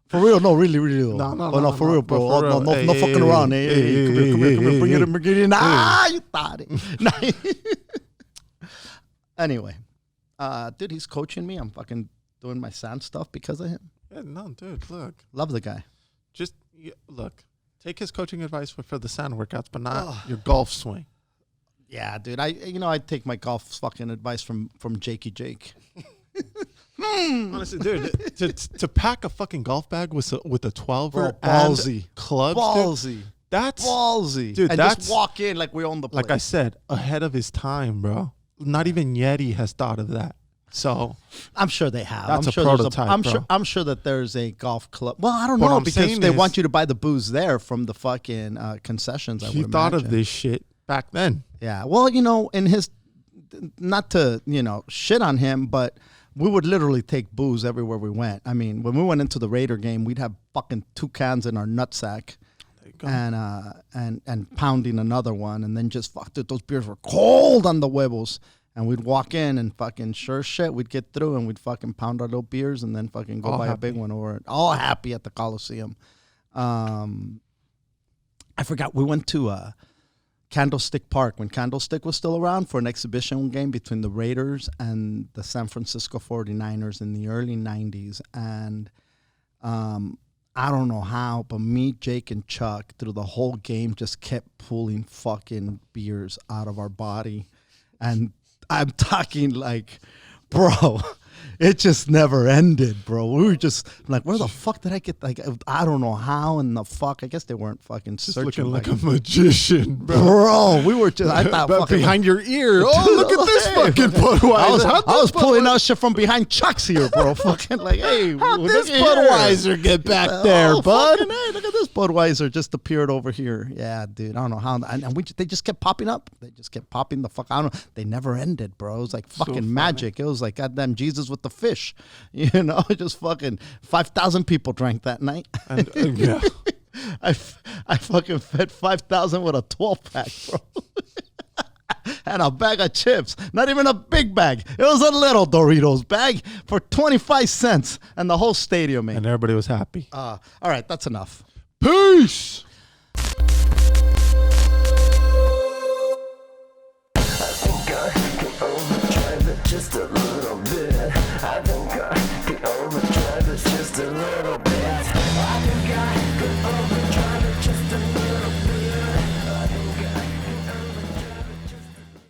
For real, no, really, though. No, for real, bro. No fucking around. Hey, come here, bring it in. Ah, you thought it. Anyway, dude, he's coaching me. I'm fucking doing my sand stuff because of him. Yeah, no, dude, look. Love the guy. Just, look, take his coaching advice for the sand workouts, but not your golf swing. Yeah, dude. I take my golf fucking advice from Jakey Jake. Honestly, dude, to pack a fucking golf bag with a 12er ballsy and clubs, ballsy. Dude, that's ballsy, dude. And that's just walk in like we own the place. Like I said, ahead of his time, bro. Not even Yeti has thought of that. So I'm sure they have. That's a prototype. I'm sure that there's a golf club. Well, I don't know because they want you to buy the booze there from the fucking concessions. He thought of this shit back then. Yeah. Well, in his, not to shit on him, but we would literally take booze everywhere we went. I mean, when we went into the Raider game, we'd have fucking 2 cans in our nutsack. And pounding another one, and then just dude, those beers were cold on the huevos. And we'd walk in and fucking sure shit, we'd get through and we'd fucking pound our little beers and then fucking go buy a big one or all happy at the Coliseum. I forgot, we went to Candlestick Park when Candlestick was still around for an exhibition game between the Raiders and the San Francisco 49ers in the early 90s. And I don't know how, but me, Jake, and Chuck through the whole game just kept pulling fucking beers out of our body. And I'm talking like, bro, it just never ended, bro. We were just like, where the fuck did I get, like, I don't know how in the fuck. I guess they weren't fucking Just searching. looking like a magician, bro. Bro, we were just, I thought But fucking. behind your ear. Oh, look at this fucking Budweiser. I was pulling out shit from behind Chuck's ear, bro. Fucking like, hey, How'd look this at here. Budweiser get back there, bud? Fucking, hey, look at this Budweiser just appeared over here. Yeah, dude. I don't know how. And they just kept popping up. They just kept popping the fuck. I don't know. They never ended, bro. It was like fucking funny. magic. It was like goddamn Jesus with the fish. You know, just fucking 5,000 people drank that night. And, yeah. I fucking fed 5,000 with a 12-pack, bro. And a bag of chips. Not even a big bag. It was a little Doritos bag for 25 cents. And the whole stadium ate. And everybody was happy. All right, that's enough. Peace. I think I can overdrive it just a little.